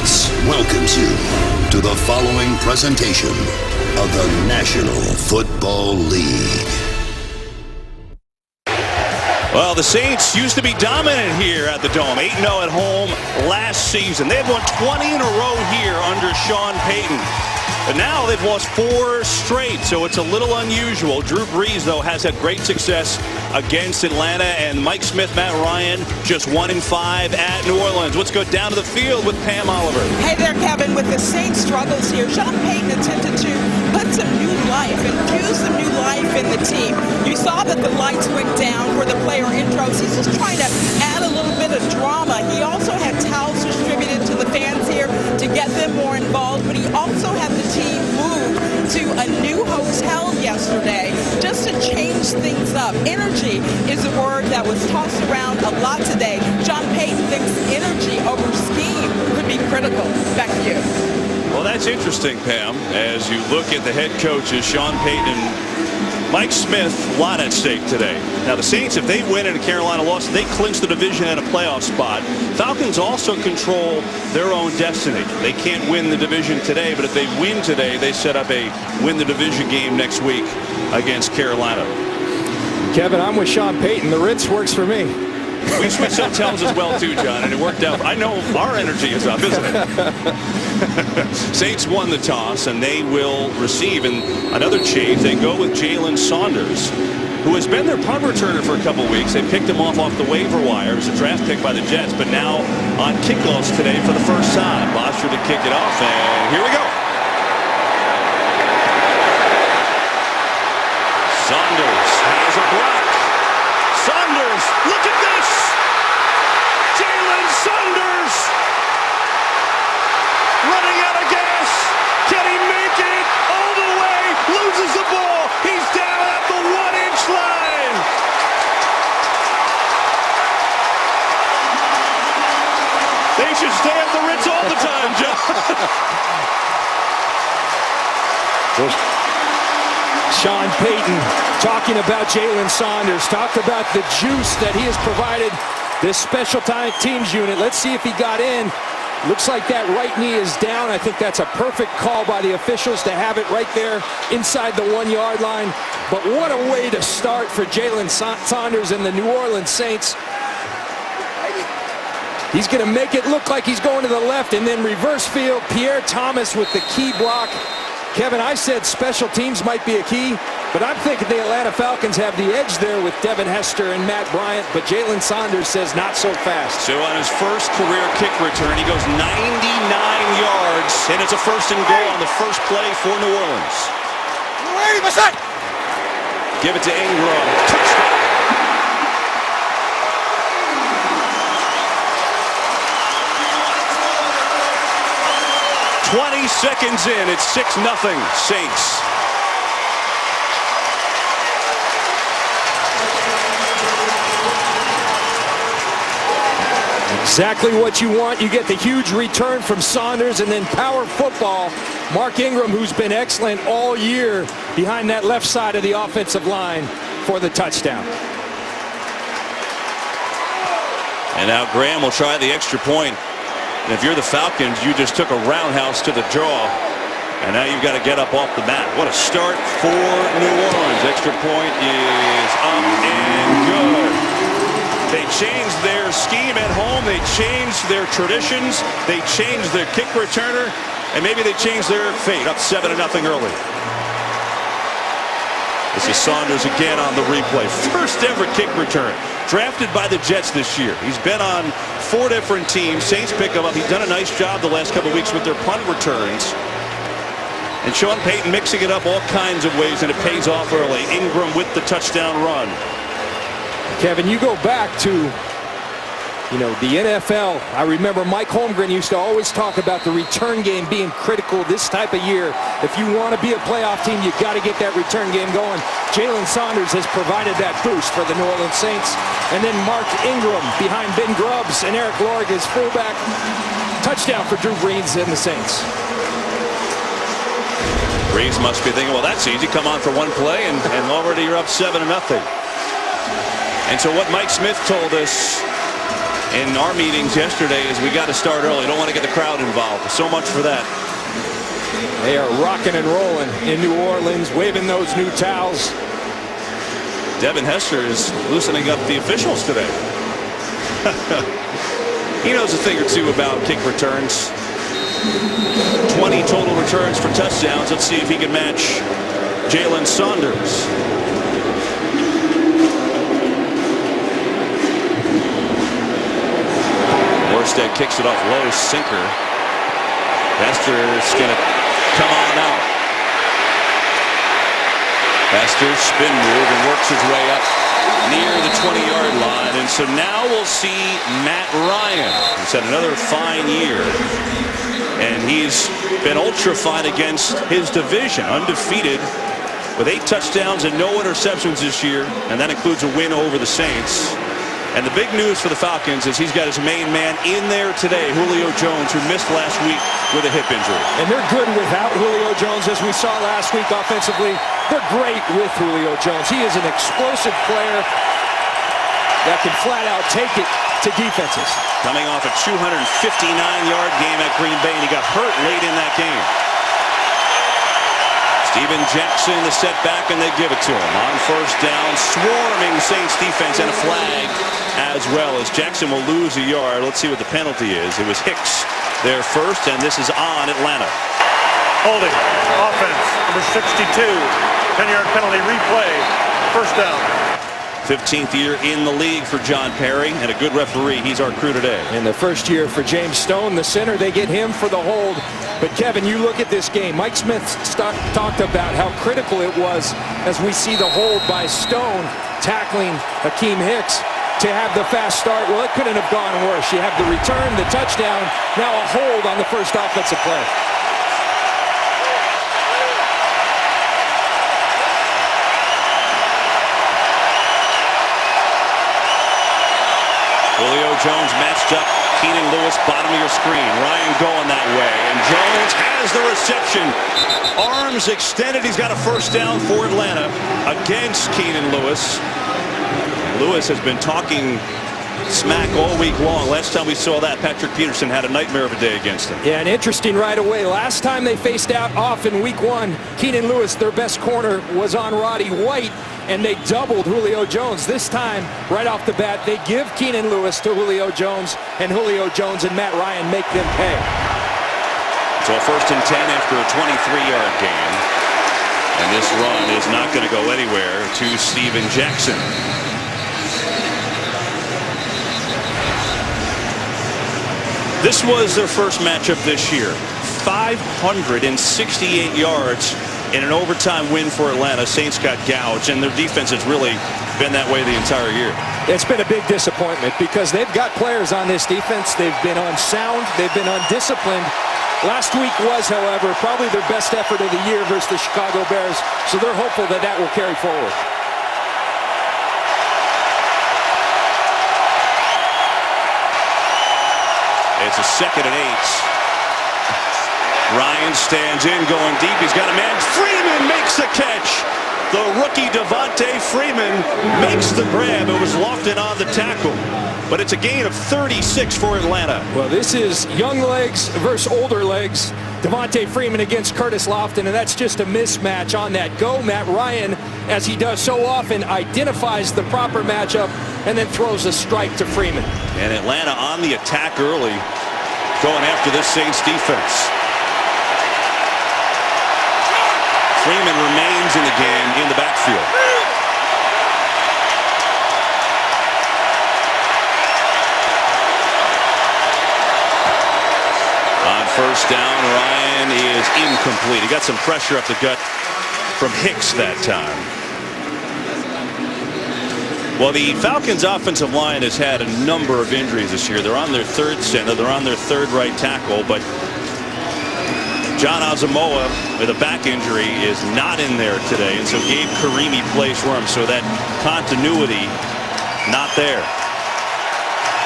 Sports welcomes you to the following presentation of the National Football League. Well, the Saints used to be dominant here at the Dome. 8-0 at home last season. They've won 20 in a row here under Sean Payton. But now they've lost 4 straight, so it's a little unusual. Drew Brees, though, has had great success against Atlanta, and Mike Smith, Matt Ryan, just 1-5 at New Orleans. Let's go down to the field with Pam Oliver. Hey there, Kevin. With the Saints' struggles here, Sean Payton attempted to put some new life, infuse some new life in the team. You saw that the lights went down for the player intros. He's just trying to add a little bit of drama. He also had towels distributed to the fans here to get them more involved, but he also had the team move to a new hotel yesterday just to change things up. Energy is a word that was tossed around a lot today. Sean Payton thinks energy over scheme could be critical. Back to you. Well, that's interesting, Pam, as you look at the head coaches, Sean Payton, Mike Smith, a lot at stake today. Now, the Saints, if they win and Carolina lost, they clinch the division at a playoff spot. Falcons also control their own destiny. They can't win the division today, but if they win today, they set up a win the division game next week against Carolina. Kevin, I'm with Sean Payton. The Ritz works for me. We switched hotels as well, too, John, and it worked out. I know our energy is up, isn't it? Saints won the toss, and they will receive. And another change, they go with Jalen Saunders, who has been their punt returner for a couple weeks. They picked him off the waiver wire as a draft pick by the Jets, but now on kickoffs today for the first time. Bosher to kick it off, and here we go. Saunders has a block. Saunders, look at this! Jalen Saunders! Running out of gas. Can he make it all the way? Loses the ball. He's down at the 1-inch line. They should stay at the Ritz all the time, John. Sean Payton talking about Jalen Saunders, talked about the juice that he has provided this special teams unit. Let's see if he got in. Looks like that right knee is down. I think that's a perfect call by the officials to have it right there inside the 1-yard line. But what a way to start for Jalen Saunders and the New Orleans Saints. He's going to make it look like he's going to the left, and then reverse field. Pierre Thomas with the key block. Kevin, I said special teams might be a key, but I'm thinking the Atlanta Falcons have the edge there with Devin Hester and Matt Bryant, but Jalen Saunders says not so fast. So on his first career kick return, he goes 99 yards, and it's a 1st and goal on the first play for New Orleans. Give it to Ingram. Touchdown. 20 seconds in, it's 6-0 Saints. Exactly what you want. You get the huge return from Saunders, and then power football. Mark Ingram, who's been excellent all year behind that left side of the offensive line for the touchdown. And now Graham will try the extra point. And if you're the Falcons, you just took a roundhouse to the jaw. And now you've got to get up off the mat. What a start for New Orleans. Extra point is up and good. They changed their scheme at home. They changed their traditions. They changed their kick returner. And maybe they changed their fate. Up 7-0 early. This is Saunders again on the replay. First ever kick return. Drafted by the Jets this year. He's been on 4 different teams. Saints pick him up. He's done a nice job the last couple of weeks with their punt returns. And Sean Payton mixing it up all kinds of ways, and it pays off early. Ingram with the touchdown run. Kevin, you go back to, the NFL. I remember Mike Holmgren used to always talk about the return game being critical this type of year. If you want to be a playoff team, you've got to get that return game going. Jalen Saunders has provided that boost for the New Orleans Saints. And then Mark Ingram behind Ben Grubbs and Eric Lorg as fullback. Touchdown for Drew Brees and the Saints. Brees must be thinking, well, that's easy. Come on for one play, and already you're up 7-0. And so what Mike Smith told us in our meetings yesterday is we got to start early. Don't want to get the crowd involved. So much for that. They are rocking and rolling in New Orleans, waving those new towels. Devin Hester is loosening up the officials today. He knows a thing or two about kick returns. 20 total returns for touchdowns. Let's see if he can match Jalen Saunders. Morstead kicks it off low, sinker. Hester's going to come on out. Hester spin move and works his way up near the 20-yard line. And so now we'll see Matt Ryan, who's had another fine year. And he's been ultra fine against his division, undefeated with 8 touchdowns and no interceptions this year. And that includes a win over the Saints. And the big news for the Falcons is he's got his main man in there today, Julio Jones, who missed last week with a hip injury. And they're good without Julio Jones, as we saw last week offensively. They're great with Julio Jones. He is an explosive player that can flat out take it to defenses. Coming off a 259-yard game at Green Bay, and he got hurt late in that game. Steven Jackson, the setback, and they give it to him. On first down, swarming Saints defense, and a flag as well, as Jackson will lose a yard. Let's see what the penalty is. It was Hicks there first, and this is on Atlanta. Holding, offense, number 62, 10-yard penalty, replay, first down. 15th year in the league for John Perry, and a good referee. He's our crew today. In the first year for James Stone, the center, they get him for the hold. But Kevin, you look at this game. Mike Smith talked about how critical it was as we see the hold by Stone tackling Akeem Hicks to have the fast start. Well, it couldn't have gone worse. You have the return, the touchdown, now a hold on the first offensive play. Julio Jones matched up. Keenan Lewis, bottom of your screen. Ryan going that way. And Jones has the reception. Arms extended. He's got a first down for Atlanta against Keenan Lewis. Lewis has been talking smack all week long. Last time we saw that, Patrick Peterson had a nightmare of a day against him. Yeah, and interesting right away. Last time they faced out off in week 1, Keenan Lewis, their best corner, was on Roddy White, and they doubled Julio Jones. This time, right off the bat, they give Keenan Lewis to Julio Jones, and Julio Jones and Matt Ryan make them pay. So first and 10 after a 23-yard game. And this run is not going to go anywhere to Steven Jackson. This was their first matchup this year. 568 yards in an overtime win for Atlanta. Saints got gouged, and their defense has really been that way the entire year. It's been a big disappointment because they've got players on this defense. They've been unsound. They've been undisciplined. Last week was, however, probably their best effort of the year versus the Chicago Bears, so they're hopeful that that will carry forward. It's a 2nd and 8. Ryan stands in, going deep. He's got a man. Freeman makes the catch. The rookie Devontae Freeman makes the grab. It was Lofton on the tackle. But it's a gain of 36 for Atlanta. Well, this is young legs versus older legs. Devontae Freeman against Curtis Lofton, and that's just a mismatch on that go. Matt Ryan, as he does so often, identifies the proper matchup and then throws a strike to Freeman. And Atlanta on the attack early, going after this Saints defense. Freeman remains in the game in the backfield. On first down, Ryan is incomplete. He got some pressure up the gut from Hicks that time. Well, the Falcons' offensive line has had a number of injuries this year. They're on their 3rd center. They're on their 3rd right tackle, but John Asamoah with a back injury is not in there today, and so Gabe Karimi plays for him, so that continuity not there.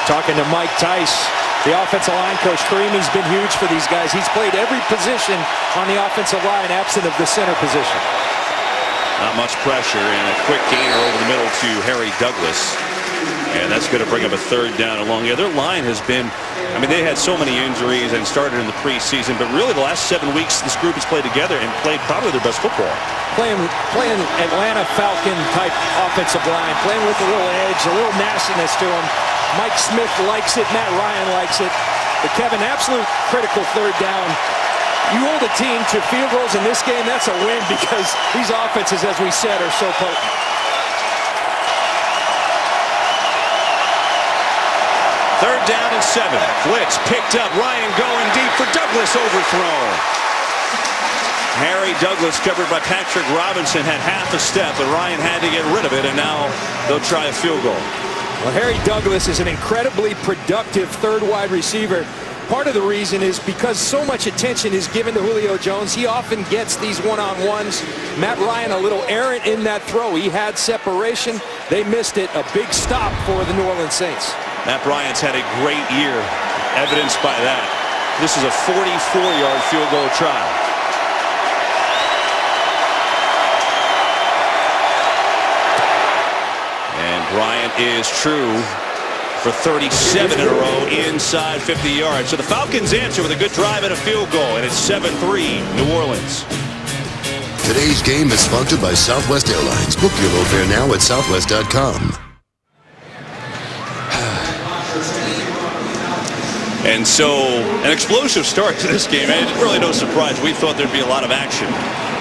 Talking to Mike Tice, the offensive line coach. Karimi's been huge for these guys. He's played every position on the offensive line absent of the center position. Not much pressure, and a quick gainer over the middle to Harry Douglas. And that's going to bring up a third down and long. Yeah, their line has been, I mean, they had so many injuries and started in the preseason, but really the last 7 weeks this group has played together and played probably their best football. Playing Atlanta Falcon type offensive line, playing with a little edge, a little nastiness to them. Mike Smith likes it, Matt Ryan likes it. But Kevin, absolute critical third down. You hold a team to field goals in this game, that's a win, because these offenses, as we said, are so potent. Third down and 7. Blitz picked up. Ryan going deep for Douglas, overthrown. Harry Douglas, covered by Patrick Robinson, had half a step, but Ryan had to get rid of it, and now they'll try a field goal. Well, Harry Douglas is an incredibly productive third wide receiver. Part of the reason is because so much attention is given to Julio Jones. He often gets these one-on-ones. Matt Ryan a little errant in that throw. He had separation. They missed it. A big stop for the New Orleans Saints. Matt Bryant's had a great year, evidenced by that. This is a 44-yard field goal try. And Bryant is true for 37 in a row inside 50 yards. So the Falcons answer with a good drive and a field goal, and it's 7-3 New Orleans. Today's game is sponsored by Southwest Airlines. Book your low fare now at southwest.com. And so an explosive start to this game, and really no surprise. We thought there'd be a lot of action.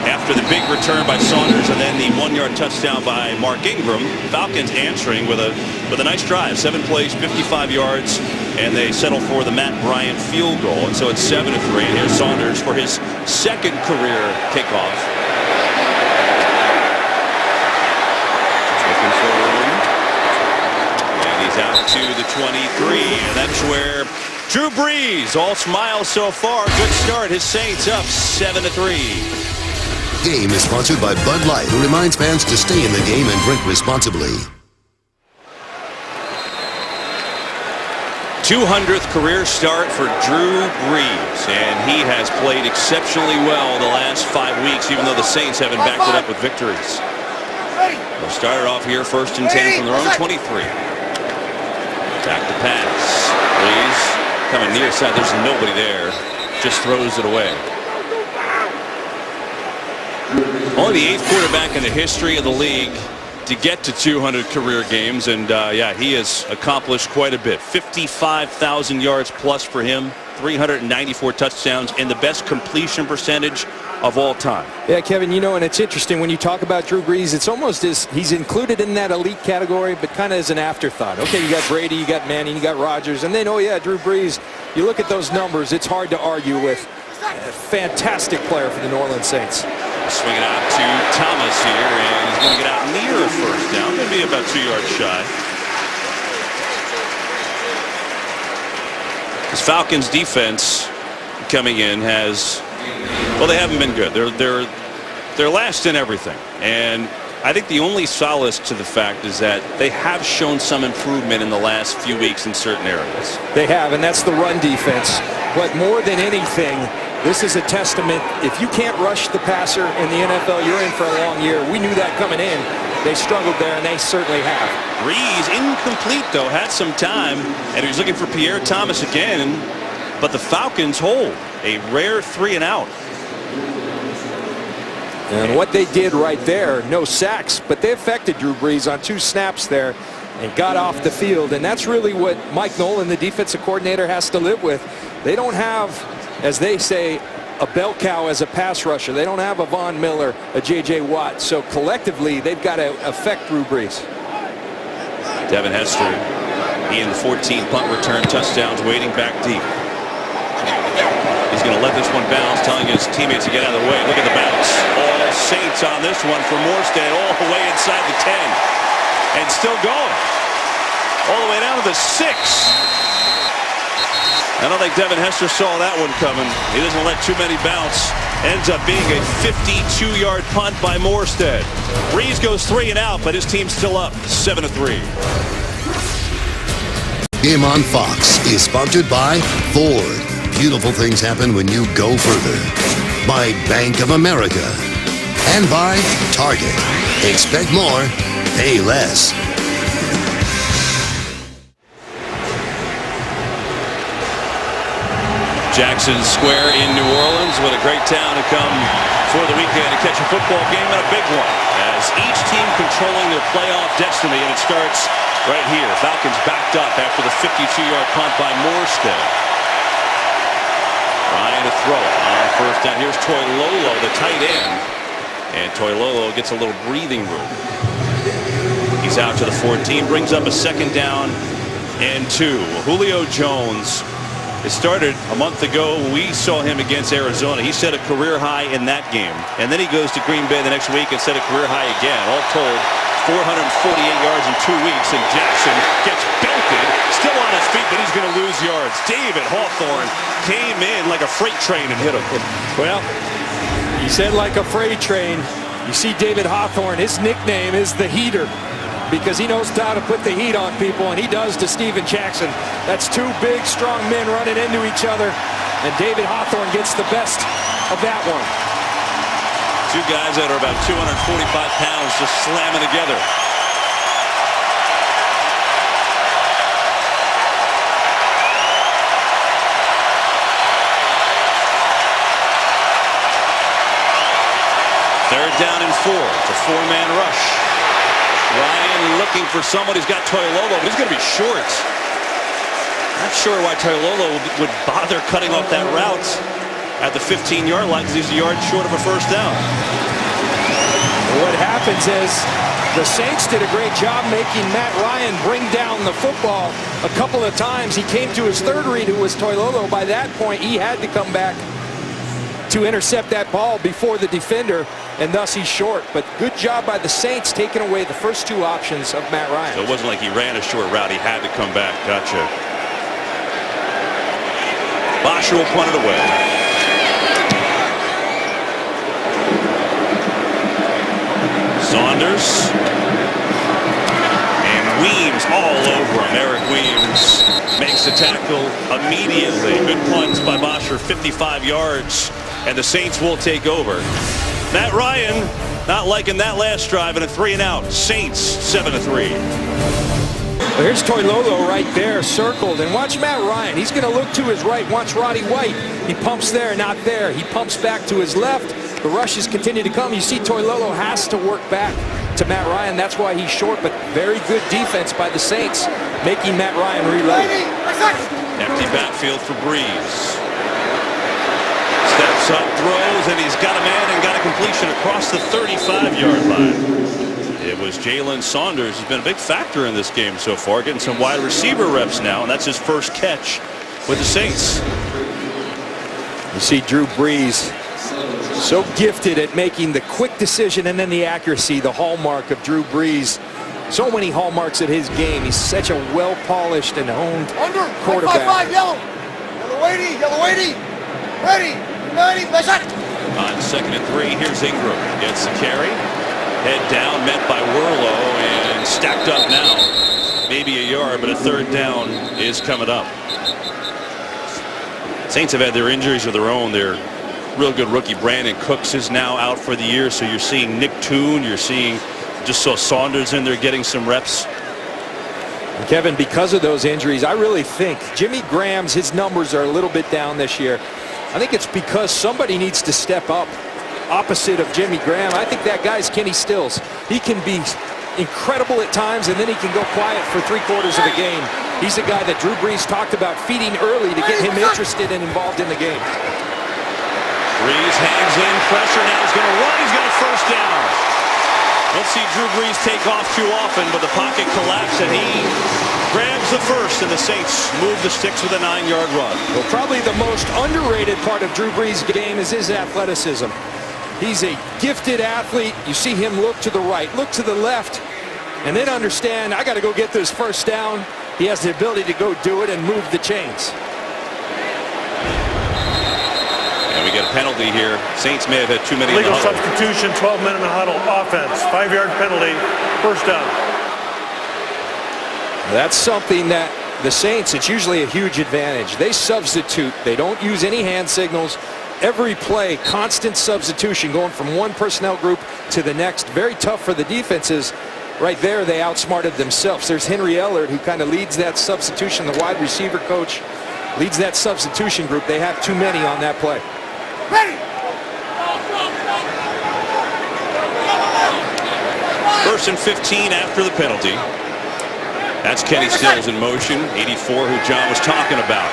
After the big return by Saunders and then the 1-yard touchdown by Mark Ingram, Falcons answering with a nice drive. 7 plays, 55 yards, and they settle for the Matt Bryant field goal. And so it's 7-3. And here's Saunders for his second career kickoff. Looking for room. And he's out to the 23. And that's where Drew Brees, all smiles so far. Good start. His Saints up 7-3. Game is sponsored by Bud Light, who reminds fans to stay in the game and drink responsibly. 200th career start for Drew Brees, and he has played exceptionally well the last 5 weeks, even though the Saints haven't backed it up with victories. They'll start it off here, 1st and 10 from their own 23. Back to pass. Brees coming near side. There's nobody there. Just throws it away. Only the 8th quarterback in the history of the league to get to 200 career games, and yeah, he has accomplished quite a bit. 55,000 yards plus for him, 394 touchdowns, and the best completion percentage of all time. Yeah, Kevin, you know, and it's interesting when you talk about Drew Brees, it's almost as he's included in that elite category, but kind of as an afterthought. Okay, you got Brady, you got Manning, you got Rodgers, and then, oh yeah, Drew Brees. You look at those numbers, it's hard to argue with. A fantastic player for the New Orleans Saints. Swinging out to Thomas here, and he's going to get out near a first down. Maybe about 2 yards shy. This Falcons defense coming in has, well, they haven't been good. They're last in everything, and I think the only solace to the fact is that they have shown some improvement in the last few weeks in certain areas. They have, and that's the run defense. But more than anything, this is a testament. If you can't rush the passer in the NFL, you're in for a long year. We knew that coming in. They struggled there, and they certainly have. Brees, incomplete, though, had some time, and he was looking for Pierre Thomas again, but the Falcons hold a rare 3-and-out. And what they did right there, no sacks, but they affected Drew Brees on 2 snaps there and got off the field. And that's really what Mike Nolan, the defensive coordinator, has to live with. They don't have, as they say, a bell cow as a pass rusher. They don't have a Von Miller, a J.J. Watt. So collectively, they've got to affect Drew Brees. Devin Hester, he in the 14th punt return touchdowns, waiting back deep. He's going to let this one bounce, telling his teammates to get out of the way. Look at the bounce. All Saints on this one for Morstead, all the way inside the 10. And still going. All the way down to the 6. I don't think Devin Hester saw that one coming. He doesn't let too many bounce. Ends up being a 52-yard punt by Morstead. Brees goes 3-and-out, but his team's still up 7-3. Game on Fox is sponsored by Ford. Beautiful things happen when you go further. By Bank of America. And by Target. Expect more, pay less. Jackson Square in New Orleans. What a great town to come for the weekend to catch a football game, and a big one, as each team controlling their playoff destiny, and it starts right here. Falcons backed up after the 52-yard punt by Morstead. Ryan to throw it on first down. Here's Toilolo, the tight end, and Toilolo gets a little breathing room. He's out to the 14, brings up a 2nd down and 2. Julio Jones, it started a month ago. We saw him against Arizona. He set a career high in that game, and then he goes to Green Bay the next week and set a career high again. All told, 448 yards in 2 weeks, and Jackson gets belted, still on his feet, but he's going to lose yards. David Hawthorne came in like a freight train and hit him. Well, he said like a freight train. You see David Hawthorne, his nickname is the Heater, because he knows how to put the heat on people, and he does to Steven Jackson. That's 2 big, strong men running into each other, and David Hawthorne gets the best of that one. 2 guys that are about 245 pounds just slamming together. Third down and 4. It's a 4-man rush. Ryan looking for someone. He's got Toilolo, but he's going to be short. Not sure why Toilolo would bother cutting off that route at the 15-yard line, because he's a yard short of a first down. What happens is the Saints did a great job making Matt Ryan bring down the football a couple of times. He came to his third read, who was Toilolo. By that point, he had to come back to intercept that ball before the defender, and thus he's short. But good job by the Saints taking away the first 2 options of Matt Ryan. So it wasn't like he ran a short route. He had to come back. Gotcha. Bosch will punt it away. Saunders. And Weems all over him. Eric Weems makes the tackle immediately. Good punts by Bosher, 55 yards. And the Saints will take over. Matt Ryan not liking that last drive, and a 3-and-out. Saints 7-3. Well, here's Toilolo right there, circled, and watch Matt Ryan. He's going to look to his right. Watch Roddy White. He pumps there, not there. He pumps back to his left. The rushes continue to come. You see Toilolo has to work back to Matt Ryan. That's why he's short, but very good defense by the Saints, making Matt Ryan reload. Empty backfield for Breeze. Steps up, throws, and he's got a man and got a completion across the 35-yard line. It was Jalen Saunders who's been a big factor in this game so far, getting some wide receiver reps now, and that's his first catch with the Saints. You see Drew Brees, so gifted at making the quick decision and then the accuracy, the hallmark of Drew Brees. So many hallmarks at his game. He's such a well-polished and honed quarterback. 5-5, yellow 80, ready, 90, On 2nd and 3, here's Ingram. Gets the carry. Head down, met by Worlow, and stacked up now. Maybe a yard, but a 3rd down is coming up. Saints have had their injuries of their own. Their real good rookie Brandon Cooks is now out for the year, so you're seeing Nick Toon, you're seeing, just saw Saunders in there getting some reps. Kevin, because of those injuries, I really think Jimmy Graham's, his numbers are a little bit down this year. I think it's because somebody needs to step up opposite of Jimmy Graham. I think that guy's Kenny Stills. He can be incredible at times, and then he can go quiet for 3/4 of a game. He's the guy that Drew Brees talked about feeding early to get him interested and involved in the game. Brees hangs in, pressure, now he's going to run, he's got a first down. Let's see Drew Brees take off too often, but the pocket collapsed, and he grabs the first, and the Saints move the sticks with a 9-yard run. Well, probably the most underrated part of Drew Brees' game is his athleticism. He's a gifted athlete. You see him look to the right, look to the left, and then understand, I got to go get this first down. He has the ability to go do it and move the chains. And we get a penalty here. Saints may have had too many in the Legal huddle. substitution, 12 men in the huddle. Offense, 5-yard penalty, first down. That's something that the Saints, it's usually a huge advantage. They substitute. They don't use any hand signals. Every play, constant substitution, going from one personnel group to the next. Very tough for the defenses. Right there, they outsmarted themselves. There's Henry Ellard, who kind of leads that substitution, the wide receiver coach. leads that substitution group. They have too many on that play. Ready. First and 15 after the penalty. That's Kenny Stills in motion, 84, who John was talking about.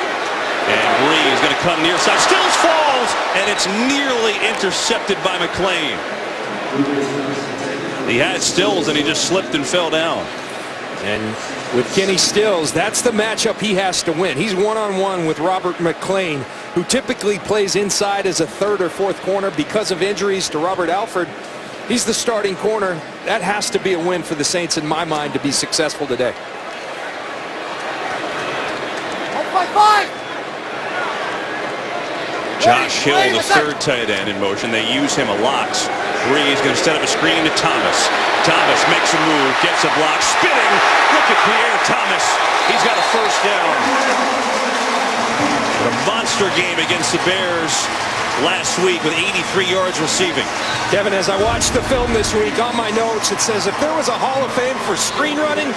And Bree is going to come near side. Stills falls, and it's nearly intercepted by McClain. He had Stills, and he just slipped and fell down. And with Kenny Stills, that's the matchup he has to win. He's one-on-one with Robert McClain, who typically plays inside as a third or fourth corner. Because of injuries to Robert Alford, he's the starting corner. That has to be a win for the Saints in my mind to be successful today. 5-5. Josh Hill, the third tight end in motion. They use him a lot. Bree is going to set up a screen to Thomas. Thomas makes a move, gets a block, spinning. Look at Pierre Thomas. He's got a first down. What a monster game against the Bears last week with 83 yards receiving. Kevin, as I watched the film this week, on my notes it says if there was a Hall of Fame for screen running,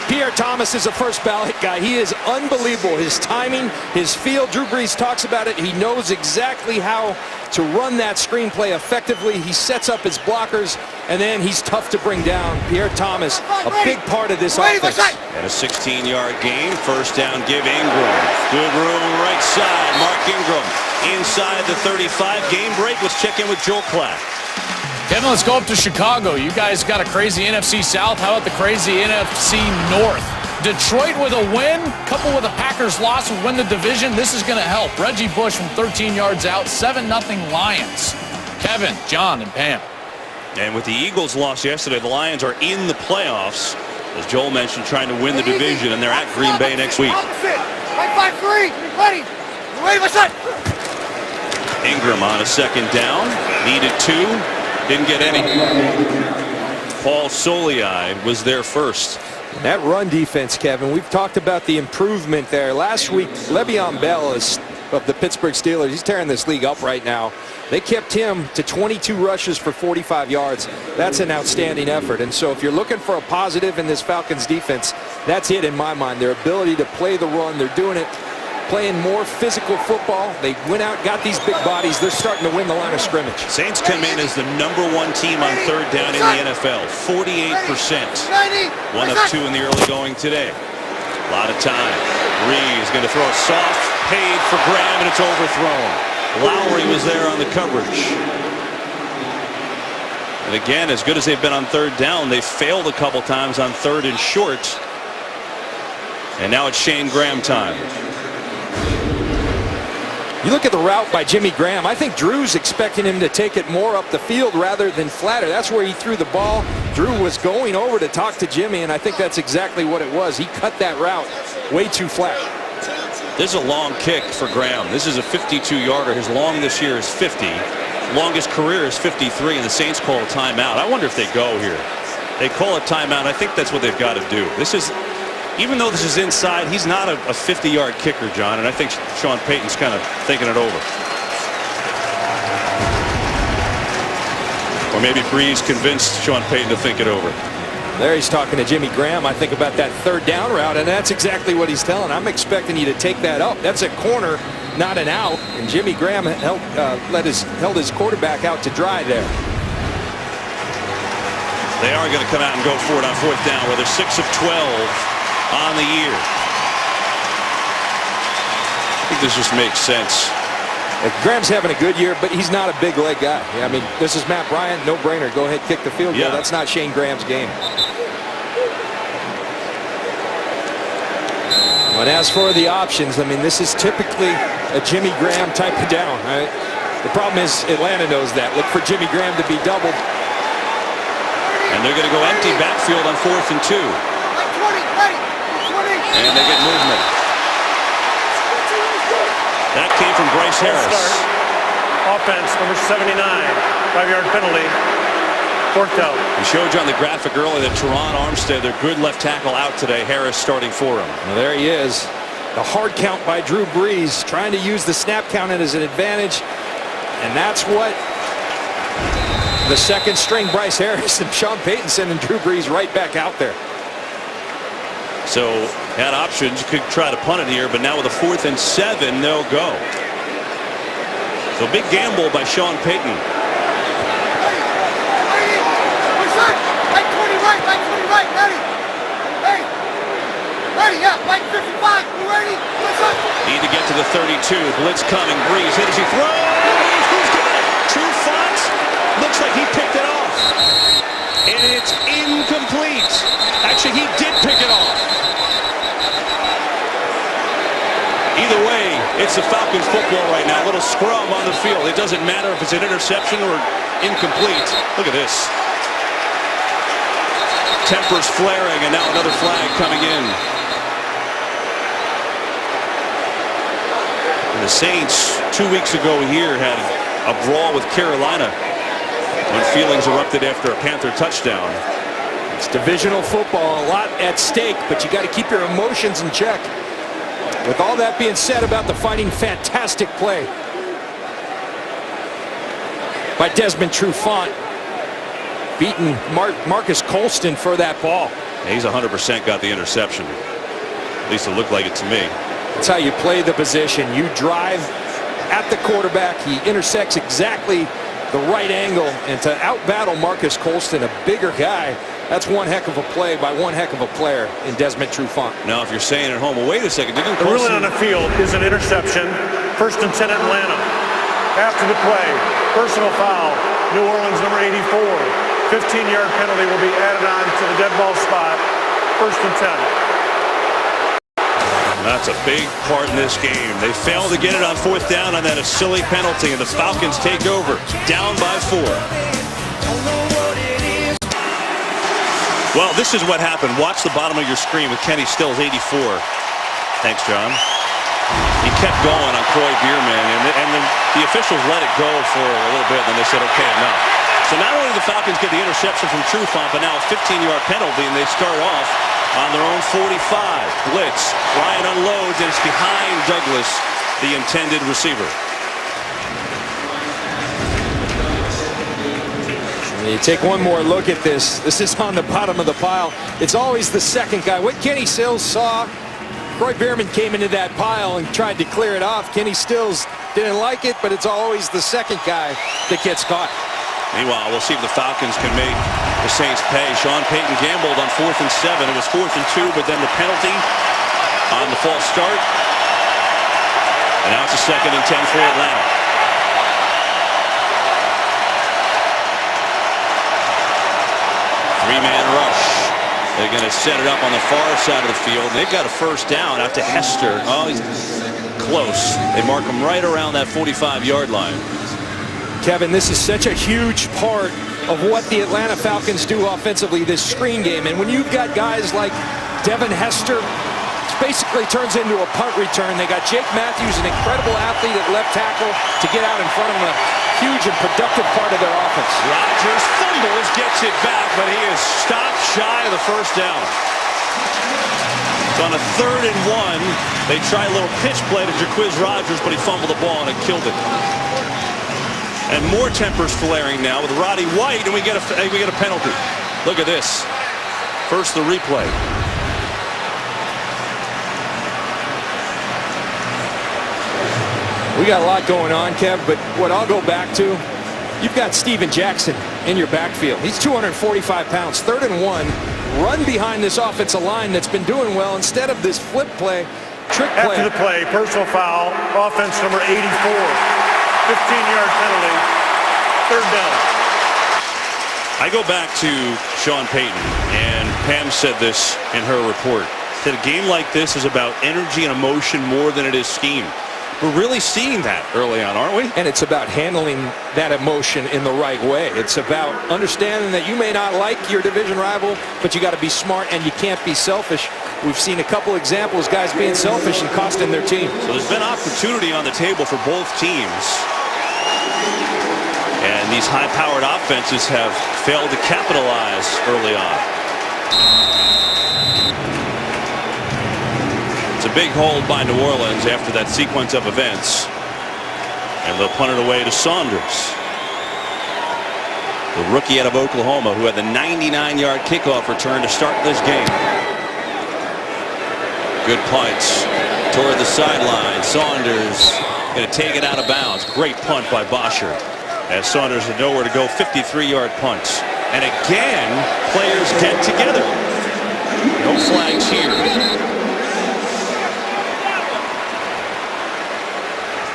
Pierre Thomas is a first ballot guy. He is unbelievable. His timing, his feel. Drew Brees talks about it. He knows exactly how to run that screenplay effectively. He sets up his blockers, and then he's tough to bring down. Pierre Thomas, a big part of this offense. And a 16-yard gain. First down, give Ingram. Good room right side. Mark Ingram inside the 35. Game break. Let's check in with Joel Klatt. Kevin, let's go up to Chicago. You guys got a crazy NFC South. How about the crazy NFC North? Detroit with a win, coupled with a Packers loss, will win the division. This is going to help. Reggie Bush from 13 yards out, 7-0 Lions. Kevin, John, and Pam. And with the Eagles' loss yesterday, the Lions are in the playoffs. As Joel mentioned, trying to win the division, and they're at Green Bay next week. Opposite. 5-5-3. Ready. Ready, my son. Ingram on a second down. Needed 2. Didn't get any. Paul Soliai was there first. That run defense, Kevin, we've talked about the improvement there. Last week, Le'Veon Bell of the Pittsburgh Steelers, he's tearing this league up right now. They kept him to 22 rushes for 45 yards. That's an outstanding effort. And so if you're looking for a positive in this Falcons defense, that's it in my mind. Their ability to play the run, they're doing it, playing more physical football. They went out, got these big bodies. They're starting to win the line of scrimmage. Saints come in as the #1 team on third down in the NFL. 48%. 1 of 2 in the early going today. A lot of time. Bree is going to throw a soft fade for Graham, and it's overthrown. Lowry was there on the coverage. And again, as good as they've been on third down, they failed a couple times on third and short. And now it's Shane Graham time. You look at the route by Jimmy Graham. I think Drew's expecting him to take it more up the field rather than flatter. That's where he threw the ball. Drew was going over to talk to Jimmy, and I think that's exactly what it was. He cut that route way too flat. This is a long kick for Graham. This is a 52-yarder. His long this year is 50. Longest career is 53, and the Saints call a timeout. I wonder if they go here. They call a timeout. I think that's what they've got to do. This is, even though this is inside, he's not a 50-yard kicker, John, and I think Sean Payton's kind of thinking it over. Or maybe Breeze convinced Sean Payton to think it over. There he's talking to Jimmy Graham. I think about that third down route, and that's exactly what he's telling. I'm expecting you to take that up. That's a corner, not an out, and Jimmy Graham held his quarterback out to dry there. They are going to come out and go for it on fourth down, where they're 6 of 12 on the year. I think this just makes sense. Graham's having a good year, but he's not a big leg guy. I mean, this is Matt Bryant, no brainer. Go ahead, kick the field goal. That's not Shane Graham's game. And as for the options, I mean, this is typically a Jimmy Graham type of down. Right? The problem is Atlanta knows that. Look for Jimmy Graham to be doubled. And they're going to go empty backfield on 4th and 2. And they get movement. That came from Bryce Harris. Offense, number 79. 5-yard penalty. 4th down. We showed you on the graphic earlier that Teron Armstead, their good left tackle, out today. Harris starting for him. Well, there he is. The hard count by Drew Brees, trying to use the snap count as an advantage. And that's what the second string Bryce Harris and Sean Payton sending Drew Brees right back out there. So Had options. You could try to punt it here, but now with a 4th and 7, they'll go. So big gamble by Sean Payton. Like 20 right, ready. Hey, ready, yeah, like 55, you ready? Need to get to the 32. Blitz coming. Breeze hit as he throws. Who's got it? Trufant. Looks like he picked it off. And it's incomplete. Actually, he did pick it off. Either way, it's the Falcons football right now. A little scrum on the field. It doesn't matter if it's an interception or incomplete. Look at this. Tempers flaring, and now another flag coming in. And the Saints 2 weeks ago here had a brawl with Carolina when feelings erupted after a Panther touchdown. It's divisional football, a lot at stake, but you got to keep your emotions in check. With all that being said about the Fighting, fantastic play by Desmond Trufant, beating Marcus Colston for that ball. He's 100% got the interception. At least it looked like it to me. That's how you play the position. You drive at the quarterback. He intersects exactly the right angle, and to out-battle Marcus Colston, a bigger guy, that's one heck of a play by one heck of a player in Desmond Trufant. Now, if you're saying at home, well, wait a second. Didn't The ruling on the field is an interception. 1st and 10 Atlanta. After the play, personal foul, New Orleans number 84. 15-yard penalty will be added on to the dead ball spot. 1st and 10. That's a big part in this game. They failed to get it on 4th down on that a silly penalty, and the Falcons take over, down by 4. Well, this is what happened. Watch the bottom of your screen with Kenny Stills, 84. Thanks, John. He kept going on Croy Bierman, and the officials let it go for a little bit, and then they said, okay, enough. So not only do the Falcons get the interception from Trufant, but now a 15-yard penalty, and they start off on their own 45. Blitz. Ryan unloads, and it's behind Douglas, the intended receiver. You take one more look at this. This is on the bottom of the pile. It's always the second guy. What Kenny Stills saw, Croy Bierman came into that pile and tried to clear it off. Kenny Stills didn't like it, but it's always the second guy that gets caught. Meanwhile, we'll see if the Falcons can make the Saints pay. Sean Payton gambled on 4th and 7. It was 4th and 2, but then the penalty on the false start. And now it's a 2nd and 10 for Atlanta. Three-man rush. They're going to set it up on the far side of the field. They've got a 1st down out to Hester. Oh, he's close. They mark him right around that 45-yard line. Kevin, this is such a huge part of what the Atlanta Falcons do offensively, this screen game. And when you've got guys like Devin Hester, it basically turns into a punt return. They got Jake Matthews, an incredible athlete at left tackle, to get out in front of a huge and productive part of their offense. Rodgers fumbles, gets it back, but he is stopped shy of the 1st down. So on a 3rd and 1, they try a little pitch play to Jacquizz Rodgers, but he fumbled the ball and it killed it. And more tempers flaring now with Roddy White, and we get a penalty. Look at this. First, the replay. We got a lot going on, Kev, but what I'll go back to, you've got Steven Jackson in your backfield. He's 245 pounds. 3rd and 1. Run behind this offensive line that's been doing well instead of this flip play, trick play. After the play, personal foul, offense number 84. 15-yard penalty, 3rd down. I go back to Sean Payton, and Pam said this in her report, that a game like this is about energy and emotion more than it is scheme. We're really seeing that early on, aren't we? And it's about handling that emotion in the right way. It's about understanding that you may not like your division rival, but you got to be smart and you can't be selfish. We've seen a couple examples, guys being selfish and costing their team. So there's been opportunity on the table for both teams. And these high-powered offenses have failed to capitalize early on. It's a big hold by New Orleans after that sequence of events. And they'll punt it away to Saunders, the rookie out of Oklahoma, who had the 99-yard kickoff return to start this game. Good punch toward the sideline. Saunders going to take it out of bounds. Great punt by Bosher. As Saunders had nowhere to go, 53-yard punt. And again, players get together. No flags here.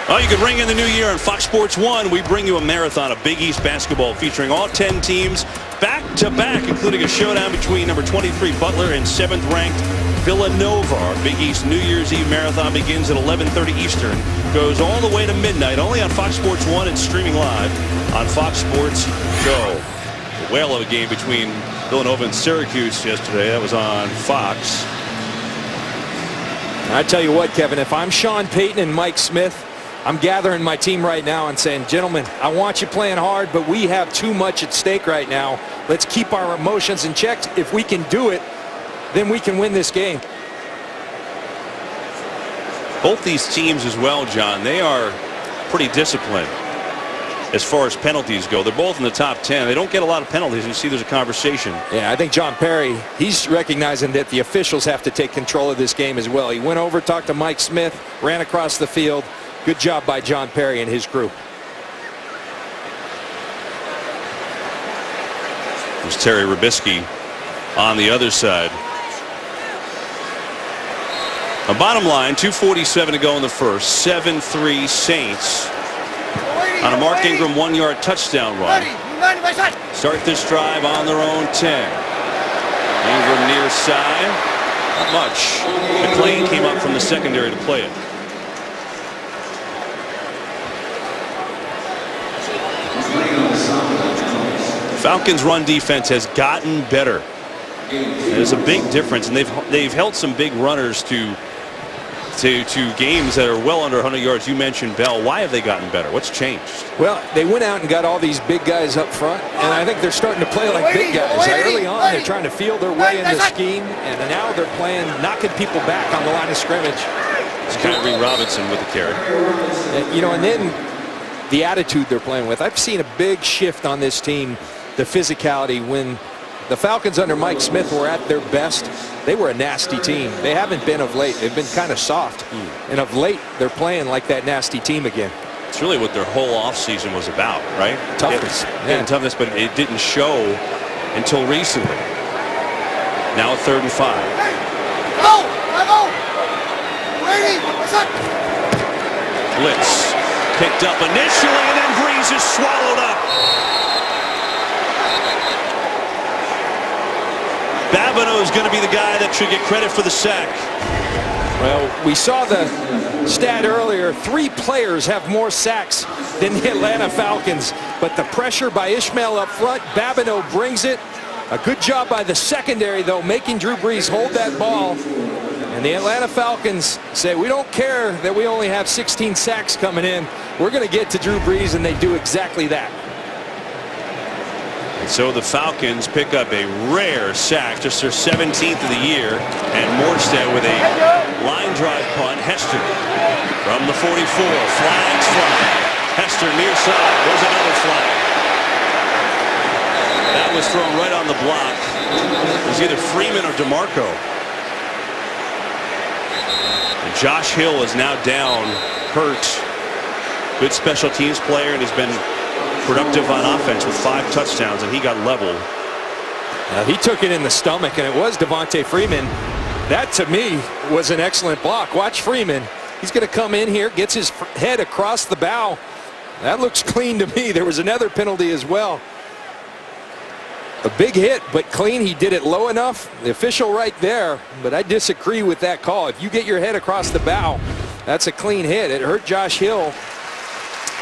Well, you could ring in the new year on Fox Sports 1. We bring you a marathon of Big East basketball featuring all 10 teams back-to-back, including a showdown between number 23 Butler and 7th-ranked Villanova. Our Big East New Year's Eve marathon begins at 11:30 Eastern, goes all the way to midnight, only on Fox Sports 1 and streaming live on Fox Sports Go. A whale of a game between Villanova and Syracuse yesterday. That was on Fox. I tell you what, Kevin, if I'm Sean Payton and Mike Smith, I'm gathering my team right now and saying, gentlemen, I want you playing hard, but we have too much at stake right now. Let's keep our emotions in check. If we can do it, then we can win this game. Both these teams as well, John, they are pretty disciplined as far as penalties go. They're both in the top 10. They don't get a lot of penalties. You see there's a conversation. Yeah, I think John Perry, he's recognizing that the officials have to take control of this game as well. He went over, talked to Mike Smith, ran across the field. Good job by John Perry and his crew. There's Terry Robisky on the other side. The bottom line, 2:47 to go in the first. 7-3 Saints on a Mark Ingram 1-yard touchdown run. Start this drive on their own 10. Ingram near side. Not much. McLean came up from the secondary to play it. Falcons' run defense has gotten better. There's a big difference, and they've held some big runners to games that are well under 100 yards. You mentioned Bell. Why have they gotten better? What's changed? Well, they went out and got all these big guys up front, and I think they're starting to play like big guys. Early on, they're trying to feel their way in the scheme, and now they're playing, knocking people back on the line of scrimmage. It's Kyrie Robinson with the carry. You know, and then the attitude they're playing with. I've seen a big shift on this team, the physicality. When the Falcons under Mike Smith were at their best, they were a nasty team. They haven't been of late. They've been kind of soft. And of late, they're playing like that nasty team again. It's really what their whole offseason was about, right? Toughness. Yeah, toughness, but it didn't show until recently. Now 3rd and 5. Blitz picked up initially, and then Breeze is swallowed up. Babineau is going to be the guy that should get credit for the sack. Well, we saw the stat earlier. 3 players have more sacks than the Atlanta Falcons. But the pressure by Ishmael up front, Babineau brings it. A good job by the secondary, though, making Drew Brees hold that ball. And the Atlanta Falcons say, we don't care that we only have 16 sacks coming in. We're going to get to Drew Brees, and they do exactly that. So the Falcons pick up a rare sack, just their 17th of the year, and Morstead with a line drive punt. Hester from the 44, flags fly. Hester near side, there's another flag. That was thrown right on the block. It was either Freeman or DeMarco. And Josh Hill is now down, hurt. Good special teams player, and has been productive on offense with 5 touchdowns, and he got leveled. He took it in the stomach, and it was Devontae Freeman. That, to me, was an excellent block. Watch Freeman. He's going to come in here, gets his head across the bow. That looks clean to me. There was another penalty as well. A big hit, but clean. He did it low enough. The official right there, but I disagree with that call. If you get your head across the bow, that's a clean hit. It hurt Josh Hill.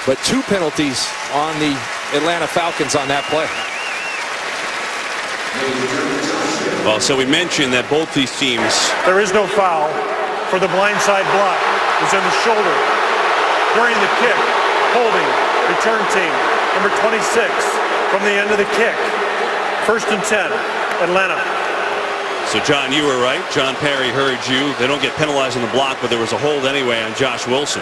But 2 penalties on the Atlanta Falcons on that play. Well, so we mentioned that both these teams. There is no foul for the blindside block. It's in the shoulder. During the kick, holding, return team, number 26 from the end of the kick. 1st and 10, Atlanta. So, John, you were right. John Perry heard you. They don't get penalized on the block, but there was a hold anyway on Josh Wilson.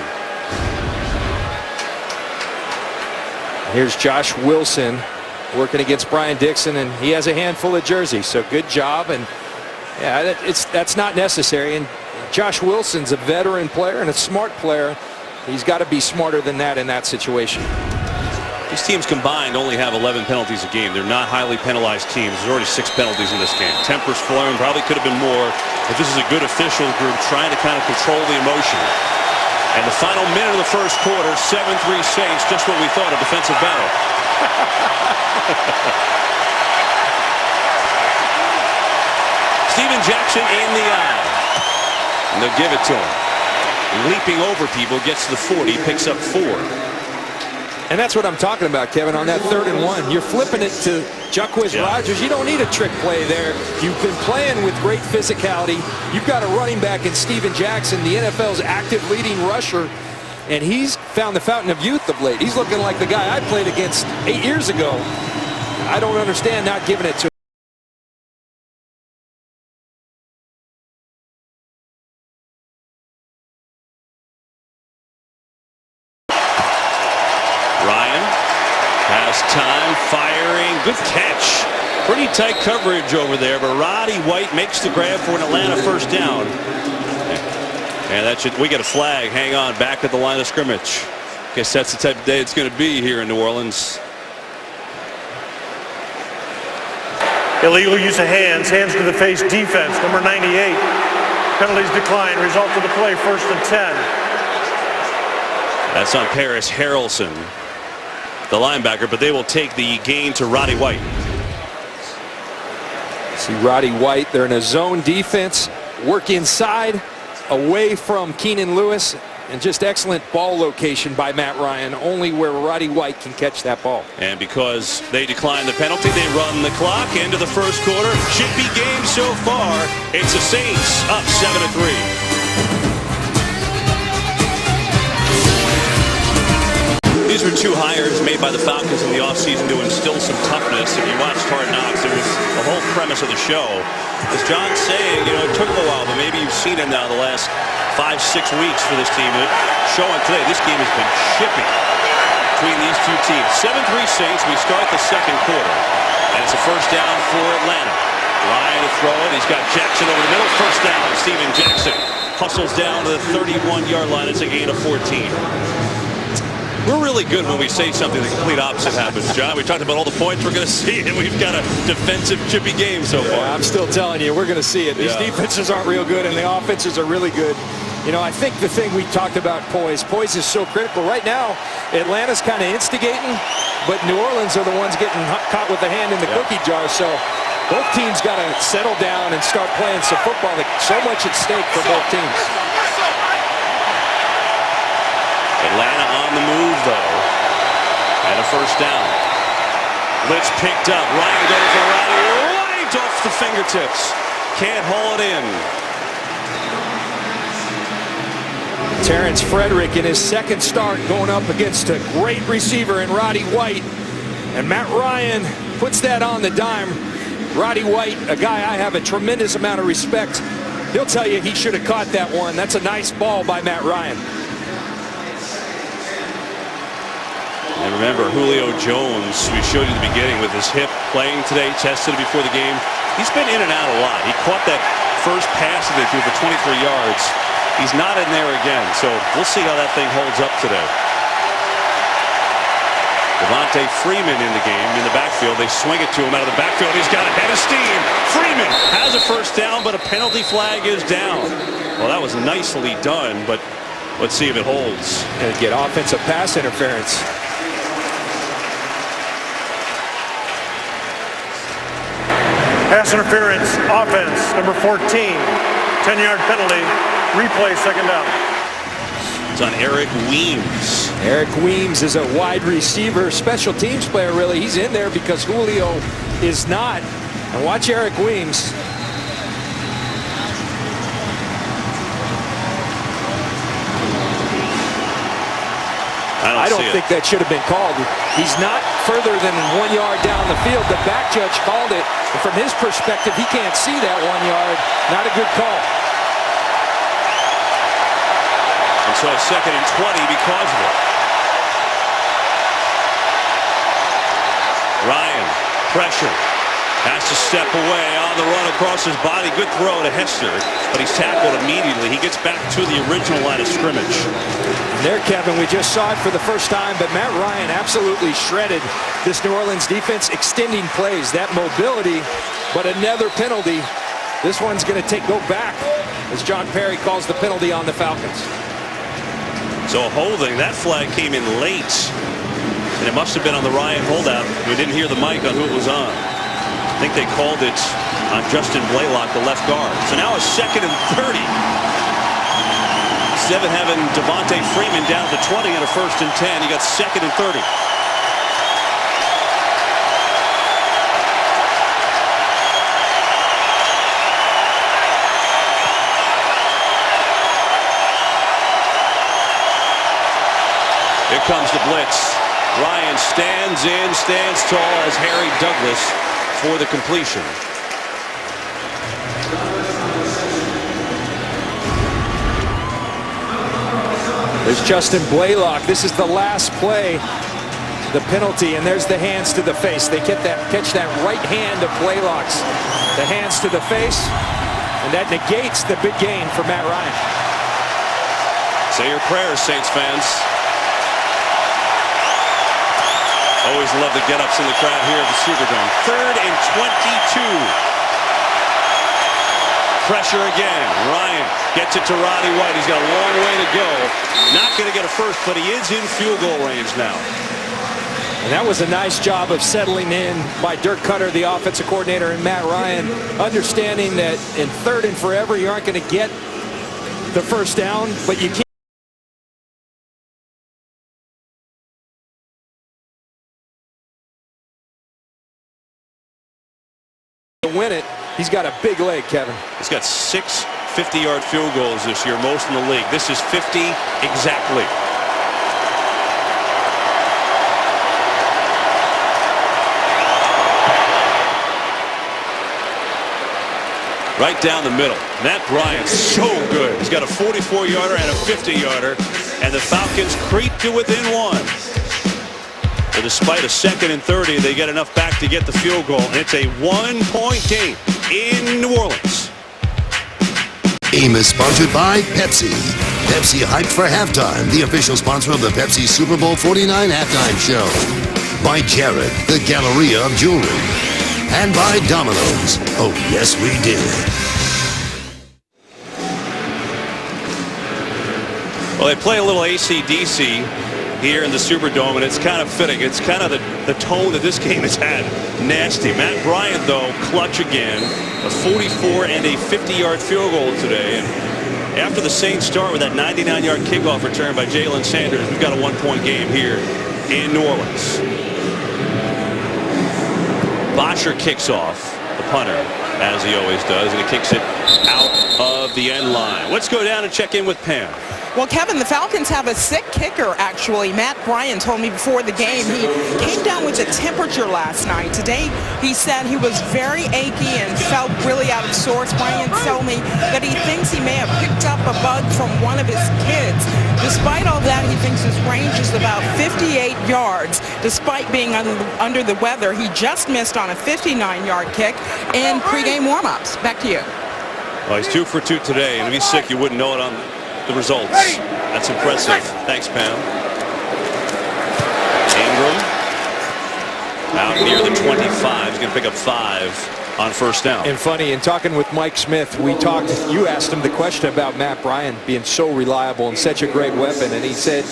Here's Josh Wilson working against Brian Dixon, and he has a handful of jerseys, so good job. And yeah, that's not necessary. And Josh Wilson's a veteran player and a smart player. He's got to be smarter than that in that situation. These teams combined only have 11 penalties a game. They're not highly penalized teams. There's already 6 penalties in this game. Tempers flowing, probably could have been more, but this is a good official group trying to kind of control the emotion. And the final minute of the first quarter, 7-3 Saints, just what we thought, a defensive battle. Steven Jackson in the eye. And they'll give it to him. Leaping over people, gets to the 40, picks up 4. And that's what I'm talking about, Kevin, on that 3rd and 1. You're flipping it to Jacquizz Rodgers. You don't need a trick play there. You've been playing with great physicality. You've got a running back in Steven Jackson, the NFL's active leading rusher, and he's found the fountain of youth of late. He's looking like the guy I played against 8 years ago. I don't understand not giving it to him. Time firing, good catch. Pretty tight coverage over there, but Roddy White makes the grab for an Atlanta first down. And that should, we get a flag. Hang on, back at the line of scrimmage. Guess that's the type of day it's going to be here in New Orleans. Illegal use of hands, hands to the face defense, number 98. Penalties decline, result of the play, 1st and 10. That's on Paris Harrelson, the linebacker, but they will take the gain to Roddy White. See Roddy White, they're in a zone defense, work inside, away from Keenan Lewis, and just excellent ball location by Matt Ryan, only where Roddy White can catch that ball. And because they decline the penalty, they run the clock into the first quarter. Should be game so far. It's the Saints up 7-3. These were 2 hires made by the Falcons in the offseason to instill some toughness. If you watched Hard Knocks, it was the whole premise of the show. As John's saying, you know, it took a while, but maybe you've seen it now the last 5-6 weeks for this team. Showing today, this game has been shipping between these 2 teams. 7-3 Saints. We start the second quarter, and it's a first down for Atlanta. Ryan to throw it. He's got Jackson over the middle. First down. Steven Jackson hustles down to the 31-yard line. It's a gain of 14. We're really good when we say something the complete opposite happens, John. We talked about all the points we're going to see, and we've got a defensive chippy game so far. I'm still telling you, we're going to see it. These defenses aren't real good, and the offenses are really good. You know, I think the thing we talked about, poise is so critical. Right now, Atlanta's kind of instigating, but New Orleans are the ones getting caught with the hand in the cookie jar. So both teams got to settle down and start playing some football. So much at stake for both teams. Atlanta on the move, though, and a first down. Blitz picked up. Ryan goes for Roddy right off the fingertips. Can't haul it in. Terrence Frederick in his second start going up against a great receiver in Roddy White. And Matt Ryan puts that on the dime. Roddy White, a guy I have a tremendous amount of respect. He'll tell you he should have caught that one. That's a nice ball by Matt Ryan. And remember, Julio Jones, we showed you at the beginning with his hip playing today, tested it before the game. He's been in and out a lot. He caught that first pass that they threw for 23 yards. He's not in there again, so we'll see how that thing holds up today. Devontae Freeman in the game, in the backfield. They swing it to him out of the backfield. He's got a head of steam. Freeman has a first down, but a penalty flag is down. Well, that was nicely done, but let's see if it holds. Gonna get offensive pass interference. Pass interference, offense, number 14. 10-yard penalty, replay, second down. It's on Eric Weems. Eric Weems is a wide receiver, special teams player, really. He's in there because Julio is not. And watch Eric Weems. I don't think that should have been called. He's not further than 1 yard down the field. The back judge called it. And from his perspective, he can't see that 1 yard. Not a good call. And so a second and 20 because of it. Ryan, pressure. Has to step away on the run across his body. Good throw to Hester, but he's tackled immediately. He gets back to the original line of scrimmage. There, Kevin, we just saw it for the first time, but Matt Ryan absolutely shredded this New Orleans defense, extending plays. That mobility, but another penalty. This one's going to go back, as John Perry calls the penalty on the Falcons. So holding, that flag came in late, and it must have been on the Ryan holdout. We didn't hear the mic on who it was on. I think they called it on Justin Blaylock, the left guard. So now it's 2nd and 30. Instead of having Devontae Freeman down to 20 and a 1st and 10, you got 2nd and 30. Here comes the blitz. Ryan stands in, stands tall as Harry Douglas for the completion. There's Justin Blaylock. This is the last play, the penalty, and there's the hands to the face. They catch that right hand of Blaylock's. The hands to the face, and that negates the big gain for Matt Ryan. Say your prayers, Saints fans. Always love the get-ups in the crowd here at the Superdome. 3rd and 22. Pressure again. Ryan gets it to Roddy White. He's got a long way to go. Not going to get a first, but he is in field goal range now. And that was a nice job of settling in by Dirk Cutter, the offensive coordinator, and Matt Ryan, understanding that in 3rd and forever, you aren't going to get the first down, but you can't. Win it. He's got a big leg, Kevin. He's got 6 50-yard field goals this year, most in the league. This is 50 exactly. Right down the middle. Matt Bryant, so good. He's got a 44-yarder and a 50-yarder, and the Falcons creep to within 1. But despite a 2nd and 30, they get enough back to get the field goal, and it's a 1-point game in New Orleans. Game is sponsored by Pepsi. Pepsi Hyped for Halftime, the official sponsor of the Pepsi Super Bowl 49 halftime show. By Jared, the Galleria of Jewelry. And by Domino's. Oh, yes, we did. Well, they play a little AC/DC here in the Superdome, and it's kind of fitting. It's kind of the tone that this game has had. Nasty. Matt Bryant, though, clutch again. A 44 and a 50-yard field goal today. And after the Saints start with that 99-yard kickoff return by Jalen Sanders, we've got a 1-point game here in New Orleans. Bosher kicks off, the punter, as he always does, and he kicks it out of the end line. Let's go down and check in with Pam. Well, Kevin, the Falcons have a sick kicker, actually. Matt Bryant told me before the game he came down with a temperature last night. Today, he said he was very achy and felt really out of sorts. Bryant told me that he thinks he may have picked up a bug from one of his kids. Despite all that, he thinks his range is about 58 yards. Despite being under the weather, he just missed on a 59-yard kick in pregame warm-ups. Back to you. Well, he's 2 for 2 today, and if he's sick, you wouldn't know it on the results. That's impressive. Thanks, Pam. Ingram out near the 25. He's going to pick up 5 on first down. And funny, in talking with Mike Smith, you asked him the question about Matt Bryant being so reliable and such a great weapon, and he said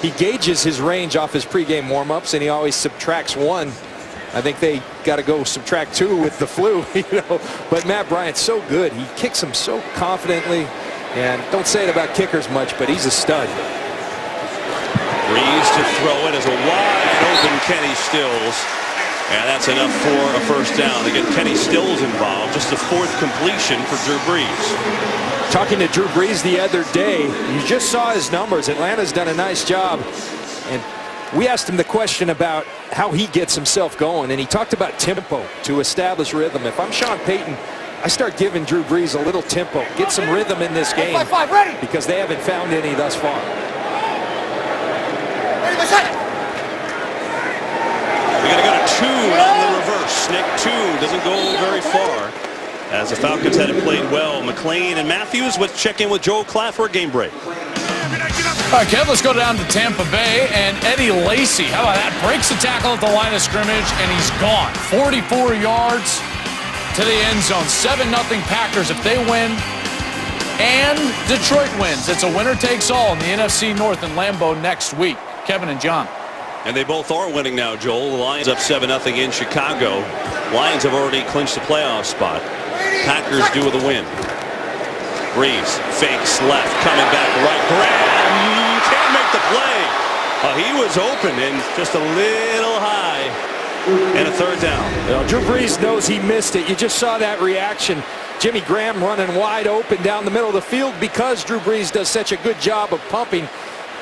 he gauges his range off his pregame warm-ups, and he always subtracts 1. I think they got to go subtract 2 with the flu, But Matt Bryant's so good. He kicks them so confidently. And don't say it about kickers much, but he's a stud. Breeze to throw it as a wide open Kenny Stills. And that's enough for a first down. They get Kenny Stills involved. Just the 4th completion for Drew Brees. Talking to Drew Brees the other day, you just saw his numbers. Atlanta's done a nice job. And we asked him the question about how he gets himself going. And he talked about tempo to establish rhythm. If I'm Sean Payton, I start giving Drew Brees a little tempo, get some rhythm in this game, because they haven't found any thus far. We're going to go to 2 on the reverse. Nick 2 doesn't go very far as the Falcons had it played well. McLean and Matthews would check in with Joel Klatt for a game break. All right, Kev, let's go down to Tampa Bay, and Eddie Lacy, how about that? Breaks the tackle at the line of scrimmage, and he's gone. 44 yards to the end zone. 7-0 Packers if they win, and Detroit wins. It's a winner-takes-all in the NFC North in Lambeau next week. Kevin and John. And they both are winning now, Joel. The Lions up 7-0 in Chicago. Lions have already clinched the playoff spot. Packers do with a win. Breeze fakes left, coming back right. Graham can't make the play. He was open and just a little high. And a third down. You know, Drew Brees knows he missed it. You just saw that reaction. Jimmy Graham running wide open down the middle of the field because Drew Brees does such a good job of pumping.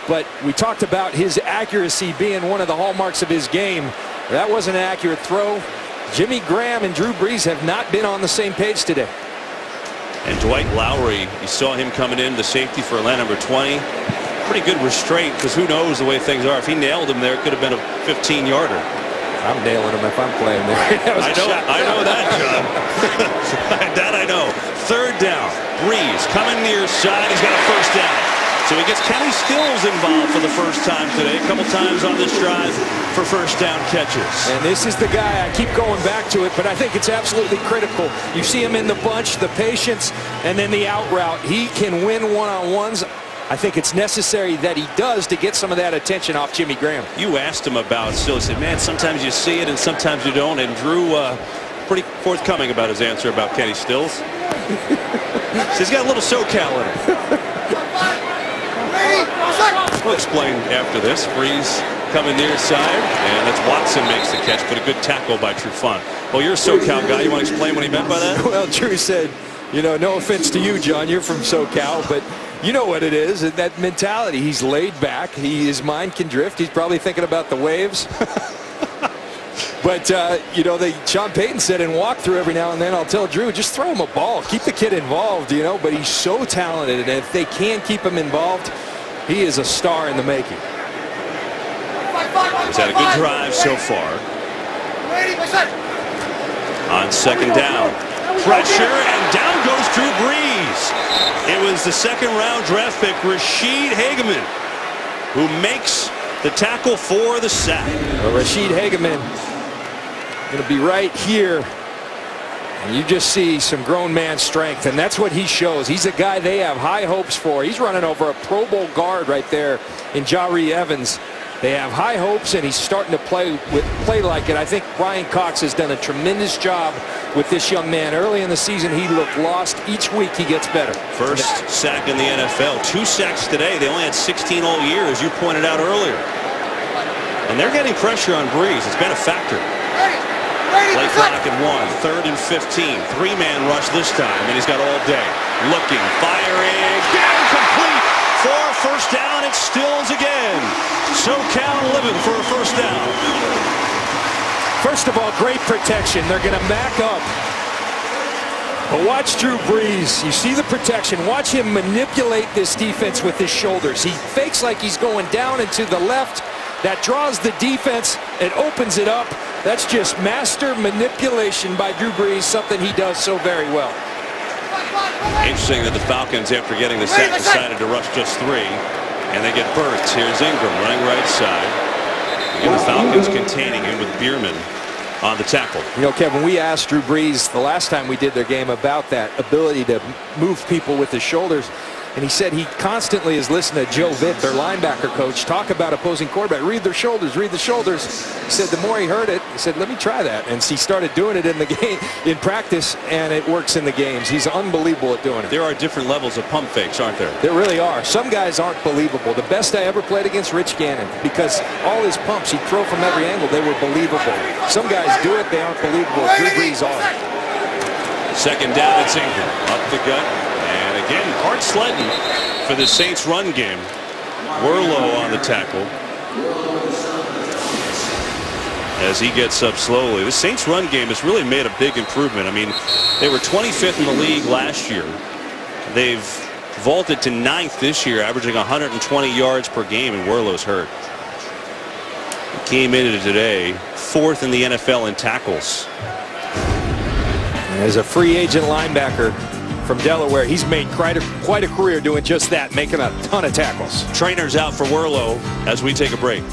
But we talked about his accuracy being one of the hallmarks of his game. That wasn't an accurate throw. Jimmy Graham and Drew Brees have not been on the same page today. And Dwight Lowry, you saw him coming in, the safety for Atlanta, number 20. Pretty good restraint, because who knows the way things are. If he nailed him there, it could have been a 15-yarder. I'm nailing him if I'm playing there. I know that, John. That I know. Third down. Breeze coming near side. He's got a first down. So he gets Kenny Stills involved for the first time today. A couple times on this drive for first down catches. And this is the guy, I keep going back to it, but I think it's absolutely critical. You see him in the bunch, the patience, and then the out route. He can win one-on-ones. I think it's necessary that he does to get some of that attention off Jimmy Graham. You asked him about Stills. He said, man, sometimes you see it and sometimes you don't. And Drew, pretty forthcoming about his answer about Kenny Stills. So he's got a little SoCal in him. We'll explain after this. Breeze coming near side, and that's Watson makes the catch, but a good tackle by Trufant. Well, you're a SoCal guy. You want to explain what he meant by that? Well, Drew said, you know, no offense to you, John, you're from SoCal, but you know what it is, that mentality. He's laid back. His mind can drift. He's probably thinking about the waves. But, you know, Sean Payton said in walkthrough every now and then, I'll tell Drew, just throw him a ball. Keep the kid involved, you know, but he's so talented, and if they can keep him involved, he is a star in the making. He's had a good drive so far. On second down. Pressure, and down goes Drew Brees. It was the second-round draft pick, Rashid Hageman, who makes the tackle for the sack. Well, Rashid Hageman going to be right here. And you just see some grown man strength, and that's what he shows. He's a guy they have high hopes for. He's running over a Pro Bowl guard right there in Jahri Evans. They have high hopes, and he's starting to play like it. I think Brian Cox has done a tremendous job with this young man. Early in the season, he looked lost. Each week, he gets better. First sack in the NFL. 2 sacks today. They only had 16 all year, as you pointed out earlier. And they're getting pressure on Brees. It's been a factor. Play clock at 1. 3rd and 15. 3-man rush this time, and he's got all day. Looking, firing, complete for a first down. It's Stills again. SoCal living for a first down. First of all, great protection. They're going to back up. But watch Drew Brees. You see the protection. Watch him manipulate this defense with his shoulders. He fakes like he's going down and to the left. That draws the defense. It opens it up. That's just master manipulation by Drew Brees, something he does so very well. Interesting that the Falcons, after getting the sack, decided to rush just 3. And they get Burks. Here's Ingram running right side. And the Falcons containing him with Bierman on the tackle. You know, Kevin, we asked Drew Brees the last time we did their game about that ability to move people with his shoulders. And he said he constantly is listening to Joe Vitt, their linebacker coach, talk about opposing quarterback. Read their shoulders, read the shoulders. He said the more he heard it, he said, let me try that. And he started doing it in the game, in practice, and it works in the games. He's unbelievable at doing it. There are different levels of pump fakes, aren't there? There really are. Some guys aren't believable. The best I ever played against, Rich Gannon, because all his pumps, he'd throw from every angle, they were believable. Some guys do it, they aren't believable. Drew Brees are. Second down, it's Ingram. Up the gut. And again, Hart Sledden for the Saints run game. Worlow on the tackle as he gets up slowly. The Saints run game has really made a big improvement. I mean, they were 25th in the league last year. They've vaulted to 9th this year, averaging 120 yards per game, and Worlow's hurt. came into today 4th in the NFL in tackles. As a free agent linebacker from Delaware, he's made quite a career doing just that, making a ton of tackles. Trainers out for Worlow as we take a break.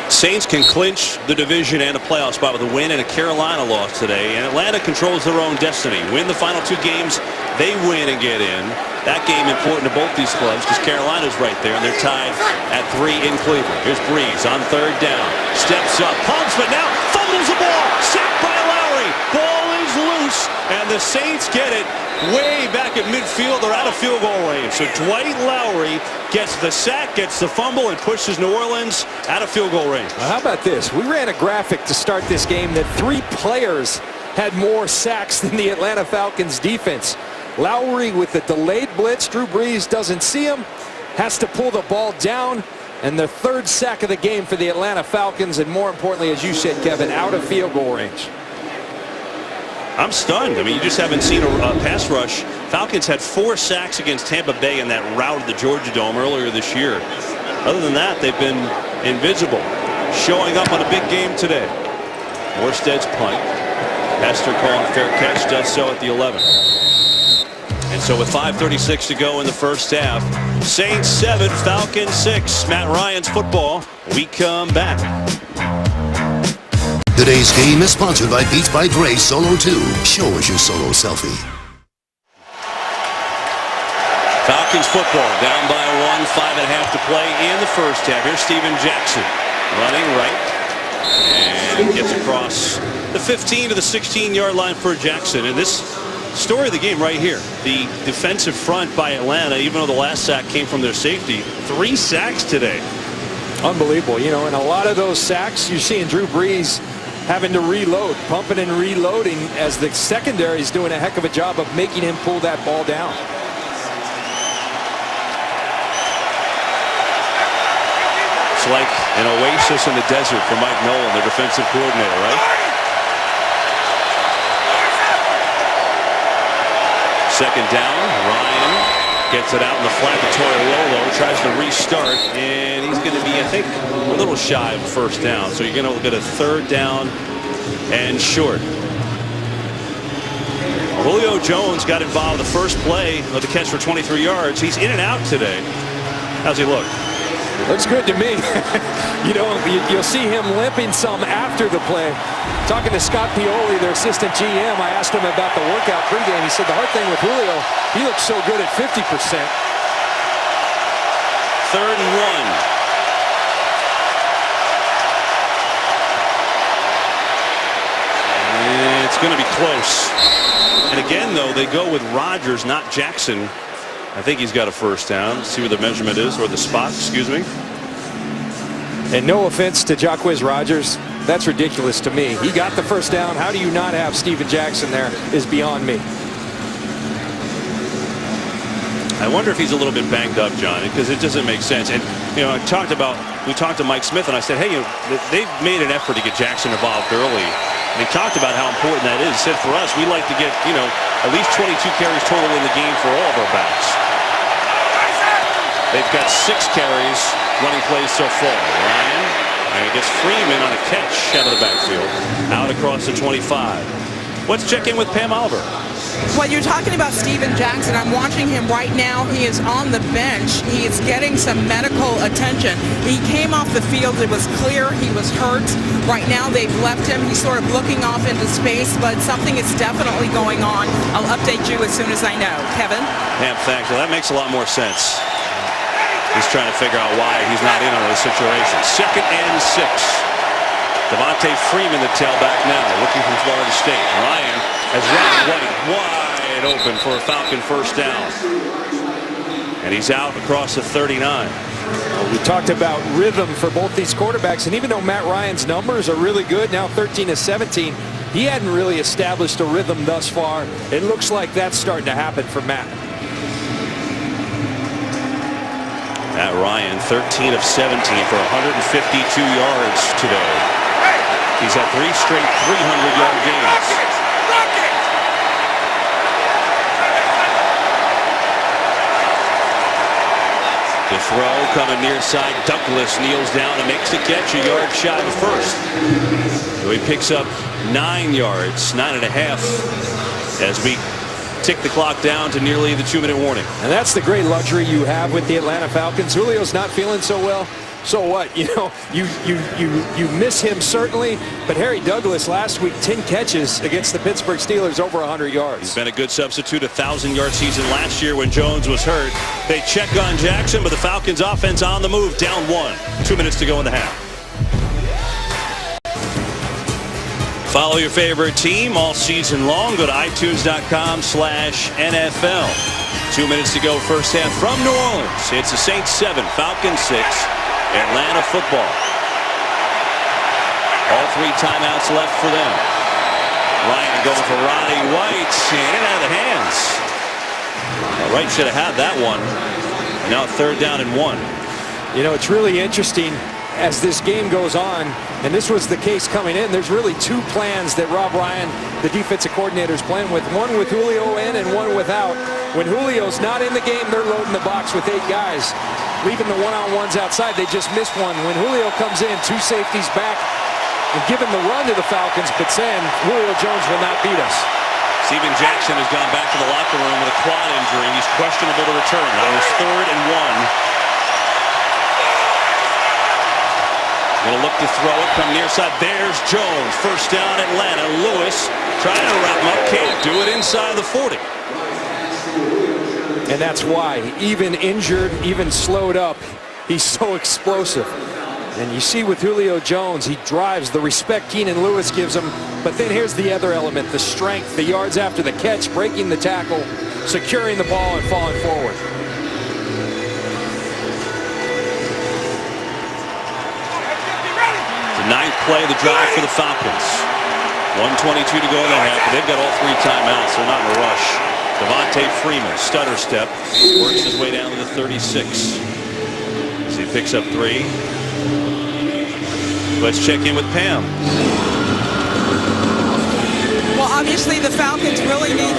Saints can clinch the division and a playoff spot with a win and a Carolina loss today. And Atlanta controls their own destiny. Win the final 2 games, they win and get in. That game important to both these clubs because Carolina's right there and they're tied at 3 in Cleveland. Here's Breeze on 3rd down. Steps up, pumps, but now fumbles the ball. Sacked by Lowry. Ball is loose and the Saints get it way back at midfield. They're out of field goal range. So Dwight Lowry gets the sack, gets the fumble, and pushes New Orleans out of field goal range. Well, how about this? We ran a graphic to start this game that 3 players had more sacks than the Atlanta Falcons defense. Lowry with the delayed blitz. Drew Brees doesn't see him, has to pull the ball down, and the 3rd sack of the game for the Atlanta Falcons, and more importantly, as you said, Kevin, out of field goal range. I'm stunned. I mean, you just haven't seen a pass rush. Falcons had 4 sacks against Tampa Bay in that rout of the Georgia Dome earlier this year. Other than that, they've been invisible. Showing up on a big game today. Morstead's punt. Hester calling fair catch, does so at the 11. And so with 5:36 to go in the first half, Saints 7, Falcons 6. Matt Ryan's football. We come back. Today's game is sponsored by Beats by Dre Solo 2. Show us your solo selfie. Falcons football down by 1, 5.5 to play in the first half. Here's Steven Jackson running right and gets across the 15 to the 16-yard line for Jackson. And this story of the game right here, the defensive front by Atlanta, even though the last sack came from their safety, 3 sacks today. Unbelievable. You know, and a lot of those sacks, you're seeing Drew Brees having to reload, pumping and reloading, as the secondary is doing a heck of a job of making him pull that ball down. It's like an oasis in the desert for Mike Nolan, the defensive coordinator, right? Second down, Ryan gets it out in the flat to Toilolo, tries to restart, and he's going to be, I think, a little shy of a first down. So you're going to get a 3rd down and short. Julio Jones got involved the first play of the catch for 23 yards. He's in and out today. How's he look? Looks good to me. You know, you'll see him limping some after the play. Talking to Scott Pioli, their assistant GM, I asked him about the workout pregame. He said the hard thing with Julio, he looks so good at 50%. 3rd and 1. And it's going to be close. And again, though, they go with Rodgers, not Jackson. I think he's got a first down. Let's see where the measurement is, or the spot, excuse me. And no offense to Jacquizz Rodgers, that's ridiculous to me. He got the first down. How do you not have Steven Jackson there is beyond me. I wonder if he's a little bit banged up, John, because it doesn't make sense. And, you know, we talked to Mike Smith, and I said, hey, you know, they've made an effort to get Jackson involved early. And he talked about how important that is. He said, for us, we like to get, you know, at least 22 carries total in the game for all of our backs. They've got 6 carries running plays so far. Ryan, and he gets Freeman on a catch out of the backfield, out across the 25. Let's check in with Pam Oliver. Well, you're talking about Steven Jackson. I'm watching him right now. He is on the bench. He is getting some medical attention. He came off the field. It was clear he was hurt. Right now, they've left him. He's sort of looking off into space, but something is definitely going on. I'll update you as soon as I know. Kevin? Pam, thanks. Well, that makes a lot more sense. He's trying to figure out why he's not in on this situation. 2nd and 6. Devontae Freeman, the tailback now, looking from Florida State. Ryan has Roddy White wide open for a Falcon first down. And he's out across the 39. Well, we talked about rhythm for both these quarterbacks, and even though Matt Ryan's numbers are really good, now 13 to 17, he hadn't really established a rhythm thus far. It looks like that's starting to happen for Matt. Matt Ryan, 13 of 17 for 152 yards today. He's had 3 straight 300-yard games. The throw coming near side. Douglas kneels down and makes the catch a yard shy of first. So he picks up 9 yards, 9.5, as we tick the clock down to nearly the 2-minute warning. And that's the great luxury you have with the Atlanta Falcons. Julio's not feeling so well. So what? You know, you miss him certainly, but Harry Douglas last week 10 catches against the Pittsburgh Steelers, over 100 yards. He's been a good substitute, a 1,000-yard season last year when Jones was hurt. They check on Jackson, but the Falcons offense on the move, down 1. 2 minutes to go in the half. Follow your favorite team all season long. Go to iTunes.com/NFL. 2 minutes to go, first half from New Orleans. It's the Saints 7, Falcons 6. Atlanta football. All 3 timeouts left for them. Ryan going for Roddy White, and in out of the hands. Wright should have had that one. And now 3rd down and 1. You know, it's really interesting as this game goes on, and this was the case coming in. There's really 2 plans that Rob Ryan, the defensive coordinator, is playing with. One with Julio in and one without. When Julio's not in the game, they're loading the box with 8 guys, leaving the one-on-ones outside. They just missed one. When Julio comes in, 2 safeties back and giving the run to the Falcons, but saying Julio Jones will not beat us. Steven Jackson has gone back to the locker room with a quad injury. He's questionable to return on his 3rd and 1. Going to look to throw it, come near side. There's Jones. First down, Atlanta. Lewis trying to wrap him up. Can't do it inside the 40. And that's why, even injured, even slowed up, he's so explosive. And you see with Julio Jones, he drives, the respect Keenan Lewis gives him. But then here's the other element, the strength, the yards after the catch, breaking the tackle, securing the ball, and falling forward. The 9th play of the drive for the Falcons. 1:22 to go in the half, but they've got all 3 timeouts. They're not in a rush. Devontae Freeman, stutter step, works his way down to the 36. So he picks up 3. Let's check in with Pam. Well, obviously the Falcons really need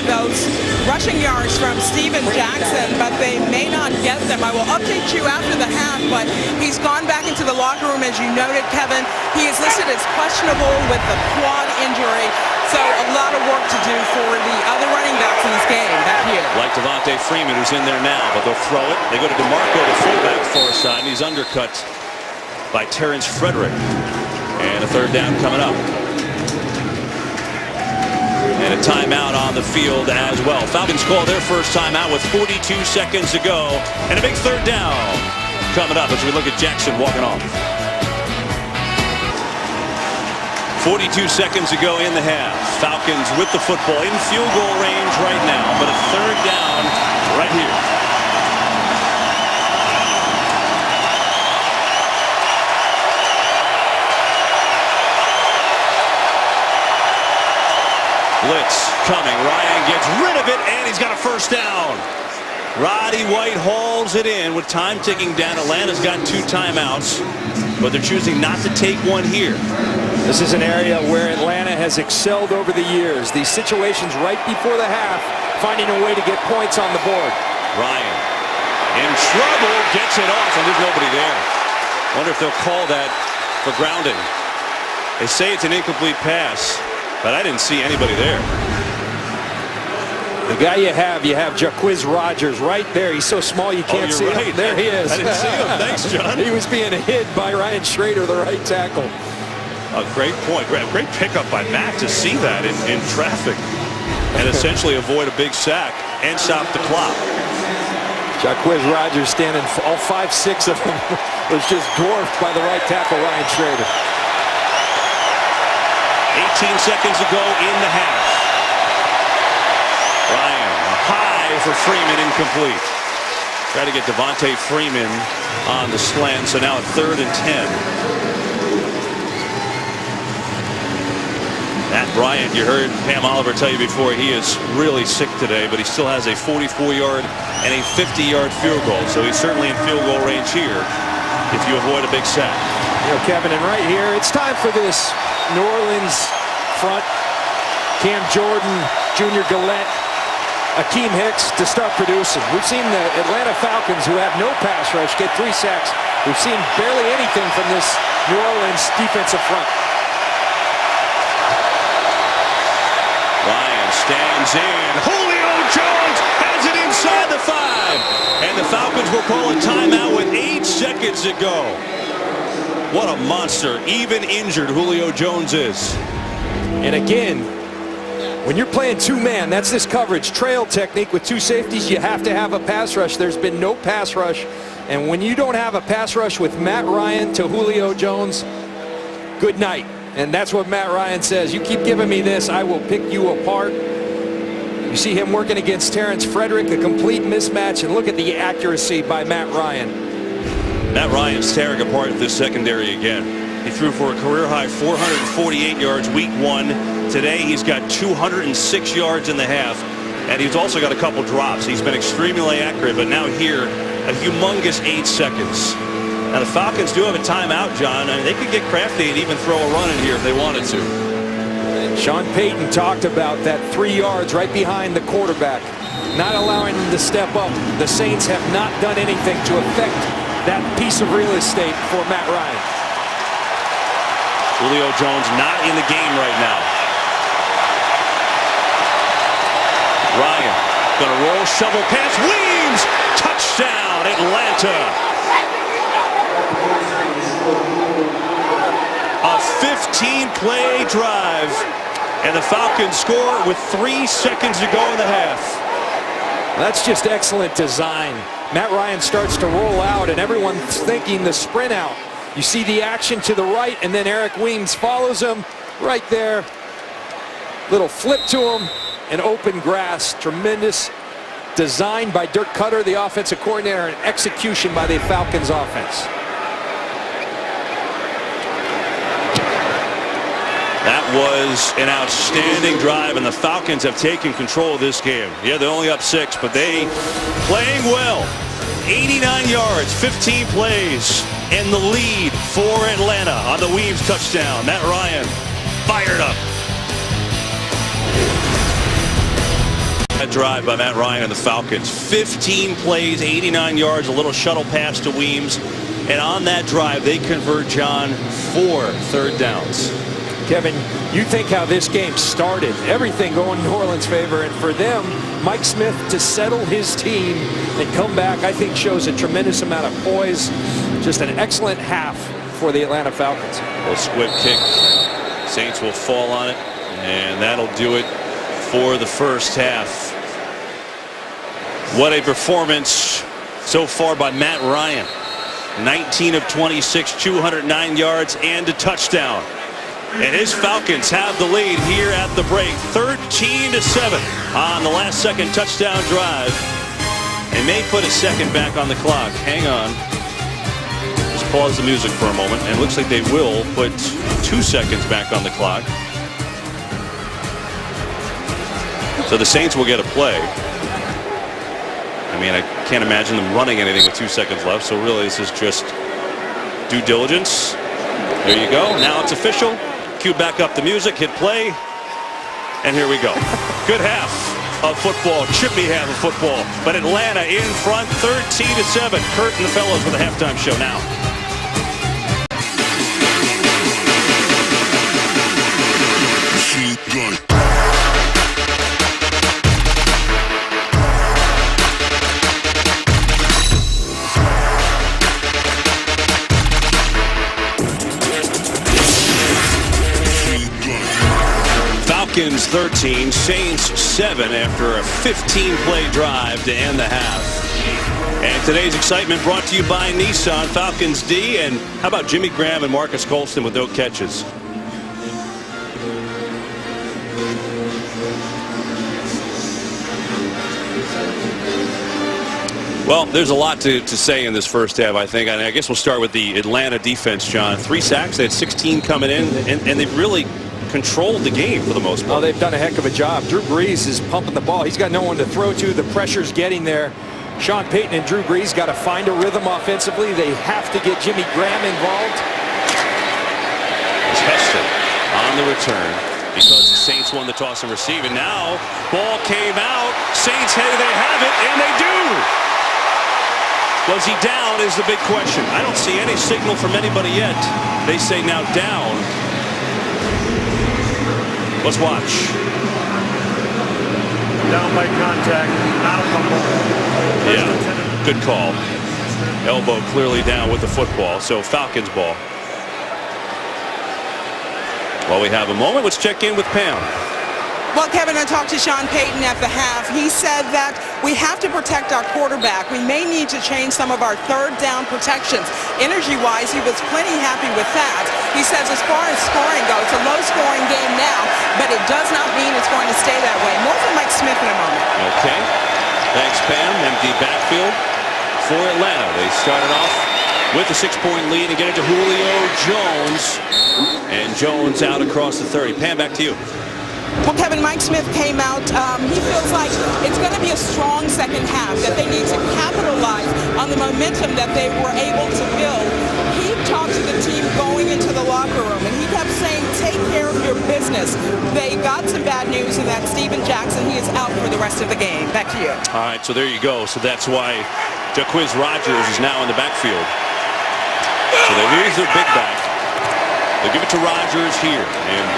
those rushing yards from Steven Jackson, but they may not get them. I will update you after the half, but he's gone back into the locker room, as you noted, Kevin. He is listed as questionable with the quad injury, so a lot of work to do for the other running backs in this game back here. Like Devontae Freeman, who's in there now, but they'll throw it. They go to DeMarco, the fullback, far side, and he's undercut by Terrence Frederick. And a 3rd down coming up. And a timeout on the field as well. Falcons call their first timeout with 42 seconds to go. And a big 3rd down coming up as we look at Jackson walking off. 42 seconds to go in the half. Falcons with the football in field goal range right now, but a 3rd down right here. Blitz coming. Ryan gets rid of it, and he's got a first down. Roddy White hauls it in with time ticking down. Atlanta's got 2 timeouts, but they're choosing not to take one here. This is an area where Atlanta has excelled over the years. These situations right before the half, finding a way to get points on the board. Ryan in trouble, gets it off, and there's nobody there. Wonder if they'll call that for grounding. They say it's an incomplete pass, but I didn't see anybody there. The guy you have Jacquizz Rodgers right there. He's so small you can't see him. There he is. I didn't see him. Thanks, John. He was being hid by Ryan Schrader, the right tackle. A great point. Great pickup by Matt to see that in traffic and essentially avoid a big sack and stop the clock. Jacquizz Rodgers standing, all 5'6" of them was just dwarfed by the right tackle, Ryan Schrader. 18 seconds to go in the half. Ryan, high for Freeman, incomplete. Try to get Devontae Freeman on the slant, so now a 3rd and 10. Matt Bryant, you heard Pam Oliver tell you before, he is really sick today, but he still has a 44-yard and a 50-yard field goal, so he's certainly in field goal range here if you avoid a big sack. You know, Kevin, and right here, it's time for this New Orleans front. Cam Jordan, Junior Gillette, Akeem Hicks to start producing. We've seen the Atlanta Falcons, who have no pass rush, get 3 sacks. We've seen barely anything from this New Orleans defensive front. Ryan stands in. Julio Jones has it inside the 5. And the Falcons will call a timeout with 8 seconds to go. What a monster. Even injured, Julio Jones is. And again, when you're playing 2-man, that's this coverage trail technique with 2 safeties. You have to have a pass rush. There's been no pass rush. And when you don't have a pass rush with Matt Ryan to Julio Jones, good night. And that's what Matt Ryan says. You keep giving me this, I will pick you apart. You see him working against Terrence Frederick, a complete mismatch. And look at the accuracy by Matt Ryan. Matt Ryan's tearing apart this secondary again. He threw for a career-high 448 yards week 1. Today he's got 206 yards in the half. And he's also got a couple drops. He's been extremely accurate, but now here, a humongous 8 seconds. Now the Falcons do have a timeout, John, and they could get crafty and even throw a run in here if they wanted to. Sean Payton talked about that 3 yards right behind the quarterback, not allowing him to step up. The Saints have not done anything to affect that piece of real estate for Matt Ryan. Julio Jones not in the game right now. Ryan gonna roll, shovel pass, Weems, touchdown Atlanta. A 15-play drive, and the Falcons score with 3 seconds to go in the half. That's just excellent design. Matt Ryan starts to roll out, and everyone's thinking the sprint out. You see the action to the right, and then Eric Weems follows him right there. Little flip to him, and open grass. Tremendous design by Dirk Cutter, the offensive coordinator, and execution by the Falcons offense. That was an outstanding drive, and the Falcons have taken control of this game. Yeah, they're only up 6, but they playing well. 89 yards, 15 plays, and the lead for Atlanta on the Weems touchdown. Matt Ryan fired up. That drive by Matt Ryan and the Falcons. 15 plays, 89 yards, a little shuttle pass to Weems. And on that drive, they convert, John, 4 third downs. Kevin, you think how this game started. Everything going in New Orleans' favor. And for them, Mike Smith to settle his team and come back, I think shows a tremendous amount of poise. Just an excellent half for the Atlanta Falcons. A squib kick. Saints will fall on it. And that'll do it for the first half. What a performance so far by Matt Ryan. 19 of 26, 209 yards and a touchdown. And his Falcons have the lead here at the break, 13-7 on the last second touchdown drive. They may put a second back on the clock. Hang on. Just pause the music for a moment. And it looks like they will put 2 seconds back on the clock. So the Saints will get a play. I mean, I can't imagine them running anything with 2 seconds left. So really, this is just due diligence. There you go. Now it's official. Cue back up the music, hit play, and here we go. Good half of football, chippy half of football, but Atlanta in front, 13-7. Kurt and the fellows with a halftime show now. Falcons 13, Saints 7 after a 15-play drive to end the half. And today's excitement brought to you by Nissan, Falcons D, and how about Jimmy Graham and Marcus Colston with no catches? Well, there's a lot to say in this first half, I think. And I guess we'll start with the Atlanta defense, John. 3 sacks, they had 16 coming in, and they've really controlled the game for the most part. Oh, they've done a heck of a job. Drew Brees is pumping the ball. He's got no one to throw to. The pressure's getting there. Sean Payton and Drew Brees got to find a rhythm offensively. They have to get Jimmy Graham involved. It's Hester on the return because the Saints won the toss and receive. And now ball came out. Saints, hey, they have it, and they do. Was he down is the big question. I don't see any signal from anybody yet. They say now down. Let's watch. Down by contact, not a fumble. Yeah, good call. Elbow clearly down with the football, so Falcons ball. While we have a moment, let's check in with Pam. Well, Kevin, I talked to Sean Payton at the half. He said that we have to protect our quarterback. We may need to change some of our third down protections. Energy-wise, he was plenty happy with that. He says as far as scoring goes, it's a low-scoring game now, but it does not mean it's going to stay that way. More from Mike Smith in a moment. Okay. Thanks, Pam. Empty backfield for Atlanta. They started off with a 6-point lead and get it to Julio Jones. And Jones out across the 30. Pam, back to you. Well, Kevin, Mike Smith came out. He feels like it's going to be a strong second half, that they need to capitalize on the momentum that they were able to build. He talked to the team going into the locker room, and he kept saying, take care of your business. They got some bad news in that Steven Jackson, he is out for the rest of the game. Back to you. All right, so there you go. So that's why Jacquizz Rodgers is now in the backfield. So they lose their big back. They give it to Rodgers here, and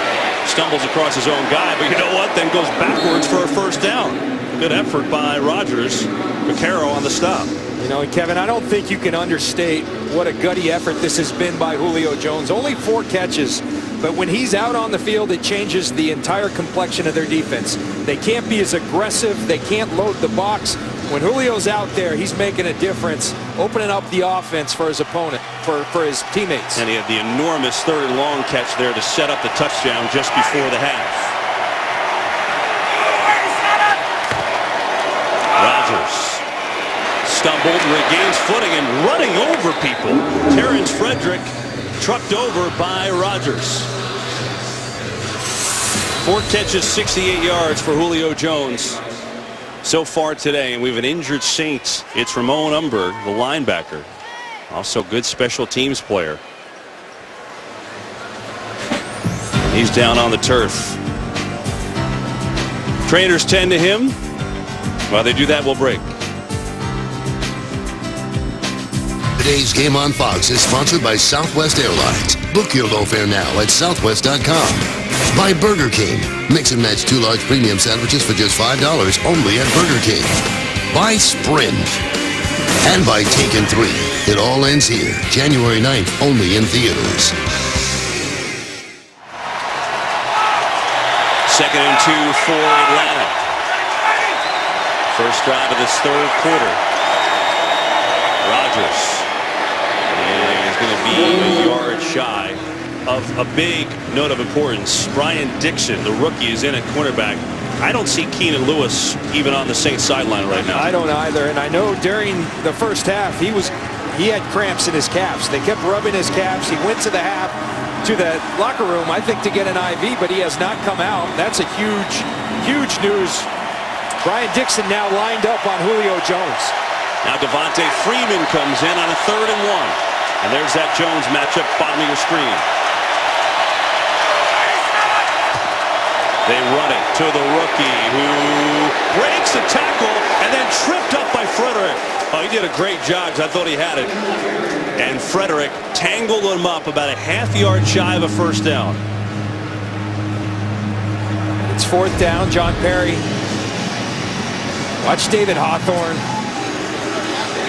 stumbles across his own guy, but you know what? Then goes backwards for a first down. Good effort by Rodgers. Vaccaro on the stop. You know, Kevin, I don't think you can understate what a gutty effort this has been by Julio Jones. Only 4 catches, but when he's out on the field, it changes the entire complexion of their defense. They can't be as aggressive. They can't load the box. When Julio's out there, he's making a difference, opening up the offense for his opponent, for his teammates. And he had the enormous 3rd and long catch there to set up the touchdown just before the half. Rodgers stumbled, regains footing, and running over people. Terrence Frederick trucked over by Rodgers. 4 catches, 68 yards for Julio Jones so far today, and we have an injured Saints. It's Ramon Umber, the linebacker. Also good special teams player. He's down on the turf. Trainers tend to him. While they do that, we'll break. Today's Game on Fox is sponsored by Southwest Airlines. Book your low fare now at southwest.com. By Burger King. Mix and match 2 large premium sandwiches for just $5 only at Burger King. By Sprint. And by Taken 3. It all ends here, January 9th, only in theaters. 2nd and 2 for Atlanta. First drive of this 3rd quarter. Rodgers. And he's going to be a yard shy of a big note of importance. Brian Dixon, the rookie, is in at cornerback. I don't see Keenan Lewis even on the Saints sideline right now. I don't either, and I know during the first half he had cramps in his calves. They kept rubbing his calves. He went to the locker room, I think, to get an IV, but he has not come out. That's a huge news. Brian Dixon now lined up on Julio Jones. Now Devontae Freeman comes in on a 3rd and 1. And there's that Jones matchup, bottom of your screen. They run it to the rookie who breaks the tackle and then tripped up by Frederick. Oh, he did a great job because I thought he had it. And Frederick tangled him up about a half-yard shy of a first down. It's 4th down. John Perry. Watch David Hawthorne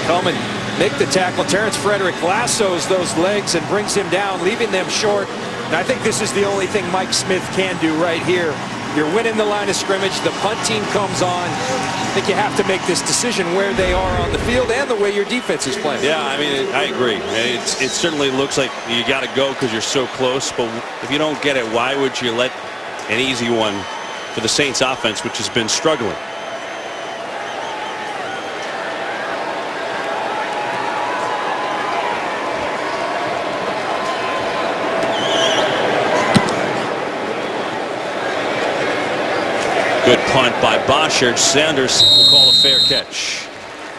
come and make the tackle. Terrence Frederick lassos those legs and brings him down, leaving them short. And I think this is the only thing Mike Smith can do right here. You're winning the line of scrimmage. The punt team comes on. I think you have to make this decision where they are on the field and the way your defense is playing. Yeah, I mean, I agree. It certainly looks like you got to go because you're so close. But if you don't get it, why would you let an easy one for the Saints offense, which has been struggling? Good punt by Boschert. Sanders will call a fair catch.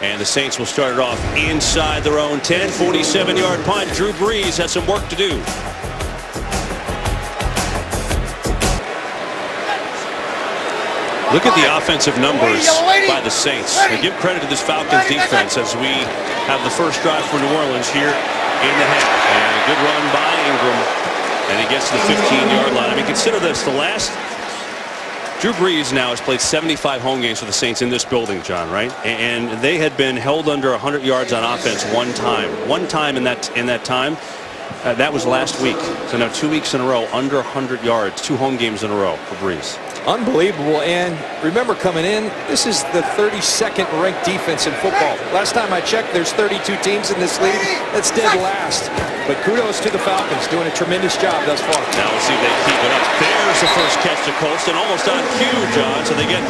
And the Saints will start it off inside their own 10. 47-yard punt. Drew Brees has some work to do. Look at the offensive numbers by the Saints. And give credit to this Falcons defense as we have the first drive for New Orleans here in the half. And a good run by Ingram. And he gets to the 15-yard line. I mean, consider this. Drew Brees now has played 75 home games for the Saints in this building, John, right? And they had been held under 100 yards on offense one time. One time in that time. That was last week. So now 2 weeks in a row, under 100 yards, 2 home games in a row for Brees. Unbelievable. And remember, coming in, this is the 32nd ranked defense in football. Last time I checked, there's 32 teams in this league. That's dead last. But kudos to the Falcons, doing a tremendous job thus far. Now we'll see if they keep it up. There's the first catch to Colston, almost on cue, John. So they get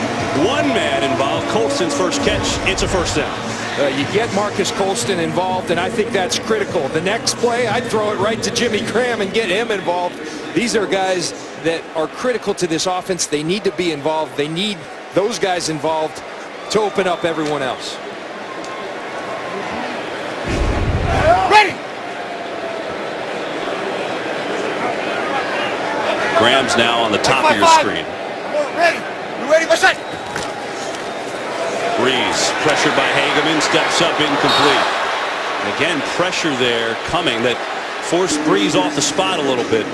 one man involved. Colston's first catch, it's a first down. You get Marcus Colston involved, and I think that's critical. The next play, I'd throw it right to Jimmy Graham and get him involved. These are guys that are critical to this offense. They need to be involved. They need those guys involved to open up everyone else. Ready. Graham's now on the top of your screen. Ready. You ready? What's that? Brees, pressured by Hageman, steps up, incomplete. And again, pressure there coming that forced Brees off the spot a little bit.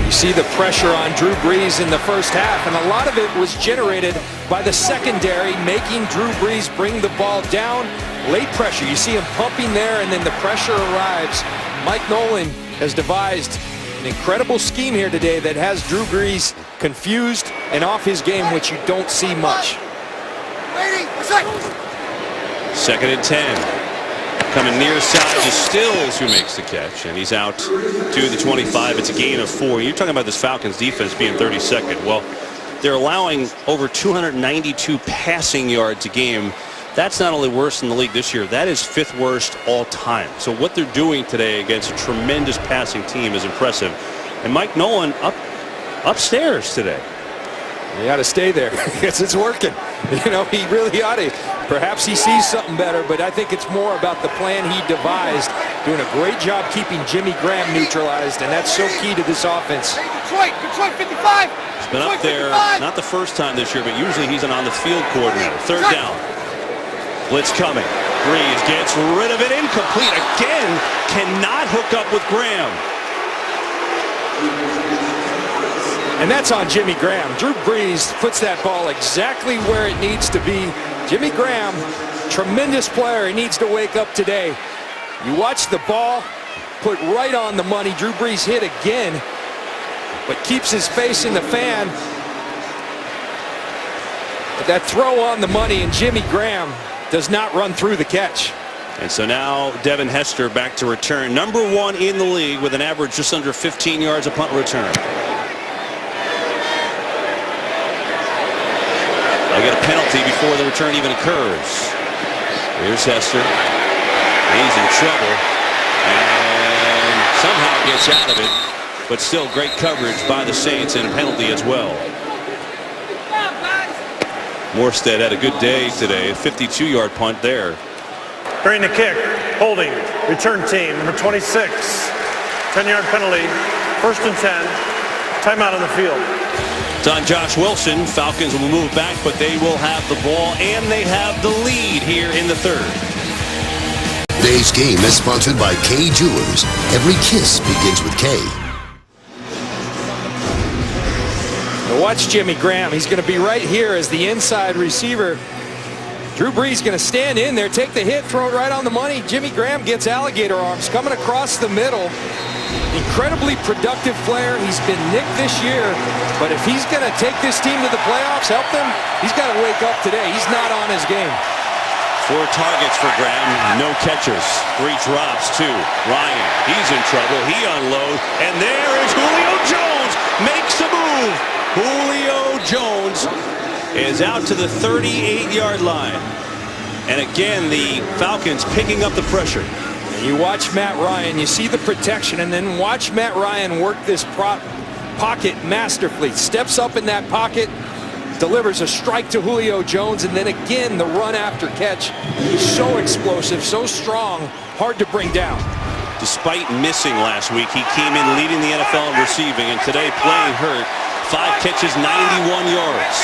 You see the pressure on Drew Brees in the first half, and a lot of it was generated by the secondary, making Drew Brees bring the ball down. Late pressure, you see him pumping there, and then the pressure arrives. Mike Nolan has devised an incredible scheme here today that has Drew Brees confused and off his game, which you don't see much. Second and 10. Coming near side to Stills, who makes the catch, and he's out to the 25. It's a gain of 4. You're talking about this Falcons defense being 32nd. Well, they're allowing over 292 passing yards a game. That's not only worse in the league this year, that is 5th worst all time. So what they're doing today against a tremendous passing team is impressive. And Mike Nolan upstairs today. You got to stay there because it's working. You know, he really ought to. Perhaps he sees something better, but I think it's more about the plan he devised. Doing a great job keeping Jimmy Graham neutralized, and that's so key to this offense. Detroit 55. He's been up there, not the first time this year, but usually he's an on-the-field coordinator. Third down. Blitz coming. Brees gets rid of it. Incomplete again. Cannot hook up with Graham. And that's on Jimmy Graham. Drew Brees puts that ball exactly where it needs to be. Jimmy Graham, tremendous player. He needs to wake up today. You watch the ball put right on the money. Drew Brees hit again, but keeps his face in the fan. But that throw on the money, and Jimmy Graham does not run through the catch. And so now Devin Hester back to return. Number 1 in the league with an average just under 15 yards a punt return. They'll get a penalty before the return even occurs. Here's Hester. He's in trouble. And somehow gets out of it. But still great coverage by the Saints and a penalty as well. Morstead had a good day today. A 52-yard punt there. During the kick, holding, return team, number 26. 10-yard penalty, 1st and 10. Timeout on the field. It's on Josh Wilson. Falcons will move back, but they will have the ball, and they have the lead here in the third. Today's game is sponsored by Kay Jewelers. Every kiss begins with Kay. Now watch Jimmy Graham. He's going to be right here as the inside receiver. Drew Brees going to stand in there, take the hit, throw it right on the money. Jimmy Graham gets alligator arms coming across the middle. Incredibly productive player. He's been nicked this year, but if he's going to take this team to the playoffs, help them, he's got to wake up today. He's not on his game. 4 targets for Graham, no catches. 3 drops, 2. Ryan, he's in trouble. He unloads, and there is Julio Jones. Makes a move. Julio Jones is out to the 38-yard line. And again, the Falcons picking up the pressure. You watch Matt Ryan, you see the protection, and then watch Matt Ryan work this pocket masterfully. Steps up in that pocket, delivers a strike to Julio Jones, and then again the run after catch. He's so explosive, so strong, hard to bring down. Despite missing last week, he came in leading the NFL in receiving, and today playing hurt. 5 catches, 91 yards.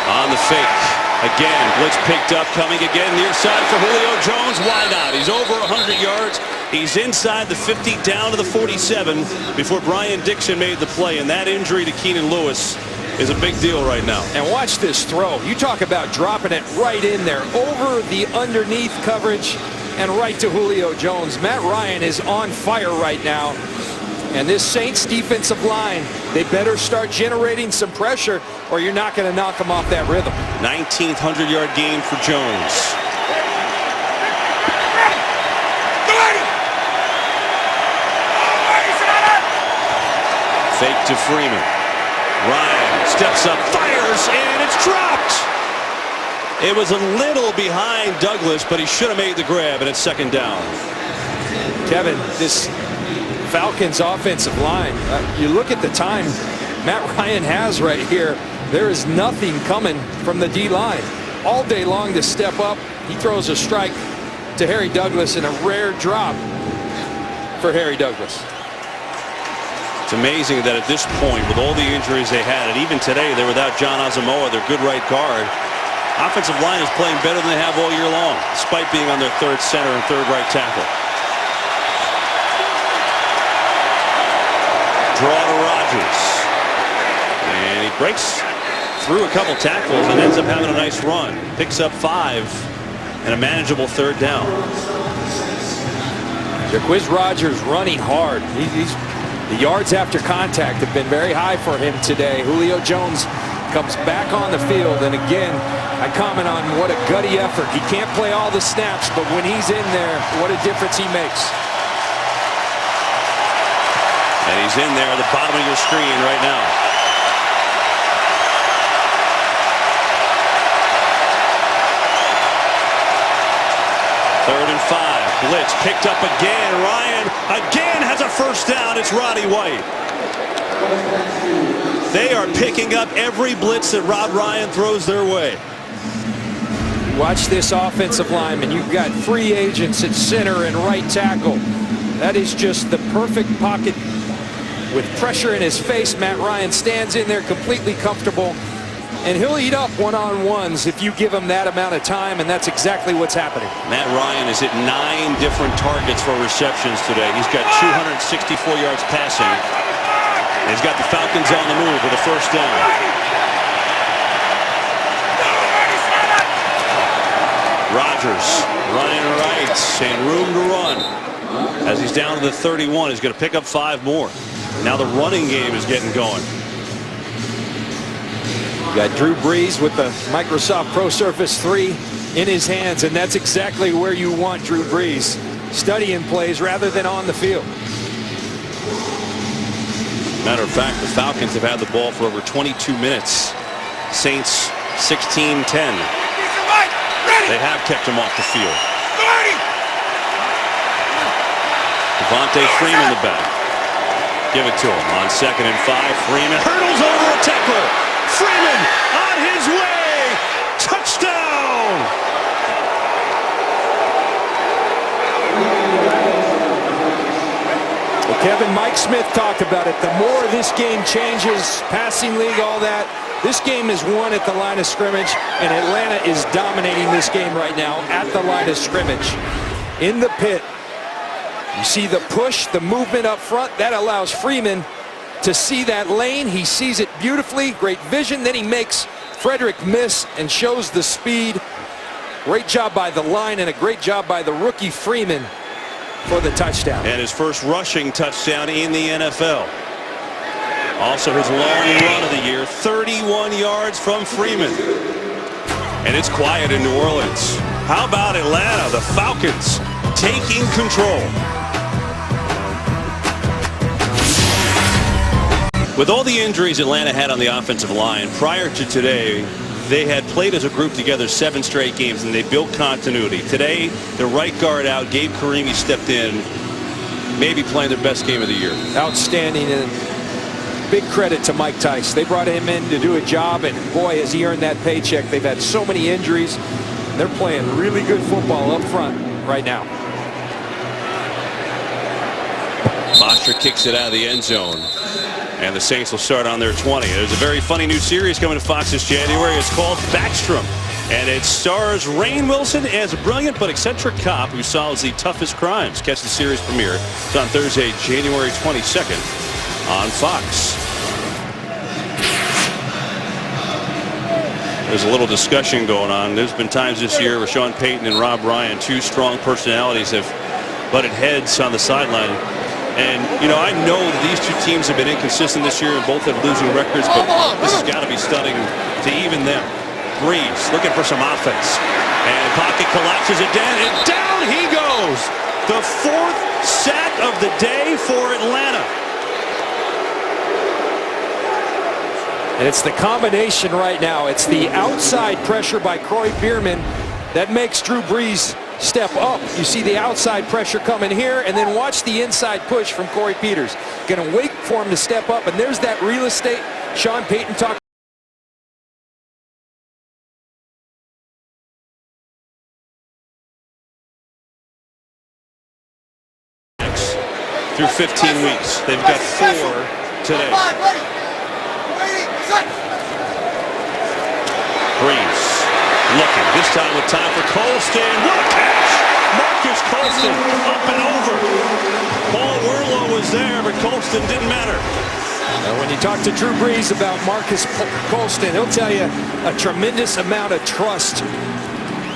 On the fake. Again, blitz picked up, coming again near side for Julio Jones. Why not? He's over 100 yards. He's inside the 50, down to the 47 before Brian Dixon made the play. And that injury to Keenan Lewis is a big deal right now. And watch this throw. You talk about dropping it right in there, over the underneath coverage and right to Julio Jones. Matt Ryan is on fire right now. And this Saints defensive line, they better start generating some pressure or you're not going to knock them off that rhythm. 19th 100-yard game for Jones. Fake to Freeman. Ryan steps up, fires, and it's dropped. It was a little behind Douglas, but he should have made the grab, and it's second down. Kevin, this Falcons offensive line, you look at the time Matt Ryan has right here. There is nothing coming from the D-line. All day long to step up. He throws a strike to Harry Douglas in a rare drop for Harry Douglas. It's amazing that at this point, with all the injuries they had, and even today they're without John Asamoah, their good right guard. Offensive line is playing better than they have all year long, despite being on their third center and third right tackle. Draw to Rodgers. And he breaks through a couple tackles and ends up having a nice run. Picks up 5 and a manageable third down. Jacquizz Rodgers running hard. The yards after contact have been very high for him today. Julio Jones comes back on the field, and again, I comment on what a gutty effort. He can't play all the snaps, but when he's in there, what a difference he makes. And he's in there at the bottom of your screen right now. Third and 5. Blitz picked up again. Ryan again has a first down. It's Roddy White. They are picking up every blitz that Rob Ryan throws their way. Watch this offensive lineman. You've got free agents at center and right tackle. That is just the perfect pocket with pressure in his face. Matt Ryan stands in there completely comfortable, and he'll eat up one-on-ones if you give him that amount of time, and that's exactly what's happening. Matt Ryan is hit 9 different targets for receptions today. He's got 264 yards passing. And he's got the Falcons on the move with a first down. Rodgers running right and room to run. As he's down to the 31, he's going to pick up 5 more. Now the running game is getting going. You got Drew Brees with the Microsoft Pro Surface 3 in his hands, and that's exactly where you want Drew Brees, studying plays rather than on the field. Matter of fact, the Falcons have had the ball for over 22 minutes. Saints 16-10. They have kept him off the field. Devontae Freeman the back. Give it to him on 2nd and 5. Freeman hurdles over a tackler. Freeman on his way. Touchdown. Well, Kevin, Mike Smith talked about it. The more this game changes, passing league, all that, this game is won at the line of scrimmage, and Atlanta is dominating this game right now at the line of scrimmage. In the pit, you see the push, the movement up front. That allows Freeman to see that lane. He sees it beautifully, great vision. Then he makes Frederick miss and shows the speed. Great job by the line and a great job by the rookie Freeman for the touchdown. And his first rushing touchdown in the NFL. Also his long run of the year, 31 yards from Freeman. And it's quiet in New Orleans. How about Atlanta? The Falcons taking control. With all the injuries Atlanta had on the offensive line, prior to today, they had played as a group together 7 straight games, and they built continuity. Today, the right guard out, Gabe Carimi stepped in, maybe playing their best game of the year. Outstanding. And big credit to Mike Tice. They brought him in to do a job, and boy, has he earned that paycheck. They've had so many injuries. They're playing really good football up front right now. Foster kicks it out of the end zone, and the Saints will start on their 20. There's a very funny new series coming to Fox this January. It's called Backstrom, and it stars Rainn Wilson as a brilliant but eccentric cop who solves the toughest crimes. Catch the series premiere. It's on Thursday, January 22nd on Fox. There's a little discussion going on. There's been times this year where Sean Payton and Rob Ryan, two strong personalities, have butted heads on the sideline. And, you know, I know that these two teams have been inconsistent this year and both have losing records, but this has got to be stunning to even them. Brees looking for some offense. And pocket collapses again, and down he goes. The fourth sack of the day for Atlanta. And it's the combination right now. It's the outside pressure by Kroy Biermann that makes Drew Brees step up. You see the outside pressure coming here, and then watch the inside push from Corey Peters. Going to wait for him to step up, and there's that real estate Sean Payton talked. Through 15 weeks. They've got 4 today. Brees looking, this time with time for Colston. What a catch! Marcus Colston up and over. Paul Worlow was there, but Colston didn't matter. Now, when you talk to Drew Brees about Marcus Colston, he'll tell you a tremendous amount of trust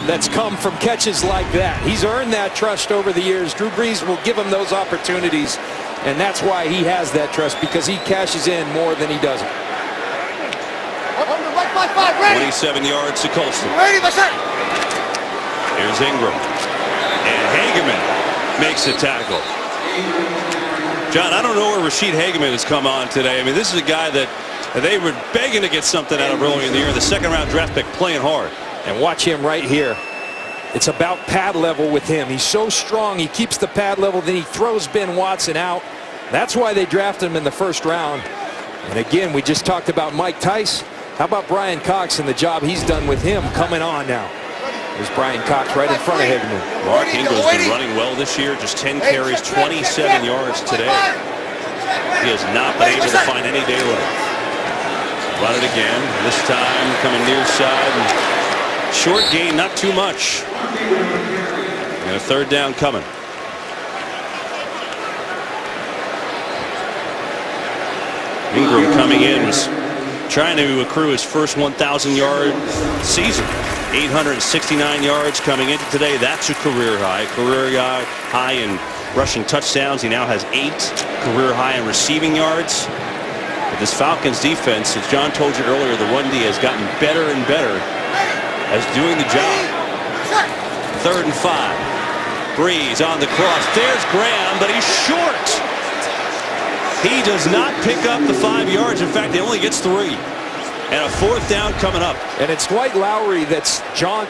that's come from catches like that. He's earned that trust over the years. Drew Brees will give him those opportunities, and that's why he has that trust, because he cashes in more than he doesn't. 27 yards to Colston. Here's Ingram. And Hageman makes the tackle. John, I don't know where Rashid Hageman has come on today. I mean, this is a guy that they were begging to get something out of early in the year. The second-round draft pick playing hard. And watch him right here. It's about pad level with him. He's so strong. He keeps the pad level. Then he throws Ben Watson out. That's why they drafted him in the first round. And again, we just talked about Mike Tice. How about Brian Cox and the job he's done with him coming on now? There's Brian Cox right in front of Hageman. Mark Ingram's been running well this year. Just 10 carries, 27 yards today. He has not been able to find any daylight. Run it again. This time coming near side. And short gain, not too much. And a third down coming. Ingram coming in was trying to accrue his first 1,000-yard season. 869 yards coming into today. That's a career high. Career high in rushing touchdowns. He now has 8 career high in receiving yards. But this Falcons defense, as John told you earlier, the run D has gotten better and better as doing the job. 3rd and 5. Brees on the cross. There's Graham, but he's short. He does not pick up the 5 yards. In fact, he only gets 3. And a 4th down coming up. And it's Dwight Lowry that's drawn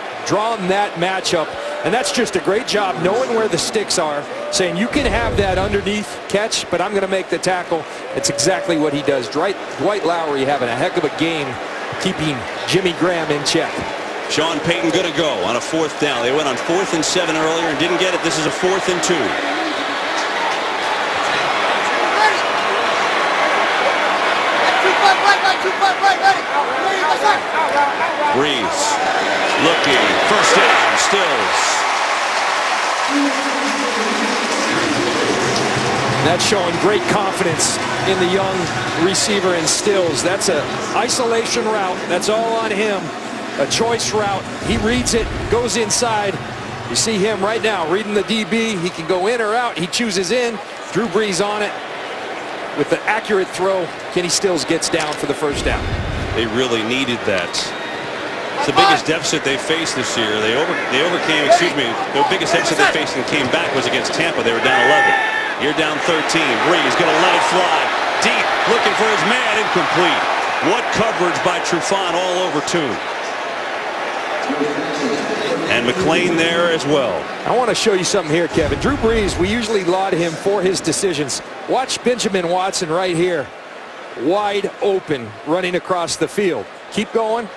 that matchup. And that's just a great job knowing where the sticks are, saying you can have that underneath catch, but I'm going to make the tackle. It's exactly what he does. Dwight Lowry having a heck of a game keeping Jimmy Graham in check. Sean Payton good to go on a 4th down. They went on 4th and 7 earlier and didn't get it. This is a 4th and 2. Brees looking, first down, Stills. That's showing great confidence in the young receiver in Stills. That's an isolation route. That's all on him. A choice route. He reads it, goes inside. You see him right now reading the DB. He can go in or out. He chooses in. Drew Brees on it. With the accurate throw, Kenny Stills gets down for the first down. They really needed that. It's the biggest deficit they faced this year. They overcame, the biggest deficit they faced and came back was against Tampa. They were down 11. You're down 13. Brees going to let it fly. Deep, looking for his man, incomplete. What coverage by Trufant all over Tune. And McClain there as well. I want to show you something here, Kevin. Drew Brees, we usually laud him for his decisions. Watch Benjamin Watson right here. wide open running across the field. Keep going.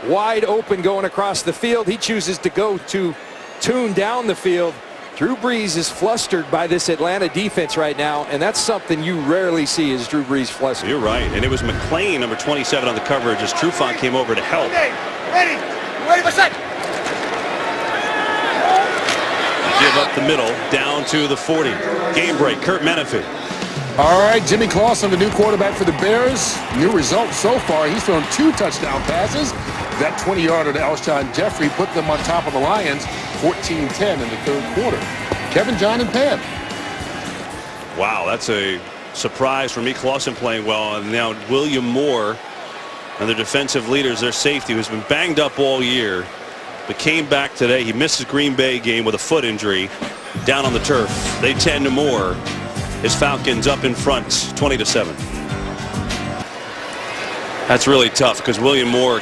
Wide open going across the field. He chooses to go to tune down the field. Drew Brees is flustered by this Atlanta defense right now, and that's something you rarely see is Drew Brees flustered. You're right, and it was McClain, number 27, on the coverage as Trufant came over to help. Ready? Ready for set. Give up the middle, down to the 40. Game break, Kurt Menefee. All right, Jimmy Clausen, the new quarterback for the Bears. New results so far. He's thrown 2 touchdown passes. That 20-yarder to Alshon Jeffrey put them on top of the Lions, 14-10 in the third quarter. Kevin, John, and Pam. Wow, that's a surprise for me. Clausen playing well, and now William Moore and their defensive leaders, their safety, who's been banged up all year, but came back today. He missed his Green Bay game with a foot injury down on the turf. They 10 to Moore. His Falcons up in front, 20-7. That's really tough because William Moore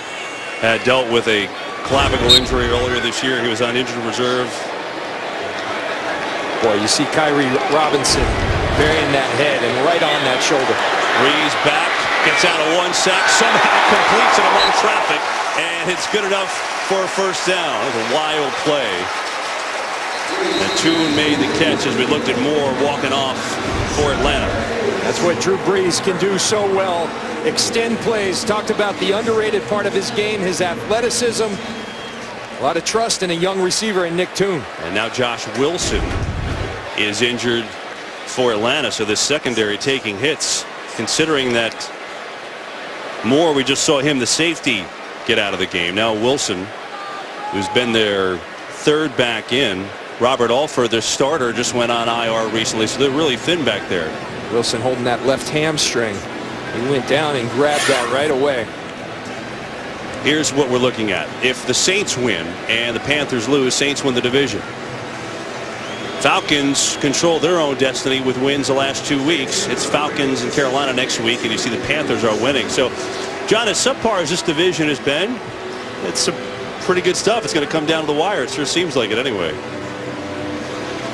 had dealt with a clavicle injury earlier this year. He was on injured reserve. Boy, you see Kyrie Robinson burying that head and right on that shoulder. Brees back, gets out of 1 sack, somehow completes it among traffic, and it's good enough for a first down. It was a wild play. And Tune made the catch as we looked at Moore walking off for Atlanta. That's what Drew Brees can do so well. Extend plays. Talked about the underrated part of his game, his athleticism. A lot of trust in a young receiver in Nick Tune. And now Josh Wilson is injured for Atlanta, so this secondary taking hits, considering that Moore, we just saw him, the safety, get out of the game. Now Wilson, who's been their third back in. Robert Alford, their starter, just went on IR recently, so they're really thin back there. Wilson holding that left hamstring. He went down and grabbed that right away. Here's what we're looking at. If the Saints win and the Panthers lose, Saints win the division. Falcons control their own destiny with wins the last 2 weeks. It's Falcons and Carolina next week, and you see the Panthers are winning. So, John, as subpar as this division has been, it's some pretty good stuff. It's going to come down to the wire. It sure seems like it anyway.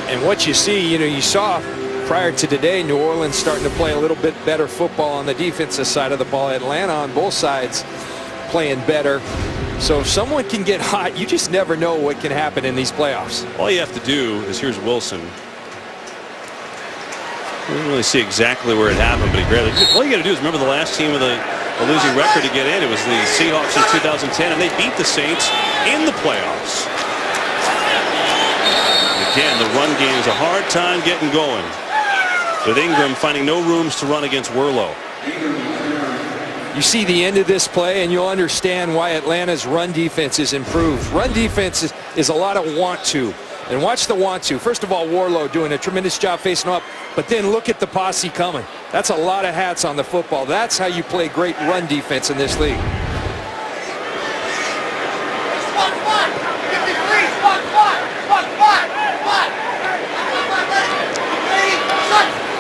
And what you see, you saw prior to today, New Orleans starting to play a little bit better football on the defensive side of the ball. Atlanta on both sides playing better. So if someone can get hot, you just never know what can happen in these playoffs. All you have to do is, here's Wilson. You didn't really see exactly where it happened, but he grabbed it. All you got to do is remember the last team with a losing record to get in. It was the Seahawks in 2010, and they beat the Saints in the playoffs. Again, the run game is a hard time getting going, with Ingram finding no rooms to run against Worlow. You see the end of this play and you'll understand why Atlanta's run defense is improved. Run defense is a lot of want to. And watch the want to. First of all, Worlow doing a tremendous job facing up, but then look at the posse coming. That's a lot of hats on the football. That's how you play great run defense in this league.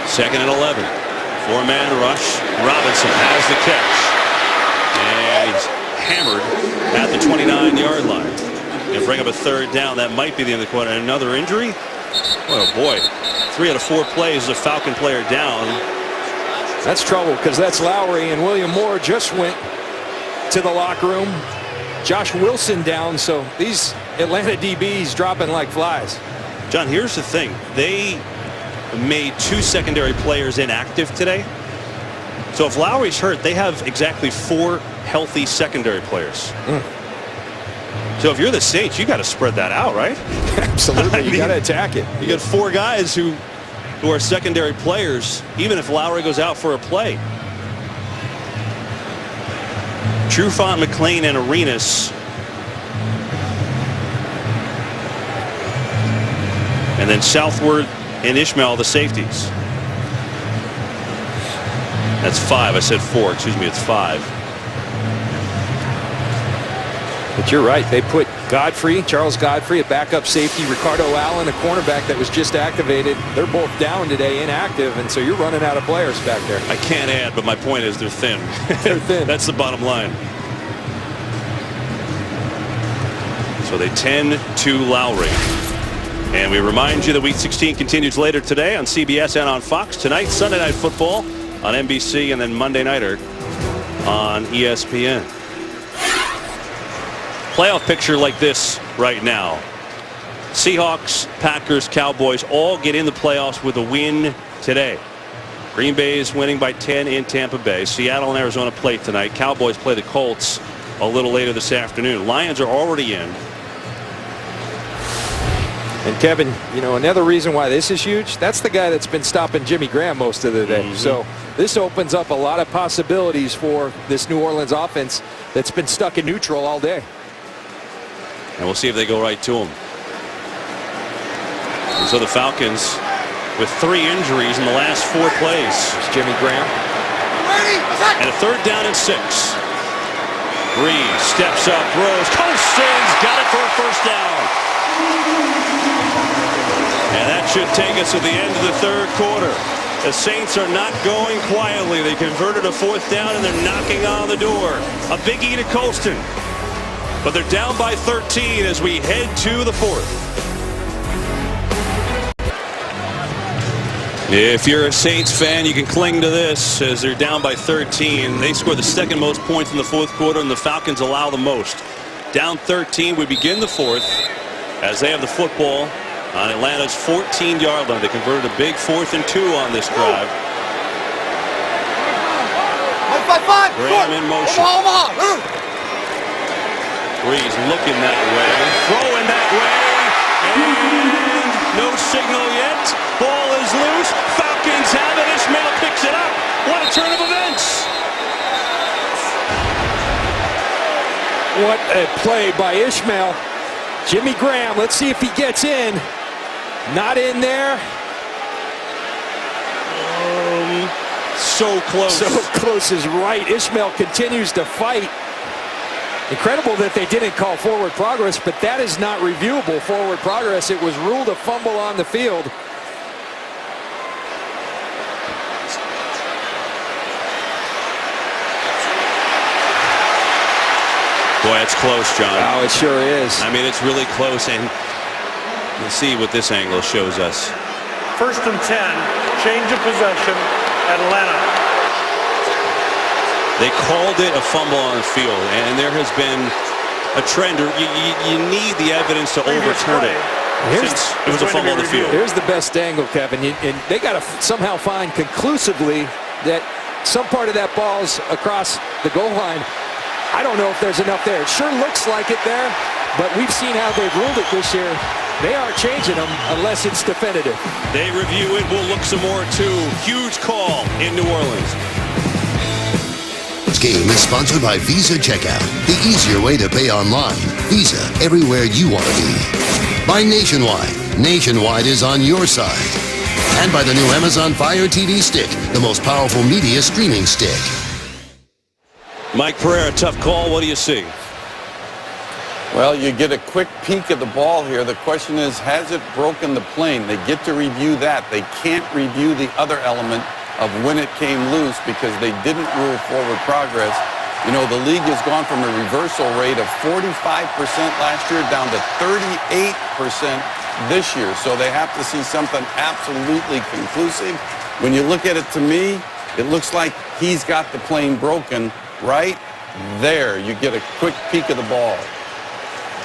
Second and 11. 4-man rush. Robinson has the catch. And he's hammered at the 29-yard line. Going to bring up a third down. That might be the end of the quarter. Another injury? Oh, boy. 3 out of 4 plays, a Falcon player down. That's trouble because that's Lowry, and William Moore just went to the locker room. Josh Wilson down, so these Atlanta DBs dropping like flies. John, here's the thing. They made 2 secondary players inactive today. So if Lowry's hurt, they have exactly 4 healthy secondary players. So if you're the Saints, you got to spread that out, right? Absolutely. You got to attack it. You got 4 guys who are secondary players, even if Lowry goes out for a play. Trufant, McClain, and Arenas. And then Southward and Ishmael, the safeties. That's 5. I said 4. Excuse me, it's 5. But you're right. They put Godfrey, Charles Godfrey, a backup safety, Ricardo Allen, a cornerback that was just activated. They're both down today, inactive, and so you're running out of players back there. I can't add, but my point is they're thin. They're thin. That's the bottom line. So they tend to Lowry. And we remind you that Week 16 continues later today on CBS and on Fox. Tonight, Sunday Night Football. on NBC and then Monday Nighter on ESPN. Playoff picture like this right now. Seahawks, Packers, Cowboys all get in the playoffs with a win today. Green Bay is winning by 10 in Tampa Bay. Seattle and Arizona play tonight. Cowboys play the Colts a little later this afternoon. Lions are already in. And Kevin, you know, another reason why this is huge, that's the guy that's been stopping Jimmy Graham most of the day. So this opens up a lot of possibilities for this New Orleans offense that's been stuck in neutral all day. And we'll see if they go right to him. And so the Falcons with 3 injuries in the last 4 plays. There's Jimmy Graham. And a 3rd down and 6. Breeze steps up, throws, Colston's got it for a 1st down. And that should take us to the end of the 3rd quarter. The Saints are not going quietly. They converted a 4th down and they're knocking on the door. A biggie to Colston. But they're down by 13 as we head to the 4th. If you're a Saints fan, you can cling to this as they're down by 13. They score the 2nd most points in the 4th quarter, and the Falcons allow the most. Down 13, we begin the 4th as they have the football on Atlanta's 14-yard line. They converted a big 4th and 2 on this drive. Graham in motion. Breeze looking that way, throwing that way, and no signal yet. Ball is loose. Falcons have it. Ishmael picks it up. What a turn of events. What a play by Ishmael. Jimmy Graham, let's see if he gets in. Not in there. So close. So close is right. Ishmael continues to fight. Incredible that they didn't call forward progress, but that is not reviewable forward progress. It was ruled a fumble on the field. Boy, it's close, John. Oh, it sure is. I mean, it's really close, and let's see what this angle shows us. 1st and 10, change of possession, Atlanta. They called it a fumble on the field, and there has been a trend. You need the evidence to overturn it. Since it was a fumble on the field. Here's the best angle, Kevin. And they got to somehow find conclusively that some part of that ball's across the goal line. I don't know if there's enough there. It sure looks like it there, but we've seen how they've ruled it this year. They aren't changing them unless it's definitive. They review it. We'll look some more, too. Huge call in New Orleans. This game is sponsored by Visa Checkout, the easier way to pay online. Visa, everywhere you want to be. By Nationwide. Nationwide is on your side. And by the new Amazon Fire TV Stick, the most powerful media streaming stick. Mike Pereira, tough call. What do you see? Well, you get a quick peek at the ball here. The question is, has it broken the plane? They get to review that. They can't review the other element of when it came loose because they didn't rule forward progress. You know, the league has gone from a reversal rate of 45% last year down to 38% this year. So they have to see something absolutely conclusive. When you look at it, to me, it looks like he's got the plane broken right there. You get a quick peek of the ball.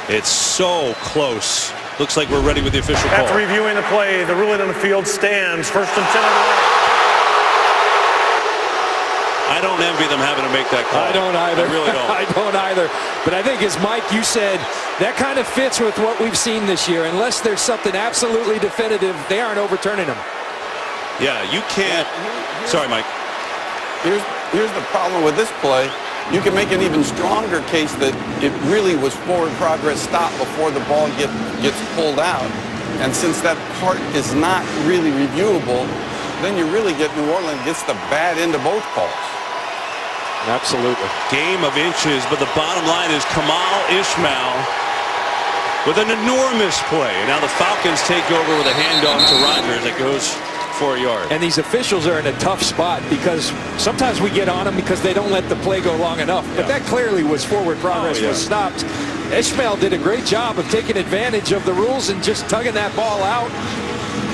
It's so close. Looks like we're ready with the official call. After reviewing the play, the ruling on the field stands. 1st and 10. I don't envy them having to make that call. I don't either. I really don't. I don't either. But I think, as Mike, you said, that kind of fits with what we've seen this year. Unless there's something absolutely definitive, they aren't overturning them. Yeah, you can't. Sorry, Mike. Here's the problem with this play. You can make an even stronger case that it really was forward progress stop before the ball gets pulled out. And since that part is not really reviewable, then you really get New Orleans gets the bad end of both calls. Absolutely. Game of inches, but the bottom line is Kamal Ishmael with an enormous play. And now the Falcons take over with a handoff to Rodgers that goes for a yard. And these officials are in a tough spot because sometimes we get on them because they don't let the play go long enough. But that clearly was forward progress was stopped. Ishmael did a great job of taking advantage of the rules and just tugging that ball out.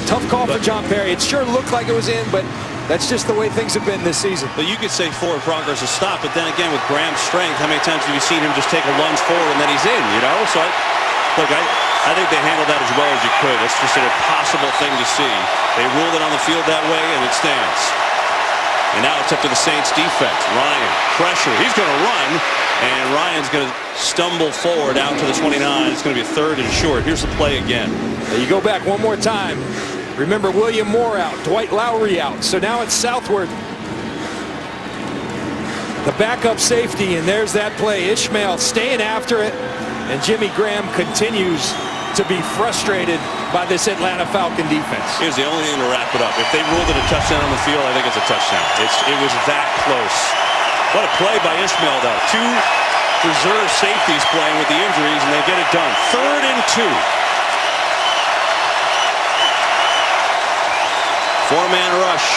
Tough call for John Perry. It sure looked like it was in, but That's just the way things have been this season. But you could say forward progress is stopped, but then again, with Graham's strength, how many times have you seen him just take a lunge forward and then he's in, you know? So, I think they handled that as well as you could. It's just an impossible thing to see. They ruled it on the field that way, and it stands. And now it's up to the Saints defense. Ryan, pressure. He's going to run, and Ryan's going to stumble forward out to the 29. It's going to be a 3rd and short. Here's the play again. You go back one more time. Remember, William Moore out, Dwight Lowry out. So now it's Southworth, the backup safety, and there's that play. Ishmael staying after it, and Jimmy Graham continues to be frustrated by this Atlanta Falcon defense. Here's the only thing to wrap it up. If they ruled it a touchdown on the field, I think it's a touchdown. It was that close. What a play by Ishmael, though. 2 reserve safeties playing with the injuries, and they get it done. 3rd and 2. 4-man rush.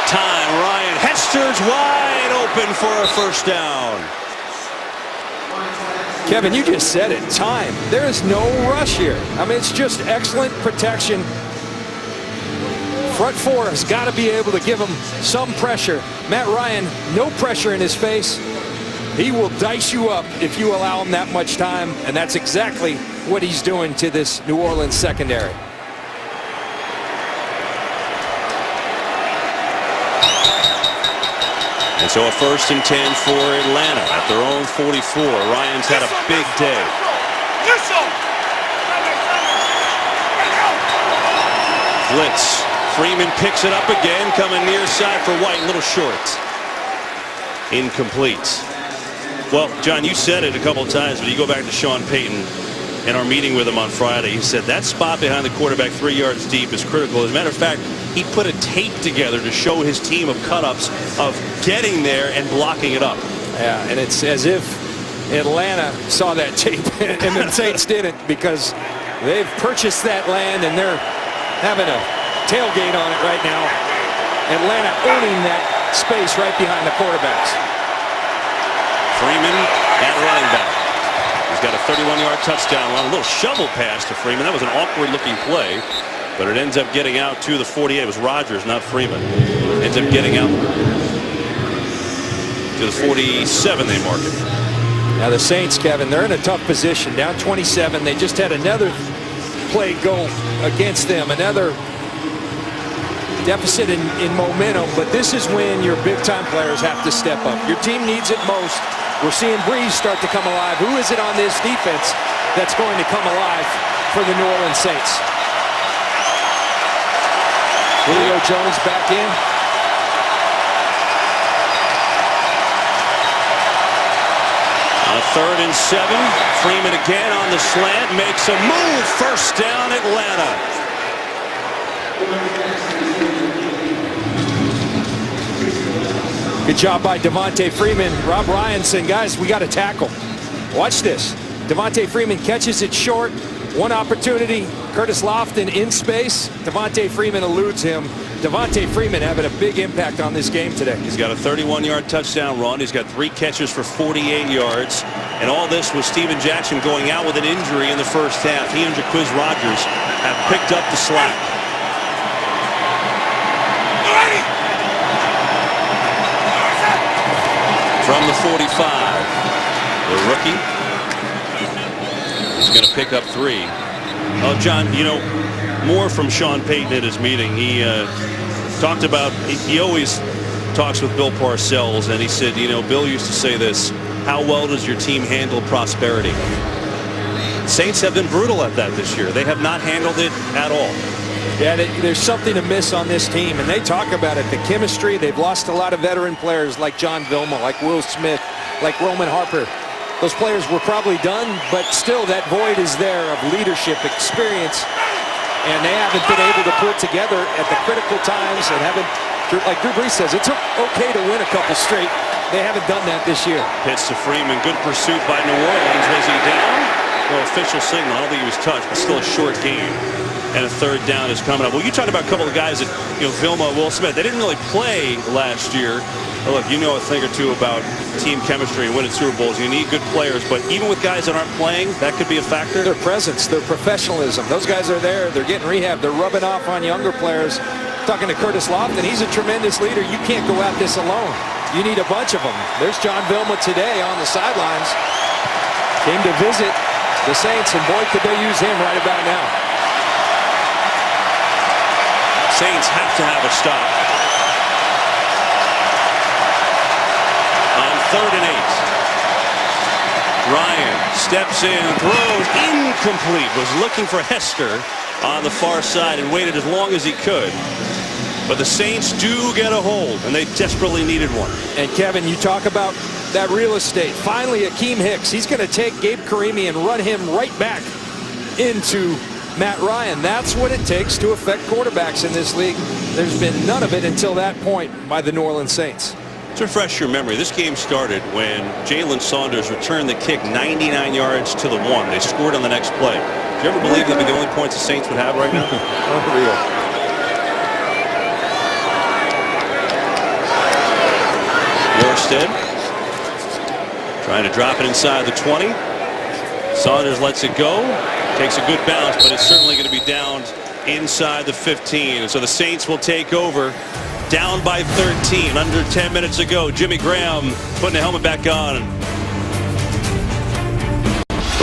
Time. Ryan Hester's wide open for a first down. Kevin, you just said it. Time. There is no rush here. I mean, it's just excellent protection. Front 4 has got to be able to give him some pressure. Matt Ryan, no pressure in his face. He will dice you up if you allow him that much time, and that's exactly what he's doing to this New Orleans secondary. And so a 1st and 10 for Atlanta at their own 44. Ryan's had a big day. Blitz. Freeman picks it up again, coming near side for White, a little short. Incomplete. Well, John, you said it a couple of times, but you go back to Sean Payton in our meeting with him on Friday. He said that spot behind the quarterback 3 yards deep is critical. As a matter of fact, he put a tape together to show his team of cut-ups of getting there and blocking it up. Yeah, and it's as if Atlanta saw that tape and the Saints didn't, because they've purchased that land and they're having a tailgate on it right now. Atlanta owning that space right behind the quarterbacks. Freeman at running back. He's got a 31-yard touchdown run. A little shovel pass to Freeman. That was an awkward-looking play, but it ends up getting out to the 48. It was Rodgers, not Freeman. Ends up getting out to the 47. They mark it. Now the Saints, Kevin, they're in a tough position. Down 27. They just had another play go against them. Another deficit in momentum. But this is when your big-time players have to step up. Your team needs it most. We're seeing Breeze start to come alive. Who is it on this defense that's going to come alive for the New Orleans Saints? Julio Jones back in. On a 3rd and 7, Freeman again on the slant, makes a move. First down, Atlanta. Good job by Devontae Freeman. Rob Ryan saying, guys, we got to tackle. Watch this. Devontae Freeman catches it short. One opportunity. Curtis Lofton in space. Devontae Freeman eludes him. Devontae Freeman having a big impact on this game today. He's got a 31-yard touchdown run. He's got 3 catches for 48 yards. And all this was Steven Jackson going out with an injury in the first half. He and Jaquiz Rodgers have picked up the slack. From the 45, the rookie is going to pick up 3. Oh, John, you know, more from Sean Payton at his meeting. He talked about, he always talks with Bill Parcells, and he said, you know, Bill used to say this, how well does your team handle prosperity? Saints have been brutal at that this year. They have not handled it at all. Yeah, there's something amiss on this team, and they talk about it. The chemistry, they've lost a lot of veteran players like John Vilma, like Will Smith, like Roman Harper. Those players were probably done, but still that void is there of leadership, experience, and they haven't been able to put together at the critical times and haven't, like Drew Brees says, it's okay to win a couple straight. They haven't done that this year. Pitch to Freeman, good pursuit by New Orleans. Was he down? Well, official signal. I don't think he was touched, but still a short game. And a 3rd down is coming up. Well, you talked about a couple of guys that, you know, Vilma, Will Smith. They didn't really play last year. Well, look, you know a thing or two about team chemistry and winning Super Bowls. You need good players, but even with guys that aren't playing, that could be a factor. Their presence, their professionalism. Those guys are there. They're getting rehab. They're rubbing off on younger players. Talking to Curtis Lofton, he's a tremendous leader. You can't go at this alone. You need a bunch of them. There's John Vilma today on the sidelines. Came to visit the Saints, and boy, could they use him right about now. Saints have to have a stop. On 3rd and 8. Ryan steps in, throws incomplete. Was looking for Hester on the far side and waited as long as he could. But the Saints do get a hold, and they desperately needed one. And Kevin, you talk about that real estate. Finally, Akeem Hicks. He's going to take Gabe Karimi and run him right back into Matt Ryan. That's what it takes to affect quarterbacks in this league. There's been none of it until that point by the New Orleans Saints. To refresh your memory, this game started when Jalen Saunders returned the kick 99 yards to the 1. They scored on the next play. Do you ever believe that'd be the only points the Saints would have right now? Unreal. Morstead trying to drop it inside the 20. Saunders lets it go. Takes a good bounce, but it's certainly going to be down inside the 15. And so the Saints will take over. Down by 13, under 10 minutes ago. Jimmy Graham putting the helmet back on.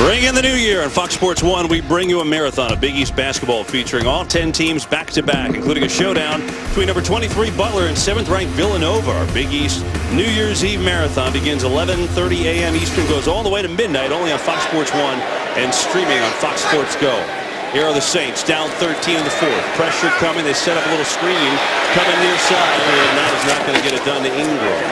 Ring in the new year on Fox Sports 1. We bring you a marathon of Big East basketball featuring all 10 teams back-to-back, including a showdown between number 23 Butler and 7th-ranked Villanova. Our Big East New Year's Eve marathon begins 11:30 a.m. Eastern, goes all the way to midnight, only on Fox Sports 1 and streaming on Fox Sports Go. Here are the Saints, down 13 in the 4th. Pressure coming. They set up a little screen coming near side. And that is not going to get it done to Ingram.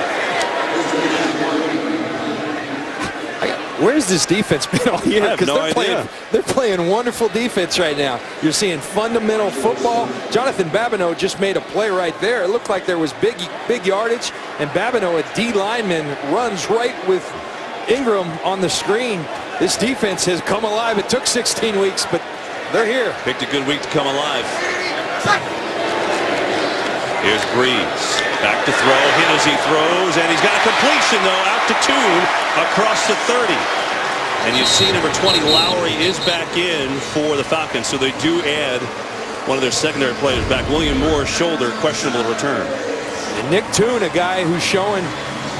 Where's this defense been all year? I have no idea. They're playing wonderful defense right now. You're seeing fundamental football. Jonathan Babineau just made a play right there. It looked like there was big yardage, and Babineau, a D lineman, runs right with Ingram on the screen. This defense has come alive. It took 16 weeks, but they're here. Picked a good week to come alive. Here's Breeze. Back to throw. Hit as he throws. And he's got a completion, though, out to Tune across the 30. And you see number 20, Lowry, is back in for the Falcons. So they do add one of their secondary players back. William Moore's shoulder, questionable return. And Nick Tune, a guy who's showing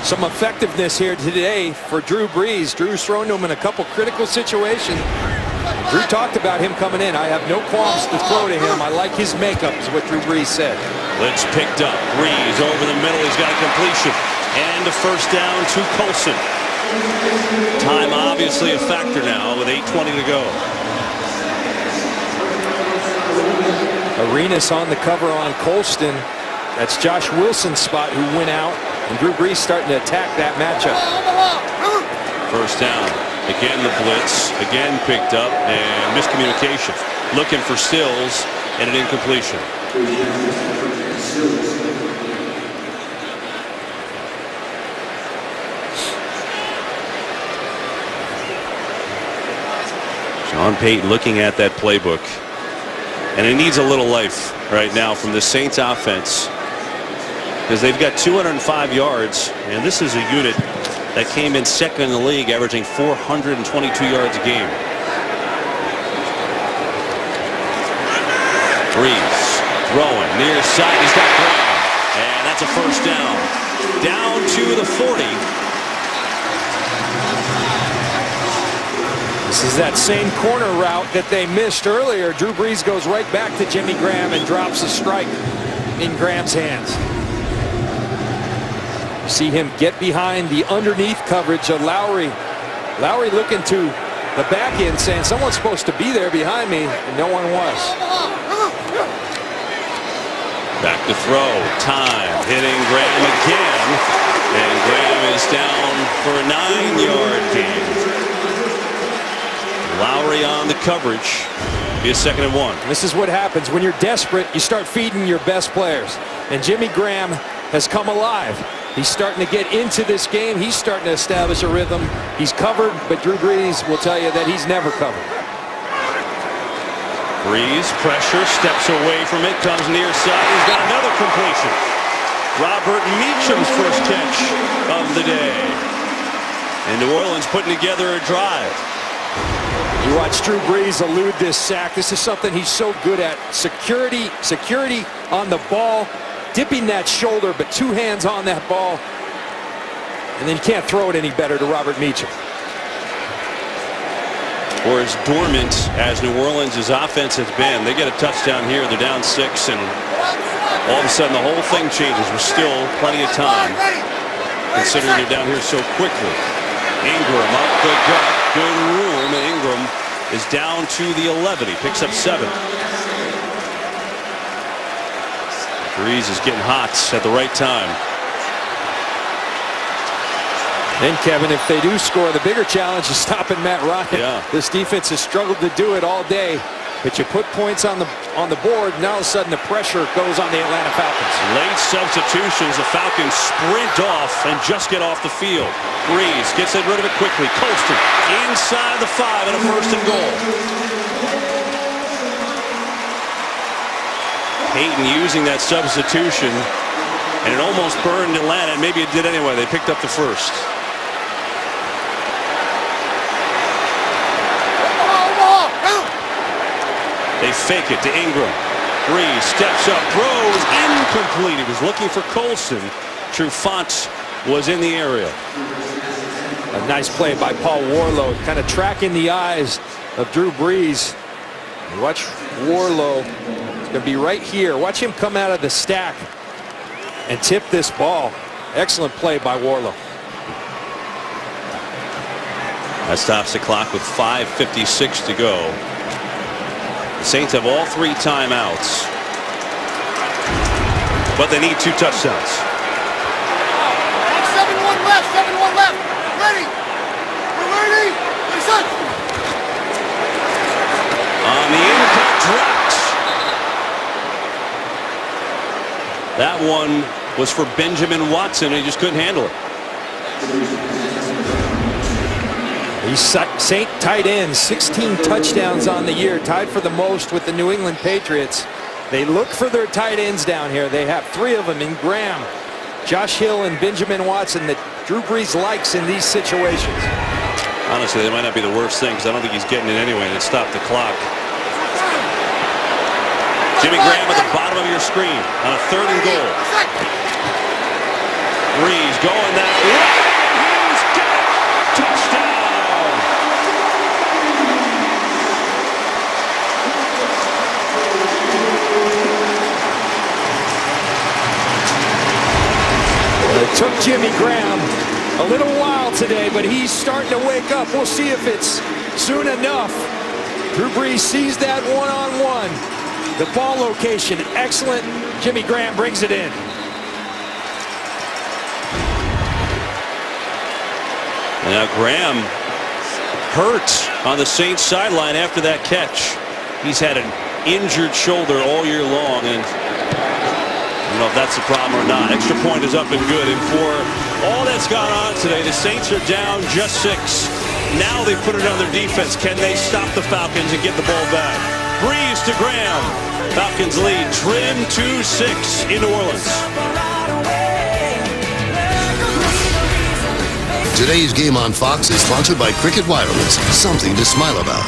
some effectiveness here today for Drew Brees. Drew's thrown to him in a couple critical situations. Drew talked about him coming in. I have no qualms to throw to him. I like his makeup, is what Drew Brees said. Blitz picked up. Breeze over the middle. He's got a completion. And a first down to Colson. Time obviously a factor now with 8:20 to go. Arenas on the cover on Colston. That's Josh Wilson's spot who went out. And Drew Brees starting to attack that matchup. First down. Again, the blitz. Again picked up. And miscommunication. Looking for Stills and an incompletion. Sean Payton looking at that playbook. And it needs a little life right now from the Saints offense. Because they've got 205 yards. And this is a unit that came in second in the league, averaging 422 yards a game. Breeze throwing near side. He's got Graham. And that's a first down. Down to the 40. This is that same corner route that they missed earlier. Drew Brees goes right back to Jimmy Graham and drops a strike in Graham's hands. You see him get behind the underneath coverage of Lowry. Lowry looking to the back end saying someone's supposed to be there behind me, and no one was. Back to throw. Time hitting Graham again. And Graham is down for a 9-yard gain. Lowry on the coverage. Be a 2nd and 1. This is what happens when you're desperate. You start feeding your best players. And Jimmy Graham has come alive. He's starting to get into this game. He's starting to establish a rhythm. He's covered, but Drew Brees will tell you that he's never covered. Breeze, pressure, steps away from it, comes near side. He's got another completion. Robert Meacham's first catch of the day. And New Orleans putting together a drive. You watch Drew Brees elude this sack. This is something he's so good at. Security on the ball, dipping that shoulder, but two hands on that ball. And then you can't throw it any better to Robert Meacham. Or as dormant as New Orleans' offense has been, they get a touchdown here, they're down 6, and all of a sudden the whole thing changes with still plenty of time, considering they're down here so quickly. Ingram up the gut, good room, and Ingram is down to the 11. He picks up 7. Brees is getting hot at the right time. And Kevin, if they do score, the bigger challenge is stopping Matt Ryan. Yeah. This defense has struggled to do it all day, but you put points on the board, now all of a sudden the pressure goes on the Atlanta Falcons. Late substitutions, the Falcons sprint off and just get off the field. Brees gets rid of it quickly. Colston inside the 5 and a 1st and goal. Peyton using that substitution, and it almost burned Atlanta, and maybe it did anyway. They picked up the 1st. They fake it to Ingram. Brees steps up, throws, incomplete. He was looking for Colston. Trufant was in the area. A nice play by Paul Warlow, kind of tracking the eyes of Drew Brees. Watch Warlow. It's going to be right here. Watch him come out of the stack and tip this ball. Excellent play by Warlow. That stops the clock with 5:56 to go. The Saints have all 3 timeouts, but they need 2 touchdowns. 7-1 left, 7-1 left. Ready. We're ready. Listen. On the impact, dropped. That one was for Benjamin Watson, and he just couldn't handle it. These Saint tight ends, 16 touchdowns on the year, tied for the most with the New England Patriots. They look for their tight ends down here. They have 3 of them in Graham, Josh Hill, and Benjamin Watson that Drew Brees likes in these situations. Honestly, that might not be the worst thing because I don't think he's getting it anyway, and it stopped the clock. Jimmy Graham at the bottom of your screen on a 3rd and goal. Brees going that way. He's got it. Touchdown. It took Jimmy Graham a little while today, but he's starting to wake up. We'll see if it's soon enough. Drew Brees sees that one-on-one. The ball location, excellent. Jimmy Graham brings it in. Now Graham hurt on the Saints sideline after that catch. He's had an injured shoulder all year long, and I don't know if that's the problem or not. Extra point is up and good, and for all that's gone on today, the Saints are down just 6. Now they put it on their defense. Can they stop the Falcons and get the ball back? Brees to Graham. Falcons lead, trim 2-6 in New Orleans. Today's game on Fox is sponsored by Cricket Wireless. Something to smile about.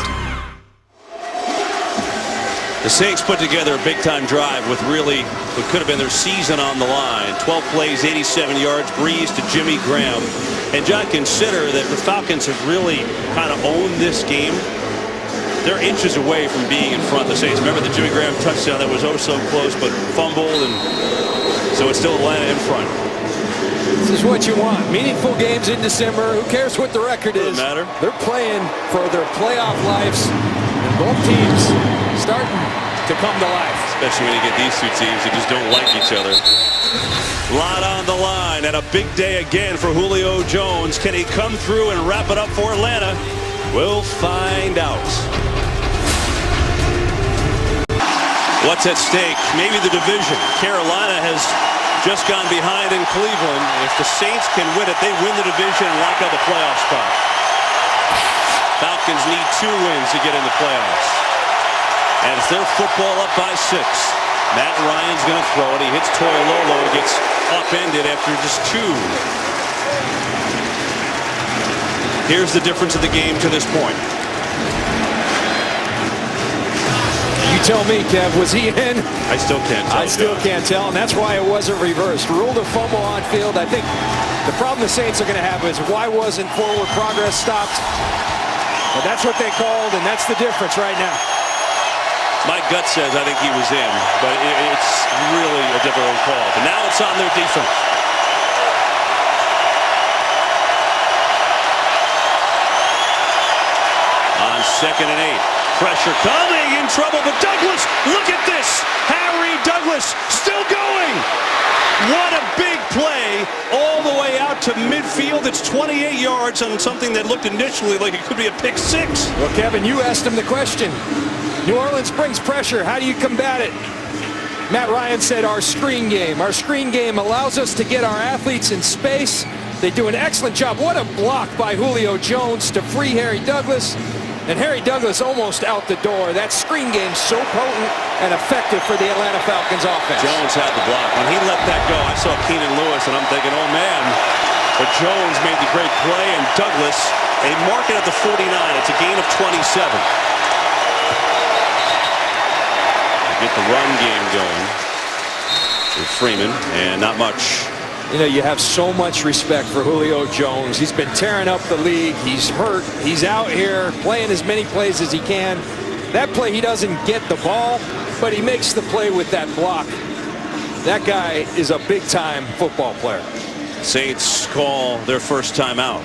The Saints put together a big-time drive with really what could have been their season on the line. 12 plays, 87 yards, Brees to Jimmy Graham. And John, consider that the Falcons have really kind of owned this game. They're inches away from being in front of the Saints. Remember the Jimmy Graham touchdown that was oh so close, but fumbled, and so it's still Atlanta in front. This is what you want. Meaningful games in December. Who cares what the record is? Doesn't matter. They're playing for their playoff lives. And both teams starting to come to life. Especially when you get these 2 teams that just don't like each other. Lot on the line, and a big day again for Julio Jones. Can he come through and wrap it up for Atlanta? We'll find out. What's at stake? Maybe the division. Carolina has just gone behind in Cleveland. If the Saints can win it, they win the division and lock up a playoff spot. Falcons need 2 wins to get in the playoffs. And it's their football up by 6. Matt Ryan's going to throw it. He hits Toilolo and gets upended after just 2. Here's the difference of the game to this point. tell me, Kev, was he in? I still can't tell. I still can't tell, and that's why it wasn't reversed. Ruled a fumble on field. I think the problem the Saints are going to have is why wasn't forward progress stopped? But that's what they called, and that's the difference right now. My gut says I think he was in, but it's really a difficult call. But now it's on their defense. On 2nd and 8. Pressure coming, in trouble, but Douglas, look at this. Harry Douglas still going. What a big play all the way out to midfield. It's 28 yards on something that looked initially like it could be a pick 6. Well, Kevin, you asked him the question. New Orleans brings pressure. How do you combat it? Matt Ryan said our screen game. Our screen game allows us to get our athletes in space. They do an excellent job. What a block by Julio Jones to free Harry Douglas. And Harry Douglas almost out the door. That screen game so potent and effective for the Atlanta Falcons offense. Jones had the block. When he let that go, I saw Keenan Lewis, and I'm thinking, oh, man. But Jones made the great play, and Douglas, they mark it at the 49. It's a gain of 27. Get the run game going with Freeman, and not much. You know, you have so much respect for Julio Jones. He's been tearing up the league. He's hurt. He's out here playing as many plays as he can. That play, he doesn't get the ball, but he makes the play with that block. That guy is a big-time football player. Saints call their first timeout.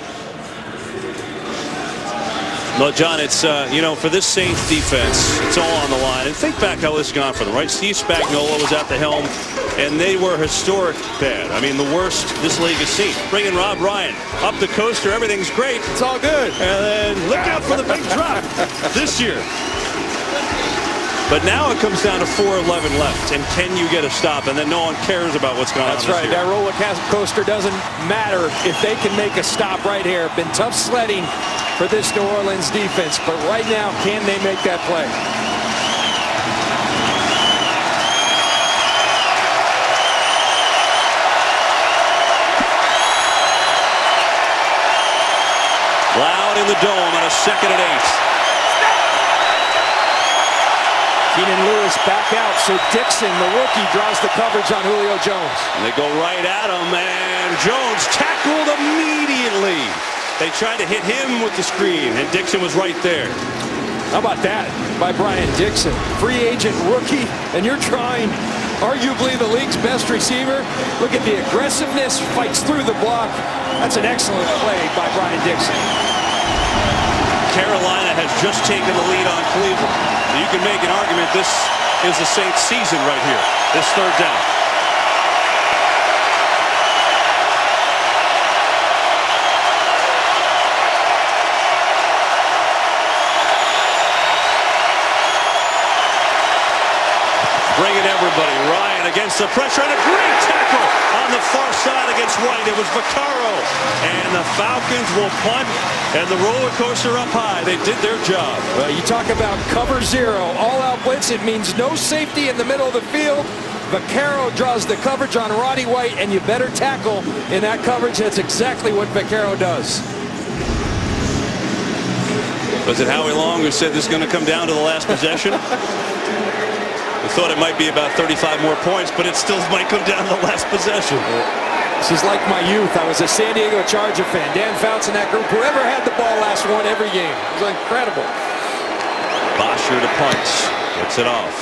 Well, John, it's, you know, for this Saints defense, it's all on the line. And think back how this has gone for them, right? Steve Spagnuolo was at the helm, and they were historic bad. I mean, the worst this league has seen. Bringing Rob Ryan up the coaster, everything's great. It's all good. And then look out for the big drop this year. But now it comes down to 4:11 left, and can you get a stop? And then no one cares about what's going on. That's right. That roller coaster doesn't matter if they can make a stop right here. Been tough sledding for this New Orleans defense, but right now, can they make that play? Loud in the dome on a 2nd and 8. Keenan Lewis back out, so Dixon, the rookie, draws the coverage on Julio Jones. And they go right at him, and Jones tackled immediately. They tried to hit him with the screen, and Dixon was right there. How about that by Brian Dixon? Free agent rookie, and you're trying arguably the league's best receiver. Look at the aggressiveness, fights through the block. That's an excellent play by Brian Dixon. Carolina has just taken the lead on Cleveland. You can make an argument this is the Saints season right here, this 3rd down. Bringing everybody. Ryan against the pressure, and a great tackle on the far side against White. It was Vaccaro. And the Falcons will punt, and the roller coaster up high. They did their job. Well, you talk about cover 0, all-out blitz. It means no safety in the middle of the field. Vaccaro draws the coverage on Roddy White, and you better tackle in that coverage. That's exactly what Vaccaro does. Was it Howie Long who said this is going to come down to the last possession? We thought it might be about 35 more points, but it still might come down to the last possession. This is like my youth. I was a San Diego Charger fan. Dan Fouts in that group. Whoever had the ball last won every game. It was incredible. Bosher to punt. Gets it off.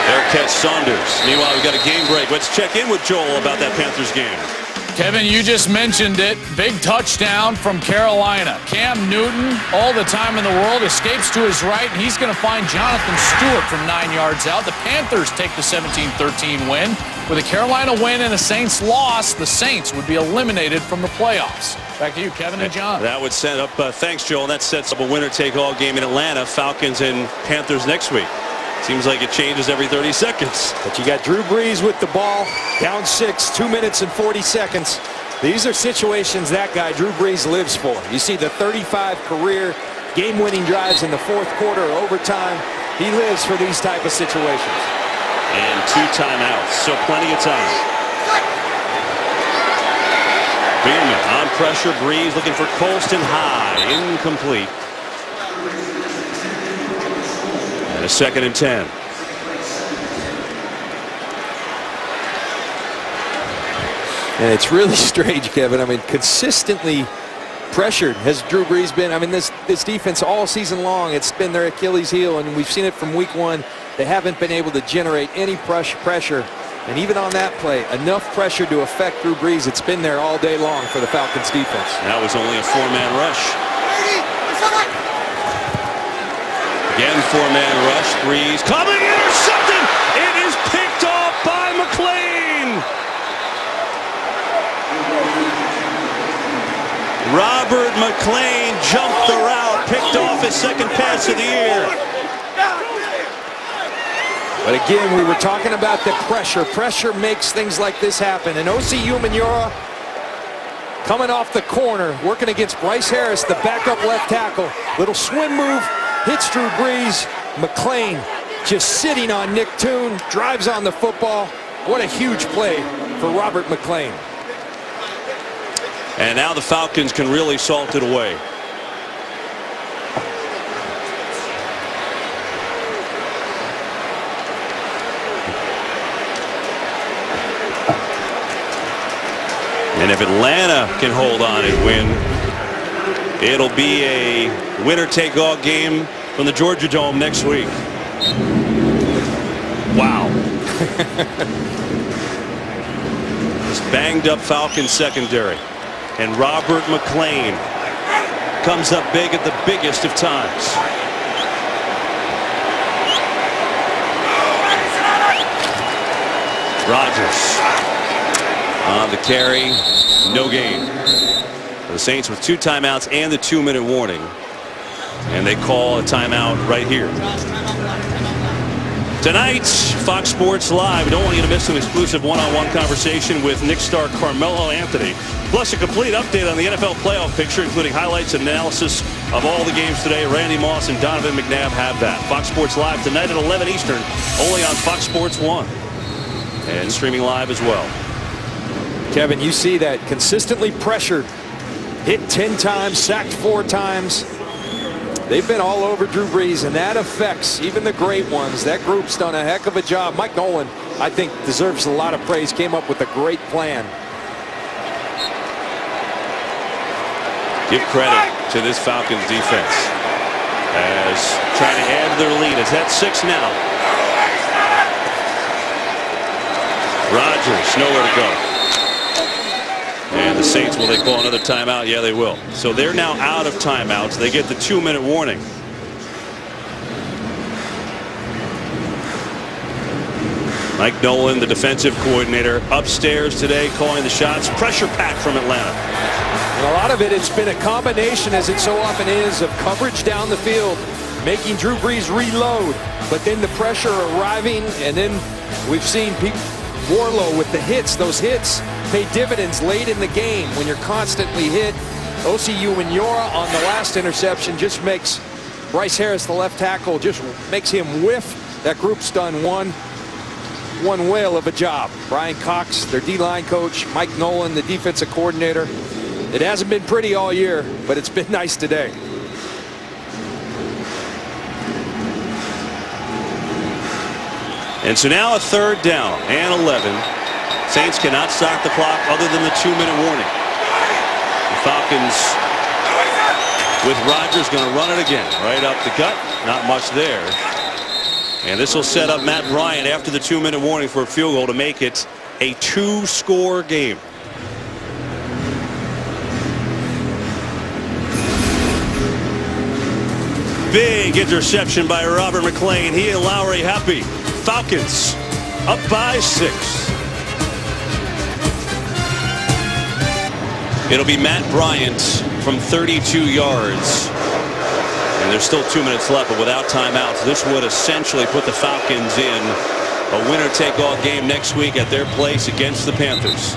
Aircat Saunders. Meanwhile, we've got a game break. Let's check in with Joel about that Panthers game. Kevin, you just mentioned it. Big touchdown from Carolina. Cam Newton, all the time in the world, escapes to his right, and he's going to find Jonathan Stewart from 9 yards out. The Panthers take the 17-13 win. With a Carolina win and a Saints loss, the Saints would be eliminated from the playoffs. Back to you, Kevin and John. That would set up, thanks, Joel. That sets up a winner-take-all game in Atlanta. Falcons and Panthers next week. Seems like it changes every 30 seconds. But you got Drew Brees with the ball, down 6, 2 minutes and 40 seconds. These are situations that guy, Drew Brees, lives for. You see the 35 career game-winning drives in the 4th quarter, overtime. He lives for these type of situations. And 2 timeouts, so plenty of time. Beeman on pressure, Brees looking for Colston high, incomplete. And a 2nd and 10. And it's really strange, Kevin. I mean, consistently pressured has Drew Brees been. I mean, this defense all season long, it's been their Achilles heel, and we've seen it from week 1. They haven't been able to generate any pressure. And even on that play, enough pressure to affect Drew Brees. It's been there all day long for the Falcons defense. That was only a 4-man rush. Again, 4-man rush. Brees coming, intercepted. It is picked off by McClain. Robert McClain jumped the route, picked off his 2nd pass of the year. But again, we were talking about the pressure. Pressure makes things like this happen. And Osi Umenyiora coming off the corner, working against Bryce Harris, the backup left tackle. Little swim move, hits Drew Brees. McClain just sitting on Nick Toon, drives on the football. What a huge play for Robert McClain. And now the Falcons can really salt it away. And if Atlanta can hold on and win, it'll be a winner-take-all game from the Georgia Dome next week. Wow. This banged-up Falcons secondary. And Robert McClain comes up big at the biggest of times. Rodgers on the carry, no gain. The Saints with 2 timeouts and the 2-minute warning, and they call a timeout right here. Tonight, Fox Sports Live. We don't want you to miss an exclusive one-on-one conversation with Knicks star Carmelo Anthony, plus a complete update on the NFL playoff picture, including highlights and analysis of all the games today. Randy Moss and Donovan McNabb have that. Fox Sports Live tonight at 11 Eastern, only on Fox Sports 1, and streaming live as well. Kevin, you see that consistently pressured, hit 10 times, sacked 4 times. They've been all over Drew Brees, and that affects even the great ones. That group's done a heck of a job. Mike Nolan, I think, deserves a lot of praise. Came up with a great plan. Give credit to this Falcons defense as trying to add to their lead. It's at 6 now. Rodgers, nowhere to go. And the Saints, will they call another timeout? Yeah, they will. So they're now out of timeouts. They get the 2-minute warning. Mike Nolan, the defensive coordinator, upstairs today calling the shots. Pressure pack from Atlanta. And a lot of it's been a combination, as it so often is, of coverage down the field, making Drew Brees reload, but then the pressure arriving, and then we've seen Warlow with the hits. Those hits pay dividends late in the game when you're constantly hit. Osi Umenyiora on the last interception just makes Bryce Harris, the left tackle, just makes him whiff. That group's done one whale of a job. Brian Cox, their D-line coach, Mike Nolan, the defensive coordinator. It hasn't been pretty all year, but it's been nice today. And so now a 3rd down and 11. Saints cannot stop the clock other than the 2-minute warning. The Falcons, with Rodgers, going to run it again. Right up the gut. Not much there. And this will set up Matt Bryant after the 2-minute warning for a field goal to make it a 2-score game. Big interception by Robert McClain. He and Lowry happy. Falcons up by 6. It'll be Matt Bryant from 32 yards. And there's still 2 minutes left, but without timeouts, this would essentially put the Falcons in a winner-take-all game next week at their place against the Panthers.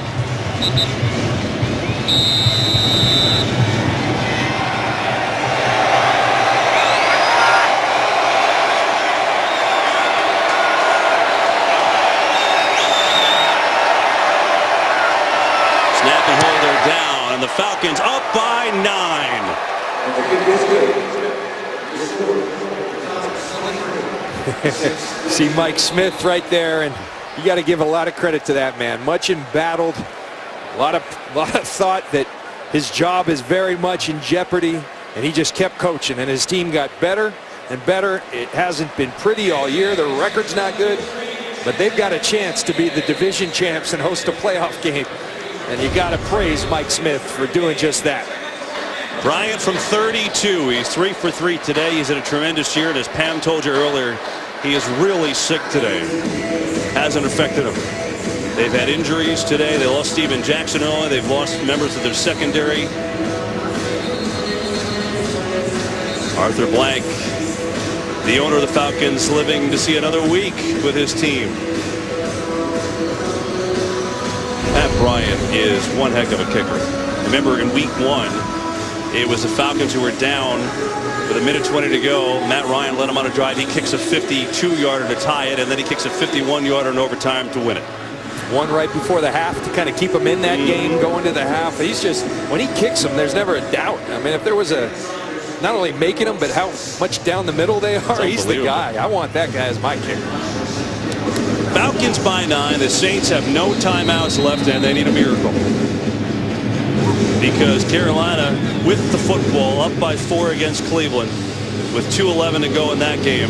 Snap and hold her down, and the Falcons up by 9. See Mike Smith right there, and you got to give a lot of credit to that man. Much embattled, a lot of thought that his job is very much in jeopardy, and he just kept coaching, and his team got better and better. It hasn't been pretty all year. The record's not good, but they've got a chance to be the division champs and host a playoff game. And you got to praise Mike Smith for doing just that. Bryant from 32. He's 3 for 3 today. He's had a tremendous year, and as Pam told you earlier, he is really sick today. Hasn't affected him. They've had injuries today. They lost Steven Jackson early. They've lost members of their secondary. Arthur Blank, the owner of the Falcons, living to see another week with his team. Matt Bryant is one heck of a kicker. Remember in week 1, it was the Falcons who were down with 1:20 to go. Matt Ryan led him on a drive. He kicks a 52-yarder to tie it, and then he kicks a 51-yarder in overtime to win it. One right before the half to kind of keep him in that game going to the half. He's just, when he kicks them, there's never a doubt. I mean, if there was not only making them, but how much down the middle they are, he's the guy. I want that guy as my kicker. Falcons by 9. The Saints have no timeouts left, and they need a miracle. Because Carolina, with the football, up by 4 against Cleveland, with 2:11 to go in that game.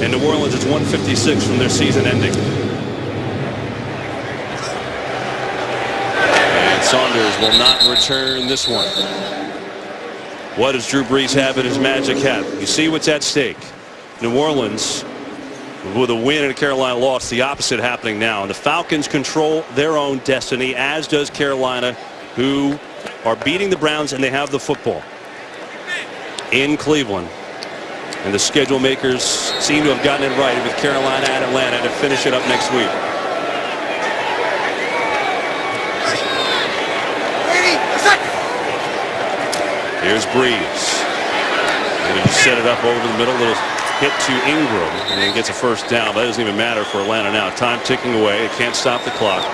And New Orleans is 156 from their season ending. And Saunders will not return this one. What does Drew Brees have in his magic hat? You see what's at stake. New Orleans, with a win and a Carolina loss, the opposite happening now. And the Falcons control their own destiny, as does Carolina, who are beating the Browns, and they have the football in Cleveland. And the schedule makers seem to have gotten it right with Carolina and Atlanta to finish it up next week. Here's Brees. And he set it up over the middle. Little hit to Ingram, and he gets a first down. That doesn't even matter for Atlanta now. Time ticking away. It can't stop the clock.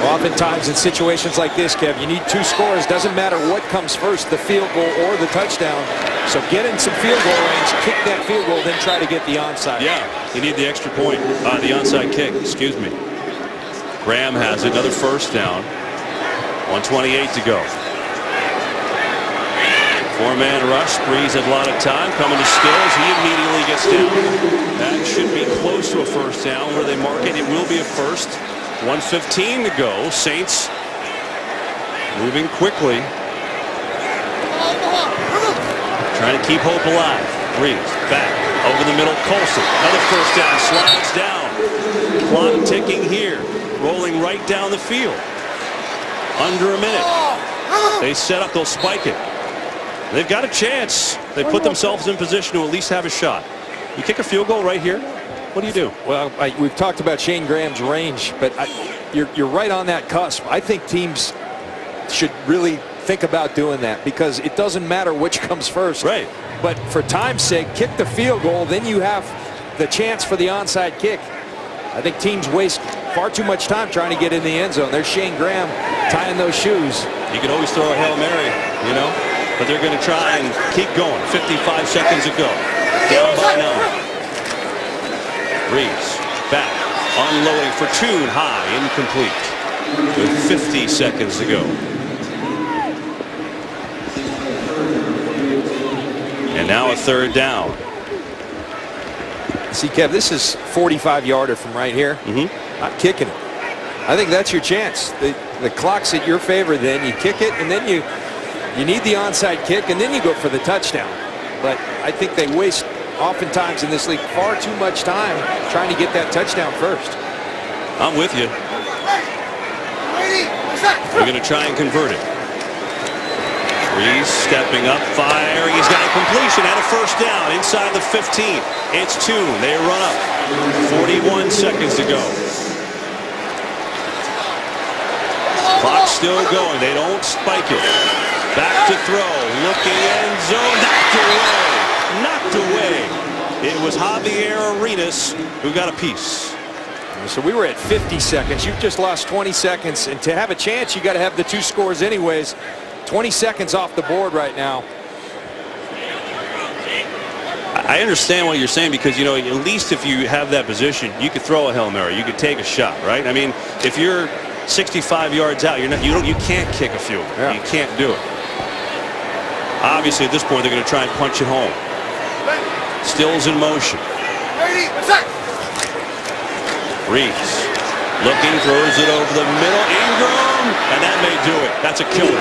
Oftentimes in situations like this, Kev, you need 2 scores. Doesn't matter what comes first, the field goal or the touchdown. So get in some field goal range, kick that field goal, then try to get the onside. Yeah, you need the extra point. The onside kick, excuse me. Graham has another first down. 1:28 to go. 4-man rush. Brees had a lot of time coming to Stills. He immediately gets down. That should be close to a first down. Where they mark it, it will be a first. 1:15 to go. Saints moving quickly. Trying to keep hope alive. Brees back over the middle. Colson, another first down. Slides down. Clock ticking here. Rolling right down the field. Under a minute. They set up. They'll spike it. They've got a chance. They put themselves in position to at least have a shot. You kick a field goal right here. What do you do? Well, we've talked about Shane Graham's range, but you're right on that cusp. I think teams should really think about doing that, because it doesn't matter which comes first. Right. But for time's sake, kick the field goal, then you have the chance for the onside kick. I think teams waste far too much time trying to get in the end zone. There's Shane Graham tying those shoes. You could always throw a Hail Mary, you know, but they're going to try and keep going. 55 seconds to go. Down by 9. Brees back, unloading for 2 high, incomplete, with 50 seconds to go. And now a 3rd down. See, Kev, this is 45-yarder from right here. Not kicking it. I think that's your chance. The clock's at your favor then. You kick it, and then you need the onside kick, and then you go for the touchdown. But I think they waste, oftentimes in this league, far too much time trying to get that touchdown first. I'm with you. We're going to try and convert it. Brees stepping up, firing. He's got a completion and a first down inside the 15. It's 2. They run up. 41 seconds to go. Clock still going. They don't spike it. Back to throw. Looking end zone. Knocked away. Knocked away. It was Javier Arenas who got a piece. So we were at 50 seconds. You've just lost 20 seconds. And to have a chance, you got to have the 2 scores anyways. 20 seconds off the board right now. I understand what you're saying because, you know, at least if you have that position, you could throw a Hail Mary. You could take a shot, right? I mean, if you're 65 yards out, you can't kick a field goal. Yeah. You can't do it. Obviously, at this point, they're going to try and punch it home. Stills in motion. Reeves looking, throws it over the middle. Ingram, and that may do it. That's a killer.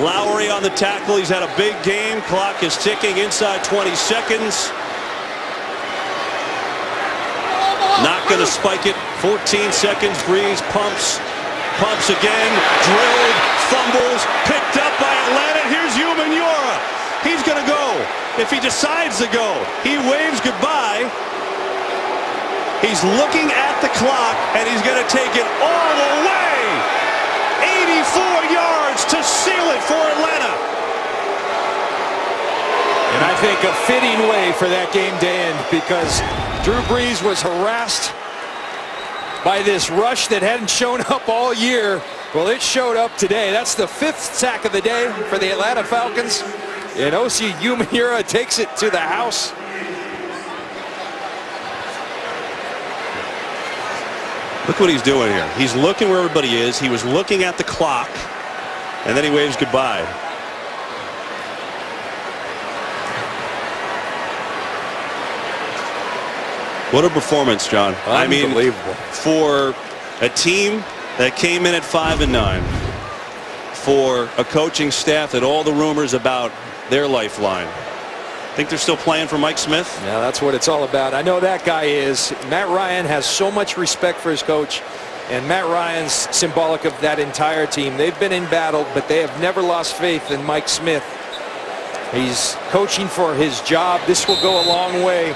Lowry on the tackle. He's had a big game. Clock is ticking inside 20 seconds. Not going to spike it. 14 seconds. Breeze pumps again. Drilled, fumbles, picked up by Atlanta. Here's Umenyiora. He's going to go. If he decides to go, he waves goodbye. He's looking at the clock, and he's going to take it all the way. 84 yards to seal it for Atlanta. And I think a fitting way for that game to end because Drew Brees was harassed by this rush that hadn't shown up all year. Well, it showed up today. That's the 5th sack of the day for the Atlanta Falcons. And Osi Umenyiora takes it to the house. Look what he's doing here. He's looking where everybody is. He was looking at the clock, and then he waves goodbye. What a performance, John. Unbelievable. I mean, for a team that came in at 5-9, for a coaching staff that all the rumors about their lifeline. Think they're still playing for Mike Smith? Yeah, that's what it's all about. I know that guy is. Matt Ryan has so much respect for his coach, and Matt Ryan's symbolic of that entire team. They've been in battle, but they have never lost faith in Mike Smith. He's coaching for his job. This will go a long way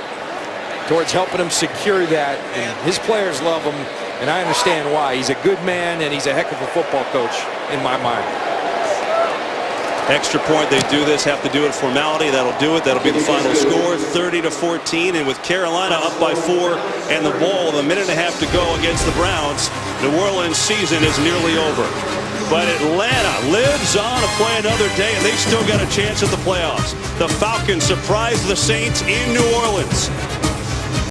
towards helping him secure that. And his players love him, and I understand why. He's a good man, and he's a heck of a football coach in my mind. Extra point, they do this, have to do it formality. That'll do it. That'll be the final score, 30-14. And with Carolina up by 4 and the ball, a minute and a half to go against the Browns, New Orleans' season is nearly over. But Atlanta lives on to play another day, and they still got a chance at the playoffs. The Falcons surprised the Saints in New Orleans.